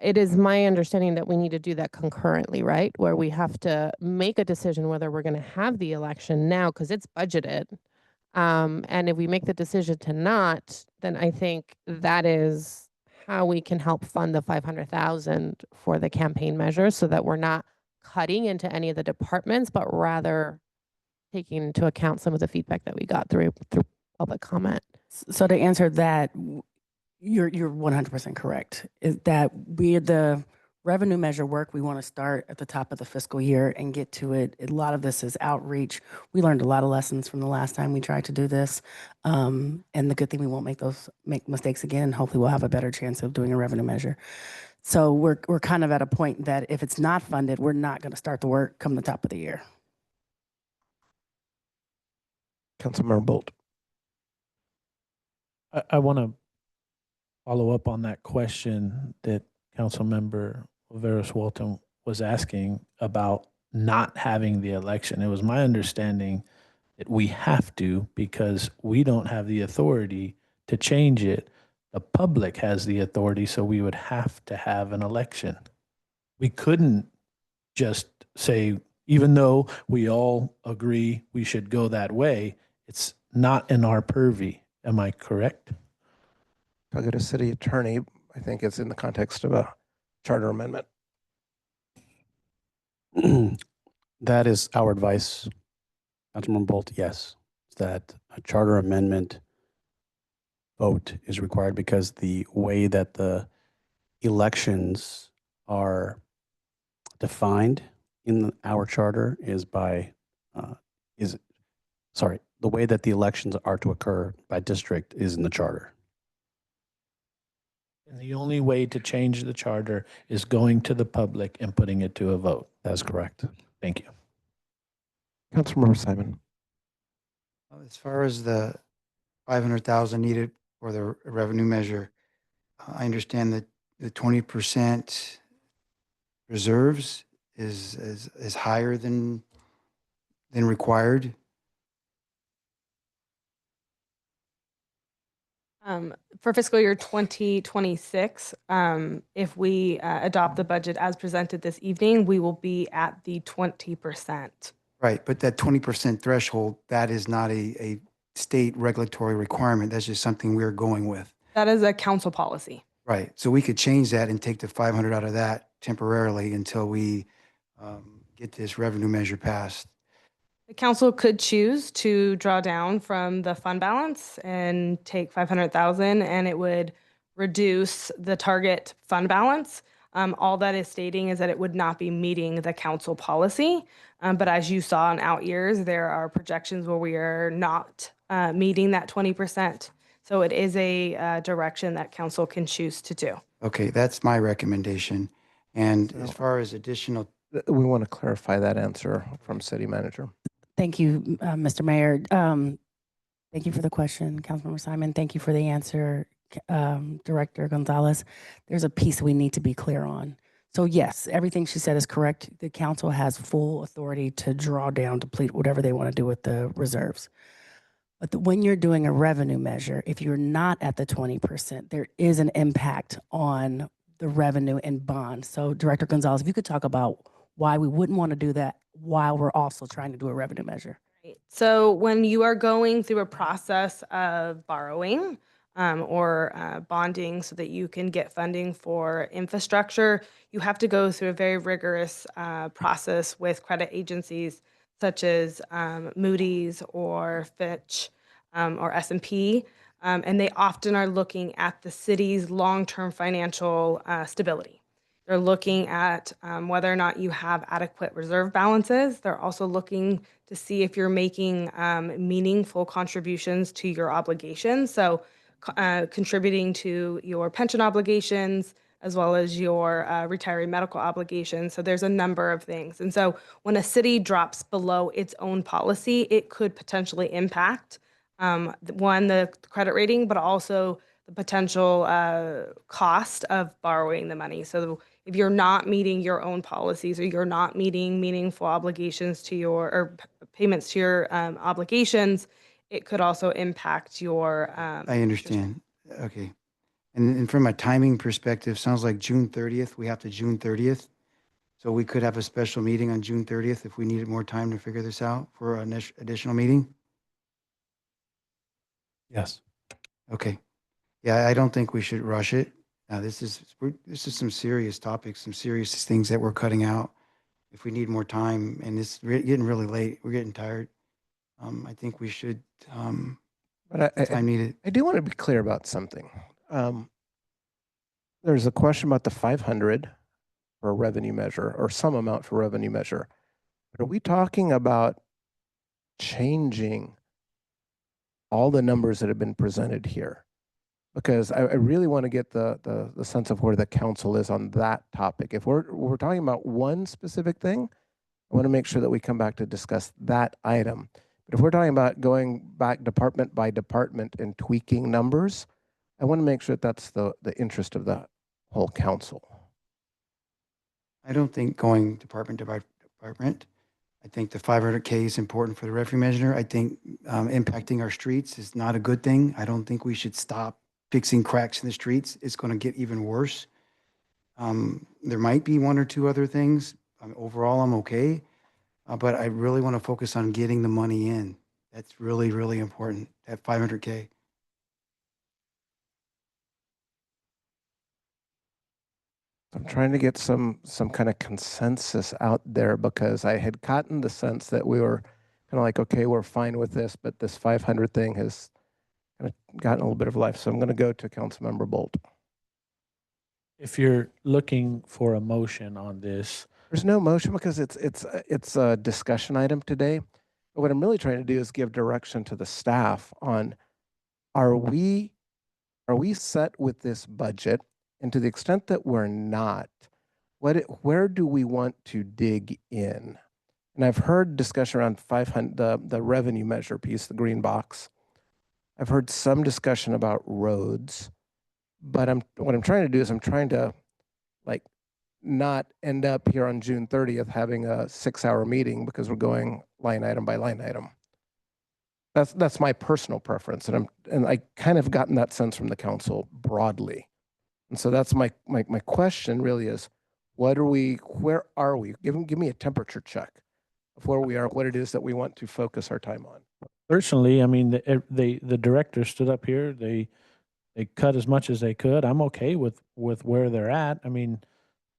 it is my understanding that we need to do that concurrently, right? Where we have to make a decision whether we're going to have the election now because it's budgeted. And if we make the decision to not, then I think that is how we can help fund the 500,000 for the campaign measures, so that we're not cutting into any of the departments, but rather taking into account some of the feedback that we got through public comment. So to answer that, you're 100% correct. Is that the revenue measure work, we want to start at the top of the fiscal year and get to it. A lot of this is outreach. We learned a lot of lessons from the last time we tried to do this. And the good thing, we won't make mistakes again, and hopefully we'll have a better chance of doing a revenue measure. So we're kind of at a point that if it's not funded, we're not going to start the work come the top of the year. Councilmember Bolt. I want to follow up on that question that Councilmember Veras Walton was asking about not having the election. It was my understanding that we have to because we don't have the authority to change it. The public has the authority, so we would have to have an election. We couldn't just say, even though we all agree we should go that way, it's not in our purview. Am I correct? I'll get a city attorney. I think it's in the context of a charter amendment. That is our advice, Councilmember Bolt, yes, that a charter amendment vote is required because the way that the elections are defined in our charter is by, the way that the elections are to occur by district is in the charter. And the only way to change the charter is going to the public and putting it to a vote. That's correct. Thank you. Councilmember Simon. As far as the 500,000 needed for the revenue measure, I understand that the 20% reserves is higher than required. For fiscal year 2026, if we adopt the budget as presented this evening, we will be at the 20%. Right, but that 20% threshold, that is not a state regulatory requirement. That's just something we're going with. That is a council policy. Right, so we could change that and take the 500 out of that temporarily until we get this revenue measure passed. The council could choose to draw down from the fund balance and take 500,000, and it would reduce the target fund balance. All that is stating is that it would not be meeting the council policy. But as you saw in out years, there are projections where we are not meeting that 20%. So it is a direction that council can choose to do. Okay, that's my recommendation. And as far as additional, We want to clarify that answer from city manager. Thank you, Mr. Mayor. Thank you for the question, Councilmember Simon. Thank you for the answer, Director Gonzalez. There's a piece we need to be clear on. So yes, everything she said is correct. The council has full authority to draw down, deplete, whatever they want to do with the reserves. But when you're doing a revenue measure, if you're not at the 20%, there is an impact on the revenue and bonds. So Director Gonzalez, if you could talk about why we wouldn't want to do that while we're also trying to do a revenue measure. So when you are going through a process of borrowing or bonding so that you can get funding for infrastructure, you have to go through a very rigorous process with credit agencies such as Moody's or Fitch or S&P. And they often are looking at the city's long-term financial stability. They're looking at whether or not you have adequate reserve balances. They're also looking to see if you're making meaningful contributions to your obligations. So contributing to your pension obligations, as well as your retiree medical obligations. So there's a number of things. And so when a city drops below its own policy, it could potentially impact, one, the credit rating, but also the potential cost of borrowing the money. So if you're not meeting your own policies or you're not meeting meaningful obligations to your, or payments to your obligations, it could also impact your. I understand. Okay. And from a timing perspective, sounds like June 30th, we have to June 30th. So we could have a special meeting on June 30th if we needed more time to figure this out for an additional meeting? Yes. Okay. Yeah, I don't think we should rush it. Now, this is some serious topics, some serious things that we're cutting out. If we need more time, and it's getting really late, we're getting tired. I think we should, But time needed. I do want to be clear about something. There's a question about the 500 for a revenue measure or some amount for revenue measure. But are we talking about changing all the numbers that have been presented here? Because I really want to get the sense of where the council is on that topic. If we're talking about one specific thing, I want to make sure that we come back to discuss that item. But if we're talking about going back department by department and tweaking numbers, I want to make sure that that's the interest of the whole council. I don't think going department department. I think the 500K is important for the revenue measure. I think impacting our streets is not a good thing. I don't think we should stop fixing cracks in the streets. It's going to get even worse. There might be one or two other things. Overall, I'm okay, but I really want to focus on getting the money in. That's really, really important, that 500K. I'm trying to get some kind of consensus out there because I had gotten the sense that we were kind of like, okay, we're fine with this, but this 500 thing has kind of gotten a little bit of life. So I'm going to go to Councilmember Bolt. If you're looking for a motion on this, There's no motion because it's a discussion item today. But what I'm really trying to do is give direction to the staff on are we set with this budget? And to the extent that we're not, where do we want to dig in? And I've heard discussion around 500, the revenue measure piece, the green box. I've heard some discussion about roads, but what I'm trying to do is I'm trying to like not end up here on June 30th having a 6-hour meeting because we're going line item by line item. That's my personal preference, and I kind of gotten that sense from the council broadly. And so that's my question really is, where are we? Give me a temperature check of where we are, what it is that we want to focus our time on. personally, I mean, the director stood up here. They cut as much as they could. I'm okay with where they're at. I mean,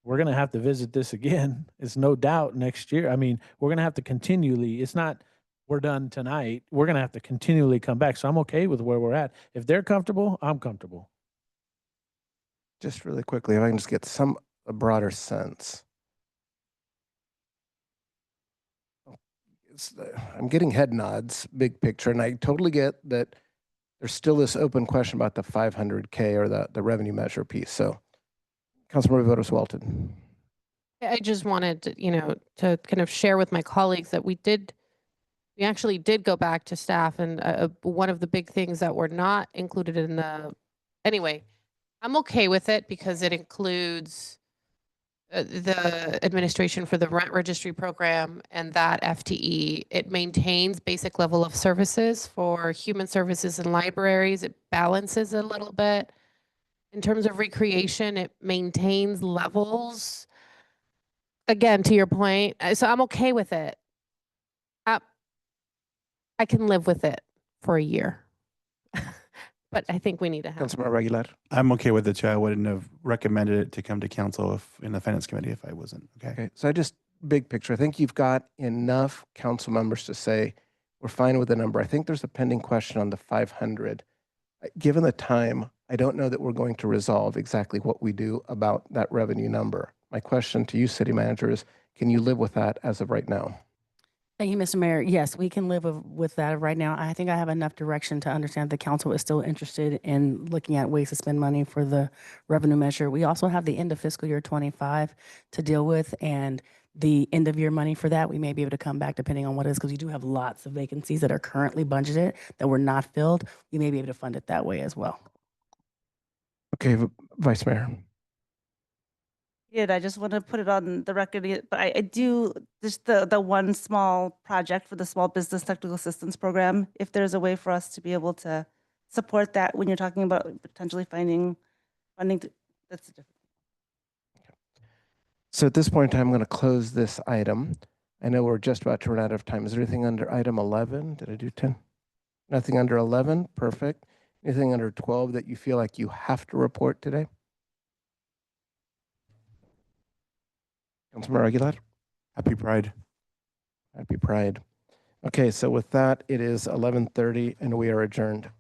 we're gonna have to visit this again. It's no doubt next year. I mean, we're gonna have to continually. It's not we're done tonight. We're gonna have to continually come back. So I'm okay with where we're at. If they're comfortable, I'm comfortable. Just really quickly, if I can just get a broader sense. I'm getting head nods, big picture, and I totally get that there's still this open question about the 500K or the revenue measure piece. So, Councilmember Votos Walton. I just wanted to kind of share with my colleagues that we actually did go back to staff, and one of the big things that were not included in anyway, I'm okay with it because it includes the administration for the rent registry program and that FTE. It maintains basic level of services for human services and libraries. It balances a little bit. In terms of recreation, it maintains levels. Again, to your point, so I'm okay with it. I can live with it for a year. But I think we need to have. Councilmember Aguilar. I'm okay with it too. I wouldn't have recommended it to come to council in the finance committee if I wasn't. Okay. So I just big picture. I think you've got enough council members to say we're fine with the number. I think there's a pending question on the 500. Given the time, I don't know that we're going to resolve exactly what we do about that revenue number. My question to you, city manager, is can you live with that as of right now? Thank you, Mr. Mayor. Yes, we can live with that right now. I think I have enough direction to understand the council is still interested in looking at ways to spend money for the revenue measure. We also have the end of fiscal year 25 to deal with, and the end of year money for that, we may be able to come back depending on what it is, because we do have lots of vacancies that are currently budgeted that were not filled. We may be able to fund it that way as well. Okay, Vice Mayor. I just want to put it on the record, but I do just the one small project for the Small Business Technical Assistance Program. If there's a way for us to be able to support that when you're talking about potentially finding funding, that's a different. So at this point in time, I'm going to close this item. I know we're just about to run out of time. Is there anything under item 11? Did I do 10? Nothing under 11? Perfect. Anything under 12 that you feel like you have to report today? Councilmember Aguilar? Happy Pride. Happy Pride. Okay, so with that, it is 11:30 and we are adjourned.